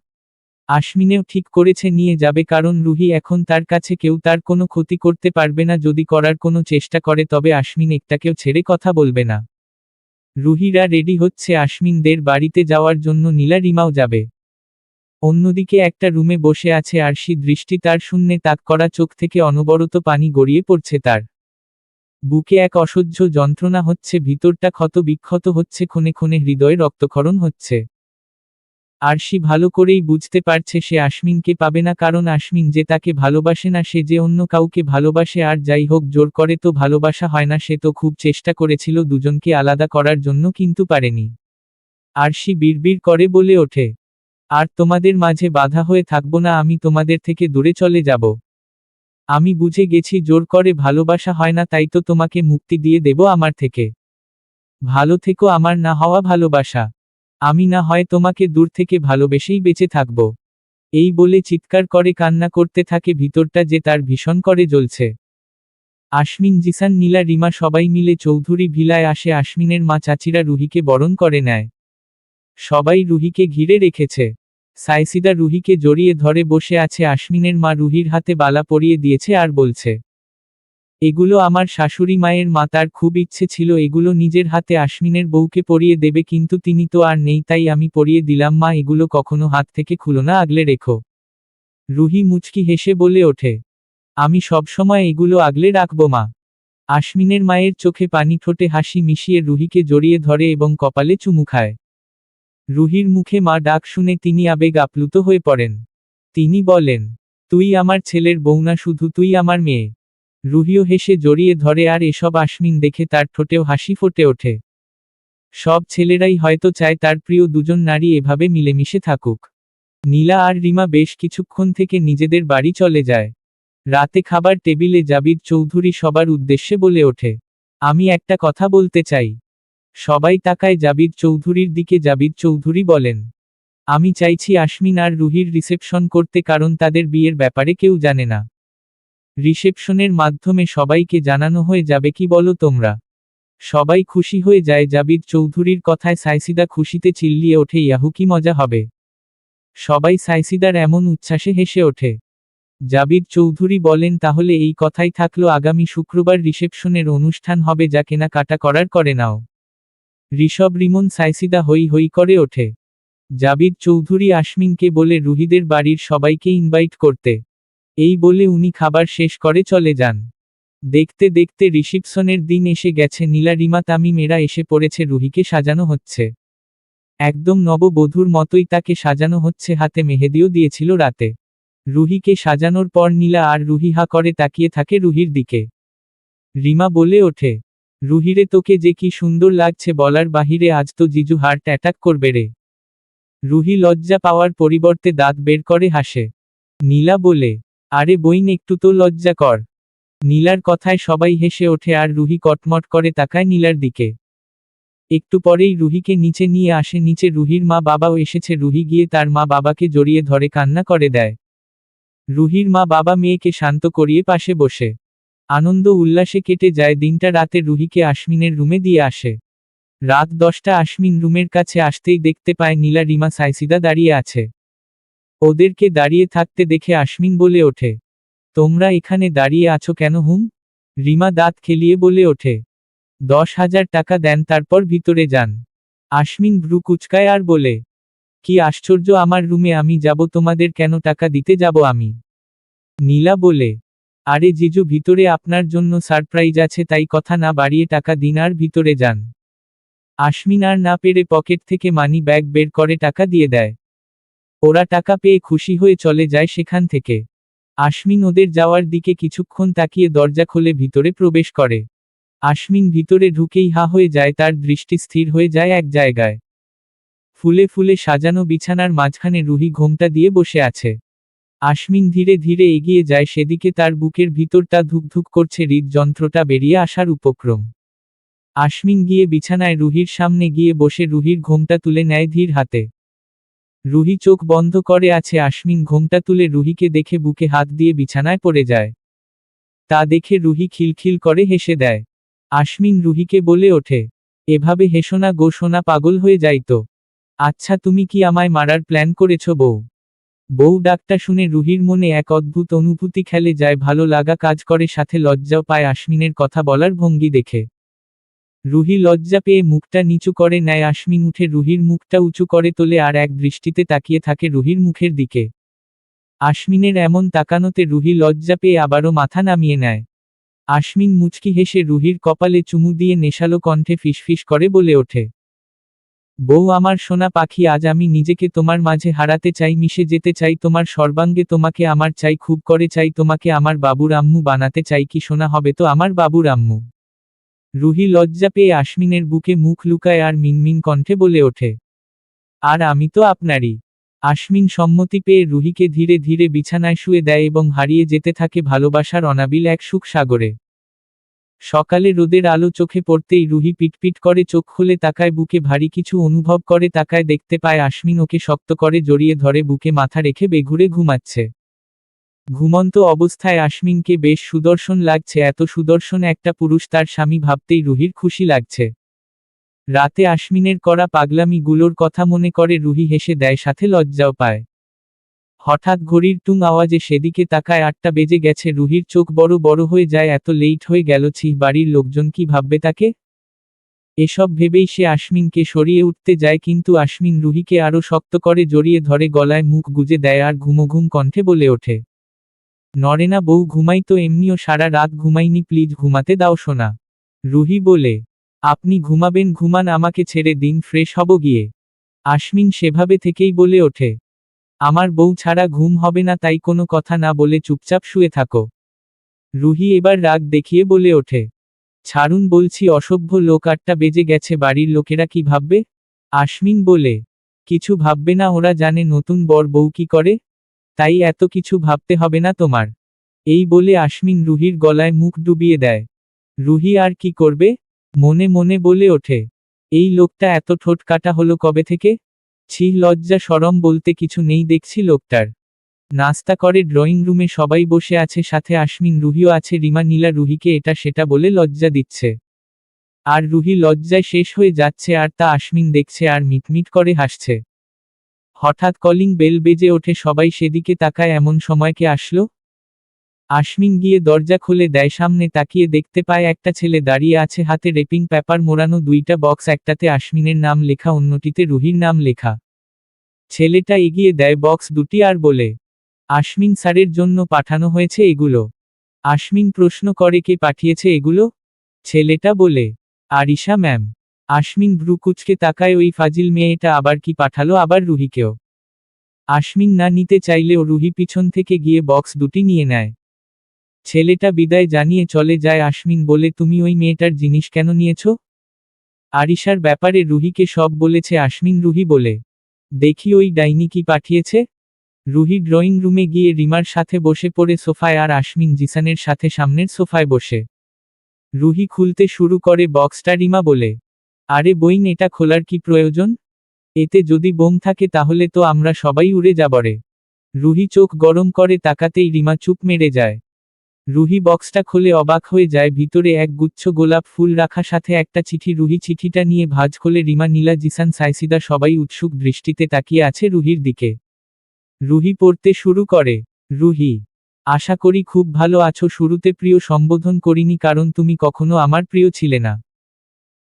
আশমিনেও ঠিক করেছে নিয়ে যাবে, কারণ রুহি এখন তার কাছে, কেউ তার কোনো ক্ষতি করতে পারবে না। যদি করার কোনো চেষ্টা করে তবে আশমিন একটাকেও ছেড়ে কথা বলবে না। রুহিরা রেডি হচ্ছে আশমিনদের বাড়িতে যাওয়ার জন্য। নীলা রিমাও যাবে। অন্যদিকে একটা রুমে বসে আছে আরশি। দৃষ্টি তার শূন্যে তাক করা, চোখ থেকে অনবরত পানি গড়িয়ে পড়ছে তার। বুকে এক অসহ্য যন্ত্রণা হচ্ছে, ভিতরটা ক্ষত বিক্ষত হচ্ছে, ক্ষণে ক্ষণে হৃদয়ে রক্তক্ষরণ হচ্ছে। আরশি ভালো করেই বুঝতে পারছে সে আশমিনকে পাবে না, কারণ আশমিন যে তাকে ভালোবাসে না, সে যে অন্য কাউকে ভালোবাসে। আর যাই হোক, জোর করে তো ভালোবাসা হয় না। সে তো খুব চেষ্টা করেছিল দুজনকে আলাদা করার জন্য, কিন্তু পারেনি। আরশি বিড়বিড় করে বলে ওঠে, আর তোমাদের মাঝে বাধা হয়ে থাকবো না, আমি তোমাদের থেকে দূরে চলে যাব। আমি বুঝে গেছি জোর করে ভালোবাসা হয় না, তাই তো তোমাকে মুক্তি দিয়ে দেব আমার থেকে। ভালো থেকো, আমার না হওয়া ভালোবাসা। আমি না হয় তোমাকে দূর থেকে ভালোবেসেই বেঁচে থাকব। এই বলে চিৎকার করে কান্না করতে থাকে, ভিতরটা যে তার ভীষণ করে জ্বলছে। আশমিন, জিসান, নীলা, রিমা সবাই মিলে চৌধুরী ভিলায় আসে। আশমিনের মা চাচিরা রুহিকে বরণ করে নেয়। সবাই রুহিকে ঘিরে রেখেছে। সাইসিদা রুহিকে জড়িয়ে ধরে বসে আছে। আশ্বিনের মা রুহির হাতে বালা পরিয়ে দিয়েছে আর বলছে, এগুলো আমার শাশুড়ি মায়ের মা, তার খুব ইচ্ছে ছিল এগুলো নিজের হাতে আশ্বিনের বউকে পরিয়ে দেবে, কিন্তু তিনি তো আর নেই, তাই আমি পরিয়ে দিলাম মা, এগুলো কখনো হাত থেকে খুলো না, আগলে রেখো। রুহি মুচকি হেসে বলে ওঠে, আমি সবসময় এগুলো আগলে রাখবো মা। আশ্বিনের মায়ের চোখে পানি, ঠোঁটে হাসি মিশিয়ে রুহিকে জড়িয়ে ধরে এবং কপালে চুমু খায়। রুহির মুখে মা ডাক শুনে তিনি আবেগ আপ্লুত হয়ে পড়েন। তিনি বলেন, তুই আমার ছেলের বউ না, শুধু তুই আমার মেয়ে। রুহিও হেসে জড়িয়ে ধরে, আর এসব আশ্বিন দেখে তার ঠোঁটেও হাসি ফুটে ওঠে। সব ছেলেরাই হয়তো চায় তার প্রিয় দুজন নারী এভাবে মিলেমিশে থাকুক। নীলা আর রিমা বেশ কিছুক্ষণ থেকে নিজেদের বাড়ি চলে যায়। রাতে খাবার টেবিলে জাবির চৌধুরী সবার উদ্দেশ্যে বলে ওঠে, আমি একটা কথা বলতে চাই। সবাই তাকায় জাবির চৌধুরীর দিকে। জাবির চৌধুরী বলেন, আমি চাইছি আশ্বিন আর রুহির রিসেপশন করতে, কারণ তাদের বিয়ের ব্যাপারে কেউ জানে না। রিসেপশনের মাধ্যমে সবাইকে জানানো হয়ে যাবে, কি বলো তোমরা? সবাই খুশি হয়ে যায় জাবির চৌধুরীর কথায়। সাইসিদা খুশিতে চিল্লিয়ে ওঠে, ইয়াহু কি মজা হবে। সবাই সাইসিদার এমন উচ্ছ্বাসে হেসে ওঠে। জাবির চৌধুরী বলেন, তাহলে এই কথাই থাকলো, আগামী শুক্রবার রিসেপশনের অনুষ্ঠান হবে, যা কেনাকাটা করার করে নাও। ঋষভ, রিমন, সাইসিদা হই হই করে ওঠে। জাবির চৌধুরী আশ্বিনকে বলে রুহিদের বাড়ির সবাইকে ইনভাইট করতে। এই বলে উনি খাবার শেষ করে চলে যান। দেখতে দেখতে রিসেপশনের দিন এসে গেছে। নীলা, রিমা, তামিম এরা এসে পড়েছে। রুহিকে সাজানো হচ্ছে। একদম নববধূর মতোই তাকে সাজানো হচ্ছে, হাতে মেহেদিও দিয়েছিল রাতে। রুহিকে সাজানোর পর নীলা আর রুহি হা করে তাকিয়ে থাকে রুহির দিকে। রিমা বলে ওঠে, রুহিরে, তোকে যে কি সুন্দর লাগছে বলার বাহিরে, আজ তো জিজু হার্ট অ্যাটাক করবে রে। রুহি লজ্জা পাওয়ার পরিবর্তে দাঁত বের করে হাসে। নীলা বলে, আরে বইন, একটু তো লজ্জা কর। নীলার কথায় সবাই হেসে ওঠে আর রুহি কটমট করে তাকায় নীলার দিকে। একটু পরেই রুহিকে নিচে নিয়ে আসে। নিচে রুহির মা বাবাও এসেছে। রুহি গিয়ে তার মা বাবাকে জড়িয়ে ধরে কান্না করে দেয়। রুহির মা বাবা মেয়েকে শান্ত করিয়ে পাশে বসে আনন্দ উল্লাসে কেটে যায় দিনটা। রাতে রুহিকে আশ্বিনের রুমে দিয়ে আসে। রাত 10টা। আশ্বিন রুমের কাছে আসতেই দেখতে পায় নীলা, রিমা, সাইসিদা দাঁড়িয়ে আছে। ওদেরকে দাঁড়িয়ে থাকতে দেখে আশ্বিন বলে ওঠে, তোমরা এখানে দাঁড়িয়ে আছো কেন হুম? রিমা দাঁত খেলিয়ে বলে ওঠে, 10,000 টাকা দেন, তারপর ভিতরে যান। আশ্বিন ভ্রু কুচকায় আর বলে, কি আশ্চর্য, আমার রুমে আমি যাব, তোমাদের কেন টাকা দিতে যাব আমি? নীলা বলে, আরে জিজু, ভিতরে আপনার জন্য সারপ্রাইজ আছে, তাই কথা না বাড়িয়ে টাকা দিন আর ভিতরে যান। আশ্বিন আর না পেরে পকেট থেকে মানি ব্যাগ বের করে টাকা দিয়ে দেয়। ওরা টাকা পেয়ে খুশি হয়ে চলে যায় সেখান থেকে। আশ্বিন ওদের যাওয়ার দিকে কিছুক্ষণ তাকিয়ে দরজা খুলে ভিতরে প্রবেশ করে। আশ্বিন ভিতরে ঢুকেই হা হয়ে যায়, তার দৃষ্টি স্থির হয়ে যায় এক জায়গায়। ফুলে ফুলে সাজানো বিছানার মাঝখানে রুহি ঘোমটা দিয়ে বসে আছে। আশ্বিন ধীরে ধীরে এগিয়ে যায় সেদিকে। তার বুকের ভিতরটা ধুকধুক করছে, হৃদযন্ত্রটা বেরিয়ে আসার উপক্রম। আশ্বিন গিয়ে বিছানায় রুহির সামনে গিয়ে বসে রুহির ঘোমটা তুলে নেয় ধীর হাতে। রুহি চোখ বন্ধ করে আছে। আশ্বিন ঘোমটা তুলে রুহিকে দেখে বুকে হাত দিয়ে বিছানায় পড়ে যায়। তা দেখে রুহি খিলখিল করে হেসে দেয়। আশ্বিন রুহিকে বলে ওঠে, এভাবে হেসো না গো সোনা, পাগল হয়ে যাইতো। আচ্ছা, তুমি কি আমায় মারার প্ল্যান করেছো বউ? বউ ডাকটা শুনে রুহির মনে এক অদ্ভুত অনুভূতি খেলে যায়, ভালো লাগা কাজ করে, সাথে লজ্জাও পায় আশ্বিনের কথা বলার ভঙ্গি দেখে। রুহি লজ্জা পেয়ে মুখটা নিচু করে নেয়। আশ্বিন উঠে রুহির মুখটা উঁচু করে তোলে আর এক দৃষ্টিতে তাকিয়ে থাকে রুহির মুখের দিকে। আশ্বিনের এমন তাকানোতে রুহি লজ্জা পেয়ে আবারও মাথা নামিয়ে নেয়। আশ্বিন মুচকি হেসে রুহির কপালে চুমু দিয়ে নেশালো কণ্ঠে ফিসফিস করে বলে ওঠে, বউ আমার সোনা পাখি, আজ আমি নিজেকে তোমার মাঝে হারাতে চাই, মিশে যেতে চাই তোমার সর্বাঙ্গে, তোমাকে আমার চাই, খুব করে চাই, তোমাকে আমার বাবুর আম্মু বানাতে চাই, কি সোনা হবে তো আমার বাবুর আম্মু। রুহি লজ্জা পেয়ে আশ্বিনের বুকে মুখ লুকায় আর মিনমিন কণ্ঠে বলে ওঠে, আর আমি তো আপনারই। আশ্বিন সম্মতি পেয়ে রুহিকে ধীরে ধীরে বিছানায় শুয়ে দেয় এবং হারিয়ে যেতে থাকে ভালোবাসার অনাবিল এক সুখ সাগরে। সকালে রোদের আলো চোখে পড়তেই রুহি পিটপিট করে চোখ খুলে তাকায়, বুকে ভারী কিছু অনুভব করে তাকায়, দেখতে পায় আশ্বিন ওকে শক্ত করে জড়িয়ে ধরে বুকে মাথা রেখে বেঘুরে ঘুমাচ্ছে। ঘুমন্ত অবস্থায় আশ্বিনকে বেশ সুদর্শন লাগছে। এত সুদর্শন একটা পুরুষ তার স্বামী ভাবতেই রুহির খুশি লাগছে। রাতে আশ্বিনের করা পাগলামিগুলোর কথা মনে করে রুহি হেসে দেয়, সাথে লজ্জাও পায়। হঠাৎ ঘড়ির টুং আওয়াজে সেদিকে তাকায়, 8টা বেজে গেছে। রুহির চোখ বড় বড় হয়ে যায়, এত লেট হয়ে গেল, বাড়ির লোকজন কি ভাববে তাকে। এসব ভেবেই সে আশ্বিনকে সরিয়ে উঠতে যায়, কিন্তু আশ্বিন রুহিকে আরো শক্ত করে জড়িয়ে ধরে, গলায় মুখ গুজে দেয় আর ঘুমঘুম কণ্ঠে বলে ওঠে, নড়ে না বউ, ঘুমাই তো, এমনিও সারা রাত ঘুমাইনি, প্লিজ ঘুমাতে দাও সোনা। রুহি বলে, আপনি ঘুমাবেন, ঘুমান, আমাকে ছেড়ে দিন, ফ্রেশ হব গিয়ে। আশ্বিন সেভাবে থেকেই বলে ওঠে, আমার বউ ছাড়া ঘুম হবে না, তাই কোনো কথা না বলে চুপচাপ শুয়ে থাকো। রুহি এবার রাগ দেখিয়ে বলে ওঠে, ছাড়ুন বলছি, অসভ্য লোক, 8টা বেজে গেছে, বাড়ির লোকেরা কি ভাববে। আশ্বিন বলে, কিছু ভাববে না, ওরা জানে নতুন বর বউ কি করে, তাই এত কিছু ভাবতে হবে না তোমার। এই বলে আশ্বিন রুহির গলায় মুখ ডুবিয়ে দেয়। রুহি আর কি করবে, মনে মনে বলে ওঠে, এই লোকটা এত ঠোঁট কাটা হলো কবে থেকে। ছি, লজ্জা শরম বলতে কিছু নেই দেখছি লোকটার। নাস্তা করে ড্রয়িং রুমে সবাই বসে আছে, সাথে আশ্বিন, রুহিও আছে। রিমা নীলা রুহিকে এটা সেটা বলে লজ্জা দিচ্ছে, আর রুহি লজ্জায় শেষ হয়ে যাচ্ছে, আর তা আশ্বিন দেখছে আর মিটমিট করে হাসছে। হঠাৎ কলিং বেল বেজে ওঠে, সবাই সেদিকে তাকায়, এমন সময় কে আসলো। আশ্বিন গিয়ে দরজা খুলে দেয়, সামনে তাকিয়ে দেখতে পায় একটা ছেলে দাঁড়িয়ে আছে, হাতে রেপিং পেপার মোড়ানো 2টা বক্স, একটাতে আশ্বিনের নাম লেখা, অন্যটিতে রুহির নাম লেখা। ছেলেটা এগিয়ে দেয় বক্স দুটি আর বলে, আশ্বিন স্যারের জন্য পাঠানো হয়েছে এগুলো। আশ্বিন প্রশ্ন করে, কে পাঠিয়েছে এগুলো। ছেলেটা বলে, আরিশা ম্যাম। আশ্বিন ভ্রু কুঁচকে তাকায়, ওই ফাজিল মেয়েটা আবার কি পাঠালো, আবার রুহিকেও। আশ্বিন না নিতে চাইলেও রুহি পিছন থেকে গিয়ে বক্স দুটি নিয়ে নেয়। ছেলেটা বিদায় জানিয়ে চলে যায়। আশ্বিন বলে, তুমি ওই মেয়েটার জিনিস কেন নিয়েছ। আরিশার ব্যাপারে রুহিকে সব বলেছে আশ্বিন। রুহি বলে, দেখি ওই ডাইনি কি পাঠিয়েছে। রুহি ড্রয়িং রুমে গিয়ে রিমার সাথে বসে পড়ে সোফায়, আর আশ্বিন জিসানের সাথে সামনের সোফায় বসে। রুহি খুলতে শুরু করে বক্সটা। রিমা বলে, আরে বইন, এটা খোলার কি প্রয়োজন, এতে যদি বোম থাকে তাহলে তো আমরা সবাই উড়ে যাবরে। রুহি চোখ গরম করে তাকাতেই রিমা চুপ মেরে যায়। রুহি বক্সটা খুলে অবাক হয়ে যায়, ভিতরে এক গুচ্ছ গোলাপ ফুল রাখা, সাথে একটা চিঠি। রুহি চিঠিটা নিয়ে ভাঁজ খোলে, রিমা নীলা জিসান সাইসিদা সবাই উৎসুক দৃষ্টিতে তাকিয়ে আছে রুহির দিকে। রুহি পড়তে শুরু করে, রুহি, আশা করি খুব ভালো আছো। শুরুতে প্রিয় সম্বোধন করিনি, কারণ তুমি কখনো আমার প্রিয় ছিলে না।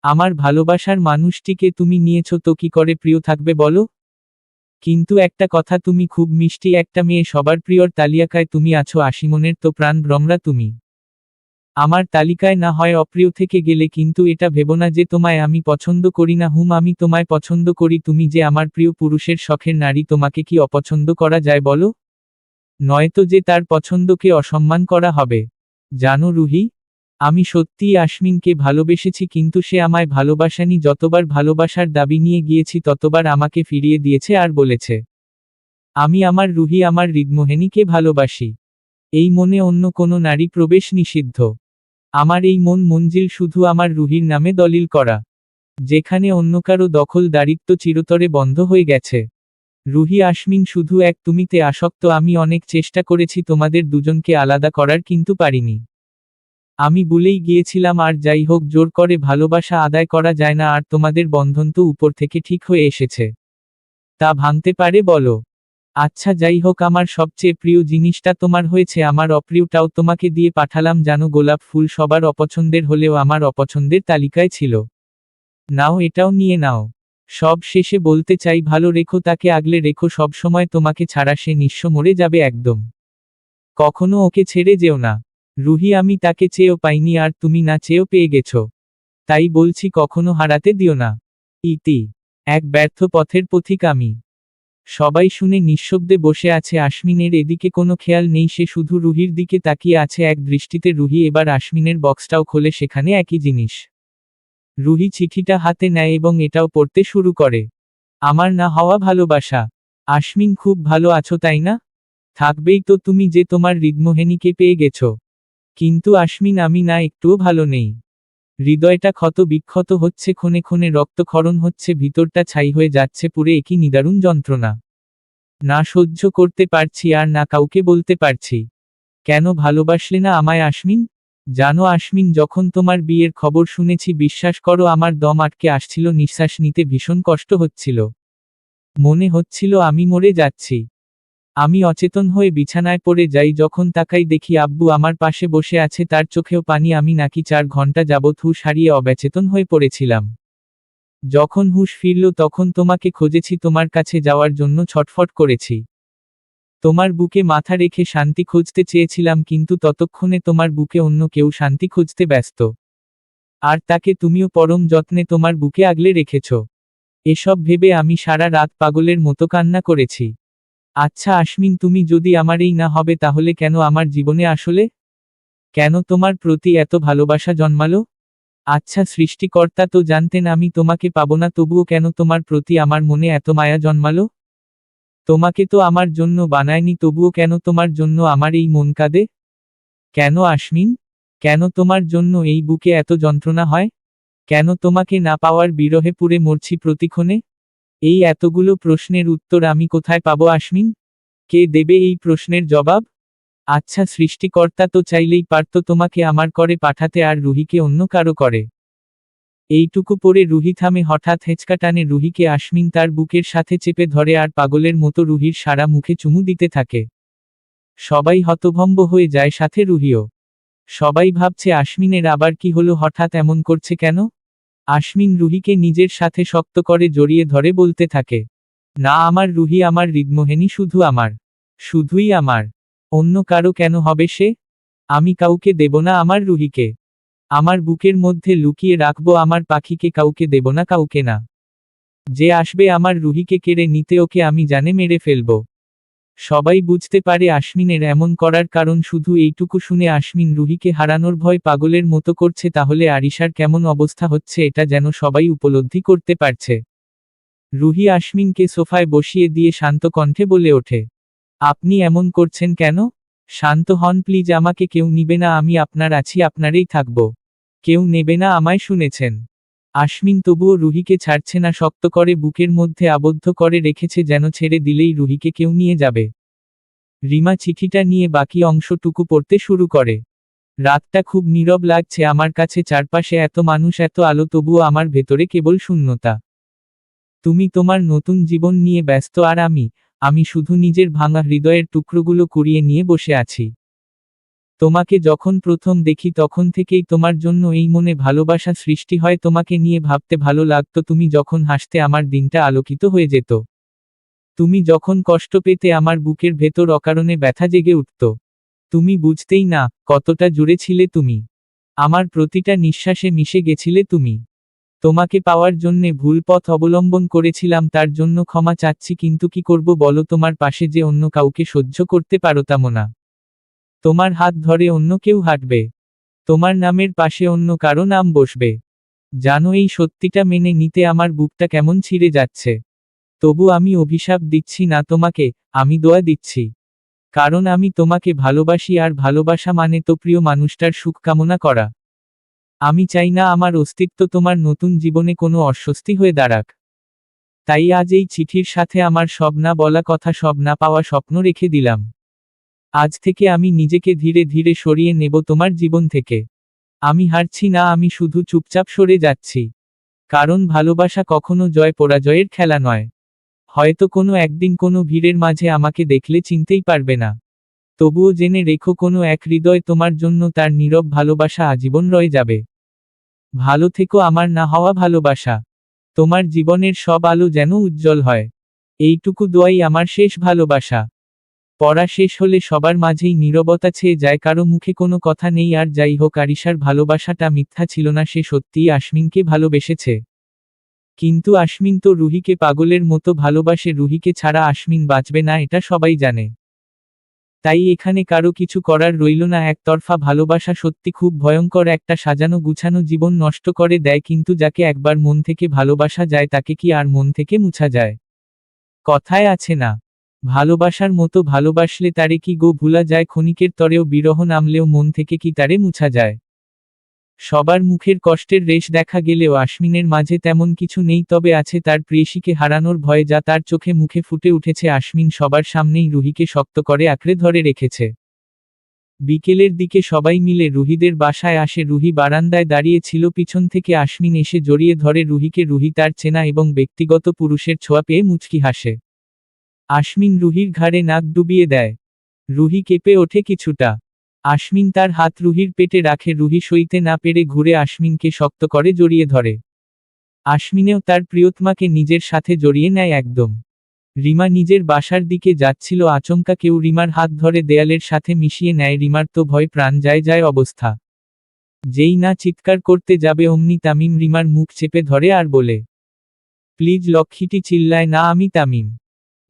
আমার ভালোবাসার মানুষটিকে তুমি নিয়েছ, তো কি করে প্রিয় থাকবে বলো। কিন্তু একটা কথা, তুমি খুব মিষ্টি একটা মেয়ে, সবার প্রিয়র তালিকায় তুমি আছো। আশিমনের তো প্রাণ ভ্রমরা তুমি। আমার তালিকায় না হয় অপ্রিয় থেকে গেলে, কিন্তু এটা ভেবো না যে তোমায় আমি পছন্দ করি না। আমি তোমায় পছন্দ করি, তুমি যে আমার প্রিয় পুরুষের শখের নারী, তোমাকে কি অপছন্দ করা যায় বলো। নয়তো যে তার পছন্দকে অসম্মান করা হবে। জানো রুহি, আমি সত্যিই আশ্বিনকে ভালোবেসেছি, কিন্তু সে আমায় ভালোবাসেনি। যতবার ভালোবাসার দাবি নিয়ে গিয়েছি ততবার আমাকে ফিরিয়ে দিয়েছে আর বলেছে, আমি আমার রুহি, আমার হৃদমোহিনীকে ভালোবাসি। এই মনে অন্য কোনো নারী প্রবেশ নিষিদ্ধ। আমার এই মন মঞ্জিল শুধু আমার রুহির নামে দলিল করা, যেখানে অন্য কারো দখলদারিত্ব চিরতরে বন্ধ হয়ে গেছে। রুহি, আশ্বিন শুধু এক তুমিতে আসক্ত। আমি অনেক চেষ্টা করেছি তোমাদের দুজনকে আলাদা করার, কিন্তু পারিনি। আমি ভুলেই গিয়েছিলাম, আর যাই হোক, জোর করে ভালোবাসা আদায় করা যায় না, আর তোমাদের বন্ধন তো উপর থেকে ঠিক হয়ে এসেছে, তা ভাঙতে পারে বলো। আচ্ছা যাই হোক, আমার সবচেয়ে প্রিয় জিনিসটা তোমার হয়েছে, আমার অপ্রিয়টাও তোমাকে দিয়ে পাঠালাম। জানো, গোলাপ ফুল সবার অপছন্দের হলেও আমার অপছন্দের তালিকায় ছিল। নাও, এটাও নিয়ে নাও। সব শেষে বলতে চাই, ভালো রেখো তাকে, আগলে রেখো সবসময়। তোমাকে ছাড়া সে নিঃস্ব মরে যাবে একদম। কখনো ওকে ছেড়ে যেও না। রুহি, আমি তাকে চেয়েও পাইনি, আর তুমি না চেয়েও পেয়ে গেছো, তাই বলছি কখনো হারাতে দিও না। ইতি। এক ব্যর্থ পথের পথিক আমি। সবাই শুনে নিঃশব্দে বসে আছে। আশ্বিনের এদিকে কোনো খেয়াল নেই, সে শুধু রুহির দিকে তাকিয়ে আছে এক দৃষ্টিতে। রুহি এবার আশ্বিনের বক্সটাও খোলে, সেখানে একই জিনিস। রুহি চিঠিটা হাতে নেয় এবং এটাও পড়তে শুরু করে, আমার না হওয়া ভালোবাসা। আশ্বিন, খুব ভালো আছো তাই না। থাকবেই তো, তুমি যে তোমার হৃদমোহিনীকে পেয়ে গেছো। কিন্তু আশ্বিন, আমি না একটুও ভালো নেই। হৃদয়টা ক্ষত বিক্ষত হচ্ছে, ক্ষণে ক্ষণে রক্তক্ষরণ হচ্ছে, ভিতরটা ছাই হয়ে যাচ্ছে পুরে। একই নিদারুণ যন্ত্রণা। না সহ্য করতে পারছি, আর না কাউকে বলতে পারছি। কেন ভালোবাসলে না আমায় আশ্বিন। জানো আশ্বিন, যখন তোমার বিয়ের খবর শুনেছি বিশ্বাস করো আমার দম আটকে আসছিল, নিঃশ্বাস নিতে ভীষণ কষ্ট হচ্ছিল। মনে হচ্ছিল আমি মরে যাচ্ছি। আমি অচেতন হয়ে বিছানায় পড়ে যাই, যখন তাকাই দেখি আব্বু আমার পাশে বসে আছে, তার চোখেও পানি। আমি নাকি 4 ঘন্টা যাবৎ হুঁশ হারিয়ে অচেতন হয়ে পড়েছিলাম। যখন হুঁশ ফিরল তখন তোমাকে খুঁজেছি, তোমার কাছে যাওয়ার জন্য ছটফট করেছি। তোমার বুকে মাথা রেখে শান্তি খুঁজতে চেয়েছিলাম, কিন্তু ততক্ষণে তোমার বুকে অন্য কেউ শান্তি খুঁজতে ব্যস্ত। আর তাকে তুমিও পরম যত্নে তোমার বুকে আগলে রেখেছ। এসব ভেবে আমি সারা রাত পাগলের মতো কান্না করেছি। আচ্ছা আশ্বিন, তুমি যদি আমারই না হবে তাহলে কেন আমার জীবনে আসলে? কেন তোমার প্রতি এত ভালোবাসা জন্মালো? আচ্ছা সৃষ্টিকর্তা তো জানতেন আমি তোমাকে পাবো না, তবুও কেন তোমার প্রতি আমার মনে এত মায়া জন্মালো? তোমাকে তো আমার জন্য বানায়নি, তবুও কেন তোমার জন্য আমার এই মন কাঁদে? কেন আশ্বিন? কেন তোমার জন্য এই বুকে এত যন্ত্রণা হয়? কেন তোমাকে না পাওয়ার বিরহে পুড়ে মরছি প্রতিক্ষণে? এই এতগুলো প্রশ্নের উত্তর আমি কোথায় পাবো আশ্বিন? কে দেবে এই প্রশ্নের জবাব? আচ্ছা সৃষ্টিকর্তা তো চাইলেই পারত তোমাকে আমার করে পাঠাতে আর রুহিকে অন্য কারো করে। এইটুকু পরে রুহি থামে, হঠাৎ হেঁচকা টানে রুহিকে আশ্বিন তার বুকের সাথে চেপে ধরে আর পাগলের মতো রুহির সারা মুখে চুমু দিতে থাকে। সবাই হতভম্ব হয়ে যায়, সাথে রুহিও। সবাই ভাবছে আশ্বিনের আবার কি হলো, হঠাৎ এমন করছে কেন? আশ্বিন রুহিকে নিজের সাথে শক্ত করে জড়িয়ে ধরে বলতে থাকে, না আমার রুহি, আমার হৃদমোহিনী, শুধু আমার। শুধুই আমার। অন্য কারো কেন হবে সে? আমি কাউকে দেব না আমার রুহিকে। আমার বুকের মধ্যে লুকিয়ে রাখবো আমার পাখিকে, কাউকে দেব না, কাউকে না। যে আসবে আমার রুহিকে কেড়ে নিতে ওকে আমি জানে মেরে ফেলব। সবাই বুঝতে পারে আশ্বিনের এমন করার কারণ, শুধু এইটুকু শুনে আশ্বিন রুহিকে হারানোর ভয় পাগলের মতো করছে, তাহলে আরিশার কেমন অবস্থা হচ্ছে এটা যেন সবাই উপলব্ধি করতে পারছে। রুহি আশ্বিনকে সোফায় বসিয়ে দিয়ে শান্ত কণ্ঠে বলে ওঠে, আপনি এমন করছেন কেন? শান্ত হন প্লিজ, আমাকে কেউ নিবে না, আমি আপনার আছি, আপনারই থাকব। কেউ নেবে না আমায়, শুনেছেন? আশ্বিন তবুও রুহিকে ছাড়ছে না, শক্ত করে বুকের মধ্যে আবদ্ধ করে রেখেছে, যেন ছেড়ে দিলেই রুহিকে কেউ নিয়ে যাবে। রিমা চিঠিটা নিয়ে বাকি অংশটুকু পড়তে শুরু করে। রাতটা খুব নীরব লাগছে আমার কাছে, চারপাশে এত মানুষ, এত আলো, তবুও আমার ভেতরে কেবল শূন্যতা। তুমি তোমার নতুন জীবন নিয়ে ব্যস্ত আর আমি শুধু নিজের ভাঙা হৃদয়ের টুকরোগুলো কুড়িয়ে নিয়ে বসে আছি। তোমাকে যখন প্রথম দেখি তখন থেকেই তোমার জন্য এই মনে ভালোবাসা সৃষ্টি হয়, তোমাকে নিয়ে ভাবতে ভালো লাগতো, তুমি যখন হাসতে আমার দিনটা আলোকিত হয়ে যেত। তুমি যখন কষ্ট পেতে আমার বুকের ভেতর অকারণে ব্যথা জেগে উঠত। তুমি বুঝতেই না কতটা জুড়ে ছিলে তুমি। আমার প্রতিটা নিঃশ্বাসে মিশে গেছিলে তুমি। তোমাকে পাওয়ার জন্যে ভুল পথ অবলম্বন করেছিলাম, তার জন্য ক্ষমা চাচ্ছি, কিন্তু কি করব বলো, তোমার পাশে যে অন্য কাউকে সহ্য করতে পারতাম না। তোমার হাত ধরে অন্য কেউ হাঁটবে। তোমার নামের পাশে অন্য কারো নাম বসবে। জানো এই সত্যিটা মেনে নিতে আমার বুকটা কেমন ছিঁড়ে যাচ্ছে। তবু আমি অভিশাপ দিচ্ছি না তোমাকে, আমি দোয়া দিচ্ছি। কারণ আমি তোমাকে ভালোবাসি, আর ভালোবাসা মানে তো প্রিয় মানুষটার সুখ কামনা করা। আমি চাই না আমার অস্তিত্ব তোমার নতুন জীবনে কোনো অস্বস্তি হয়ে দাঁড়াক। তাই আজ এই চিঠির সাথে আমার সব না বলা কথা, সব না পাওয়া স্বপ্ন রেখে দিলাম। আজ থেকে আমি নিজেকে ধীরে ধীরে সরিয়ে নেব তোমার জীবন থেকে। আমি হারছি না, আমি শুধু চুপচাপ সরে যাচ্ছি। কারণ ভালোবাসা কখনো জয় পরাজয়ের খেলা নয়। হয়তো কোনো একদিন কোনো ভিড়ের মাঝে আমাকে দেখলে চিনতেই পারবে না। তবুও জেনে রেখো, কোনো এক হৃদয় তোমার জন্য তার নীরব ভালোবাসা আজীবন রয়ে যাবে। ভালো থেকো আমার না হওয়া ভালোবাসা। তোমার জীবনের সব আলো যেন উজ্জ্বল হয়। এইটুকু দোয়াই আমার শেষ ভালোবাসা। পড়া শেষ হলে সবার মাঝেই নীরবতা ছেয়ে যায়, কারো মুখে কোনো কথা নেই। আর যাই হোক, আরিশার ভালোবাসাটা মিথ্যা ছিল না, সে সত্যিই আশ্বিনকে ভালোবেসেছে। কিন্তু আশ্বিন তো রুহিকে পাগলের মতো ভালোবাসে, রুহিকে ছাড়া আশ্বিন বাঁচবে না এটা সবাই জানে। তাই এখানে কারো কিছু করার রইল না, একতরফা ভালোবাসা সত্যি খুব ভয়ঙ্কর, একটা সাজানো গুছানো জীবন নষ্ট করে দেয়, কিন্তু যাকে একবার মন থেকে ভালোবাসা যায় তাকে কি আর মন থেকে মুছা যায়? কথায় আছে না, ভালোবাসার মতো ভালোবাসলে তারে কি গো ভুলা যায়, ক্ষণিকের তরেও বিরহ নামলেও মন থেকে কি তারে মুছা যায়? সবার মুখের কষ্টের রেশ দেখা গেলেও আশ্বিনের মাঝে তেমন কিছু নেই, তবে আছে তার প্রেয়সীকে হারানোর ভয়, যা তার চোখে মুখে ফুটে উঠেছে। আশ্বিন সবার সামনেই রুহিকে শক্ত করে আঁকড়ে ধরে রেখেছে। বিকেলের দিকে সবাই মিলে রুহিদের বাসায় আসে। রুহি বারান্দায় দাঁড়িয়ে ছিল, পিছন থেকে আশ্বিন এসে জড়িয়ে ধরে রুহিকে। রুহি তার চেনা এবং ব্যক্তিগত পুরুষের ছোঁয়া পেয়ে মুচকি হাসে। আশ্বিন রুহির ঘাড়ে নাক ডুবিয়ে দেয়। রুহি কেঁপে ওঠে কিছুটা। আশ্বিন তার হাত রুহির পেটে রাখে। রুহি সইতে না পেরে ঘুরে আশ্বিনকে শক্ত করে জড়িয়ে ধরে। আশ্বিনেও তার প্রিয়তমাকে নিজের সাথে জড়িয়ে নেয় একদম। রিমা নিজের বাসার দিকে যাচ্ছিল, আচমকা কেউ রিমার হাত ধরে দেয়ালের সাথে মিশিয়ে নেয়। রিমার তো ভয় প্রাণ যায় যায় অবস্থা। যেই না চিৎকার করতে যাবে অমনি তামিম রিমার মুখ চেপে ধরে আর বলে, প্লিজ লক্ষ্মীটি, চিল্লায় না, আমি তামিম।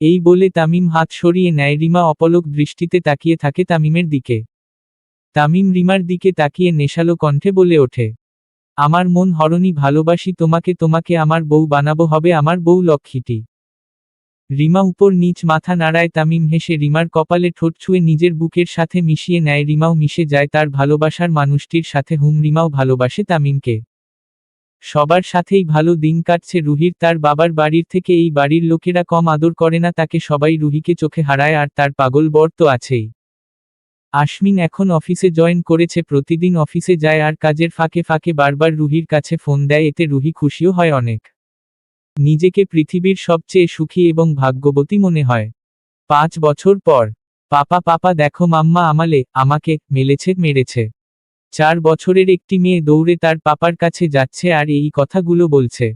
এই বলে তামিম হাত সরিয়ে নেয়। রিমা অপলক দৃষ্টিতে তাকিয়ে থাকে তামিমের দিকে। তামিম রিমার দিকে তাকিয়ে নেশালো কণ্ঠে বলে ওঠে, আমার মন হরণী, ভালোবাসি তোমাকে, তোমাকে আমার বউ বানাবো, হবে আমার বউ লক্ষ্মীটি। রিমা উপর নিচ মাথা নাড়ায়। তামিম হেসে রিমার কপালে ঠোঁট ছুঁয়ে নিজের বুকের সাথে মিশিয়ে নেয়। রিমাও মিশে যায় তার ভালোবাসার মানুষটির সাথে। রিমাও ভালোবাসে তামিমকে। সবার সাথেই ভালো দিন কাটছে রুহির। তার বাবার বাড়ির থেকে এই বাড়ির লোকেরা কম আদর করে না তাকে। সবাই রুহিকে চোখে হারায়, আর তার পাগল বর তো আছেই। আশ্বিন এখন অফিসে জয়েন করেছে, প্রতিদিন অফিসে যায় আর কাজের ফাঁকে ফাঁকে বারবার রুহির কাছে ফোন দেয়। এতে রুহি খুশিও হয় অনেক। নিজেকে পৃথিবীর সবচেয়ে সুখী এবং ভাগ্যবতী মনে হয়। 5 বছর পর, পাপা পাপা দেখো মাম্মা আমাকে মেরেছে। 4 বছরের একটি মেয়ে দৌড়ে তার পাপার কাছে যাচ্ছে আর এই কথাগুলো বলছে।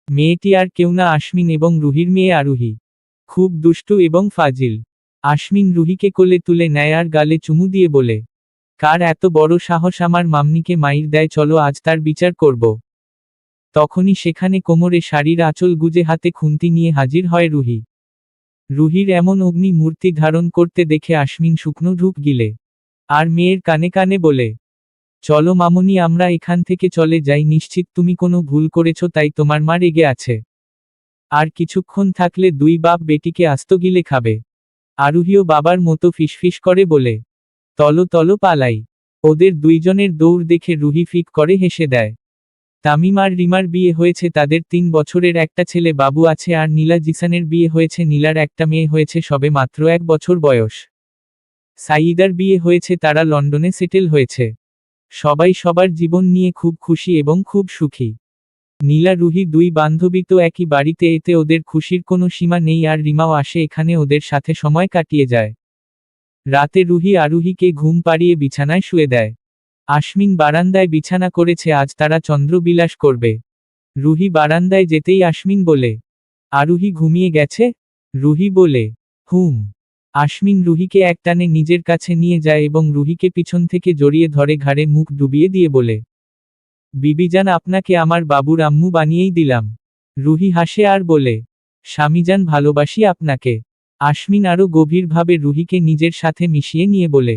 মেয়েটি আর কেউ না, আশ্বিন এবং রুহির মেয়ে আরুহি। খুব দুষ্টু এবং ফাজিল। আশ্বিন রুহিকে কোলে তুলে নেয় আর গালে চুমু দিয়ে বলে, কার এত বড় সাহস আমার মাম্মিকে মাইর দেয়, চলো আজ তার বিচার করব। তখনই সেখানে কোমরে শাড়ির আঁচল গুজে হাতে খুন্তি নিয়ে হাজির হয় রুহি। রুহির এমন অগ্নি মূর্তি ধারণ করতে দেখে আশ্বিন শুকনো ঢুক গিলে। আর মেয়ের কানে কানে বলে, চলো মামুনি, আমরা এখান থেকে চলে যাই, নিশ্চিত তুমি কোনো ভুল করেছ তাই তোমার মা রেগে আছে। আর কিছুক্ষণ থাকলে দুই বাপ বেটিকে আস্ত গিলে খাবে। আরুহিও বাবার মতো ফিসফিস করে বলে, তলো তলো পালাই। ওদের দুইজনের দৌড় দেখে রুহি ফিক করে হেসে দেয়। তামিম আর রিমার বিয়ে হয়েছে, তাদের 3 বছরের একটা ছেলে বাবু আছে। আর নীলা জিসানের বিয়ে হয়েছে, নীলার একটা মেয়ে হয়েছে, সবে মাত্র 1 বছর বয়স। সাইদার বিয়ে হয়েছে, তারা লন্ডনে সেটেল হয়েছে। সবাই সবার জীবন নিয়ে খুব খুশি এবং খুব সুখী। নীলা রুহি দুই বান্ধবী তো একই বাড়িতে, এতে ওদের খুশির কোনো সীমা নেই। আর রিমাও আসে এখানে, ওদের সাথে সময় কাটিয়ে যায়। রাতে রুহি আরুহিকে ঘুম পাড়িয়ে বিছানায় শুয়ে দেয়। আশ্বিন বারান্দায় বিছানা করেছে, আজ তারা চন্দ্রবিলাস করবে। রুহি বারান্দায় যেতেই আশ্বিন বলে, আরুহি ঘুমিয়ে গেছে? রুহি বলে, হুম। আশ্বিন রুহিকে একটানে নিজের কাছে নিয়ে যায় এবং রুহিকে পিছন থেকে জড়িয়ে ধরে, ঘাড়ে মুখ ডুবিয়ে দিয়ে বলে, বিবিজান, আপনাকে আমার বাবুর আম্মু বানিয়েই দিলাম। রুহি হাসে আর বলে, স্বামীজান, ভালোবাসি আপনাকে। আশ্বিন আরও গভীরভাবে রুহিকে নিজের সাথে মিশিয়ে নিয়ে বলে,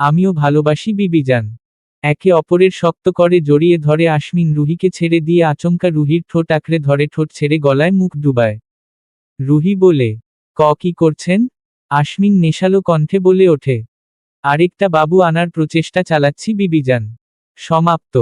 আমিও ভালোবাসি বিবিজান। একে অপরের শক্ত করে জড়িয়ে ধরে আশ্বিন রুহিকে ছেড়ে দিয়ে আচমকা রুহির ঠোঁট আঁকড়ে ধরে, ঠোঁট ছেড়ে গলায় মুখ ডুবায়। রুহি বলে, কি করছেন? আশ্বিন নেশালো কণ্ঠে বলে ওঠে, আরেকটা বাবু আনার প্রচেষ্টা চালাচ্ছি বিবিজান। সমাপ্ত।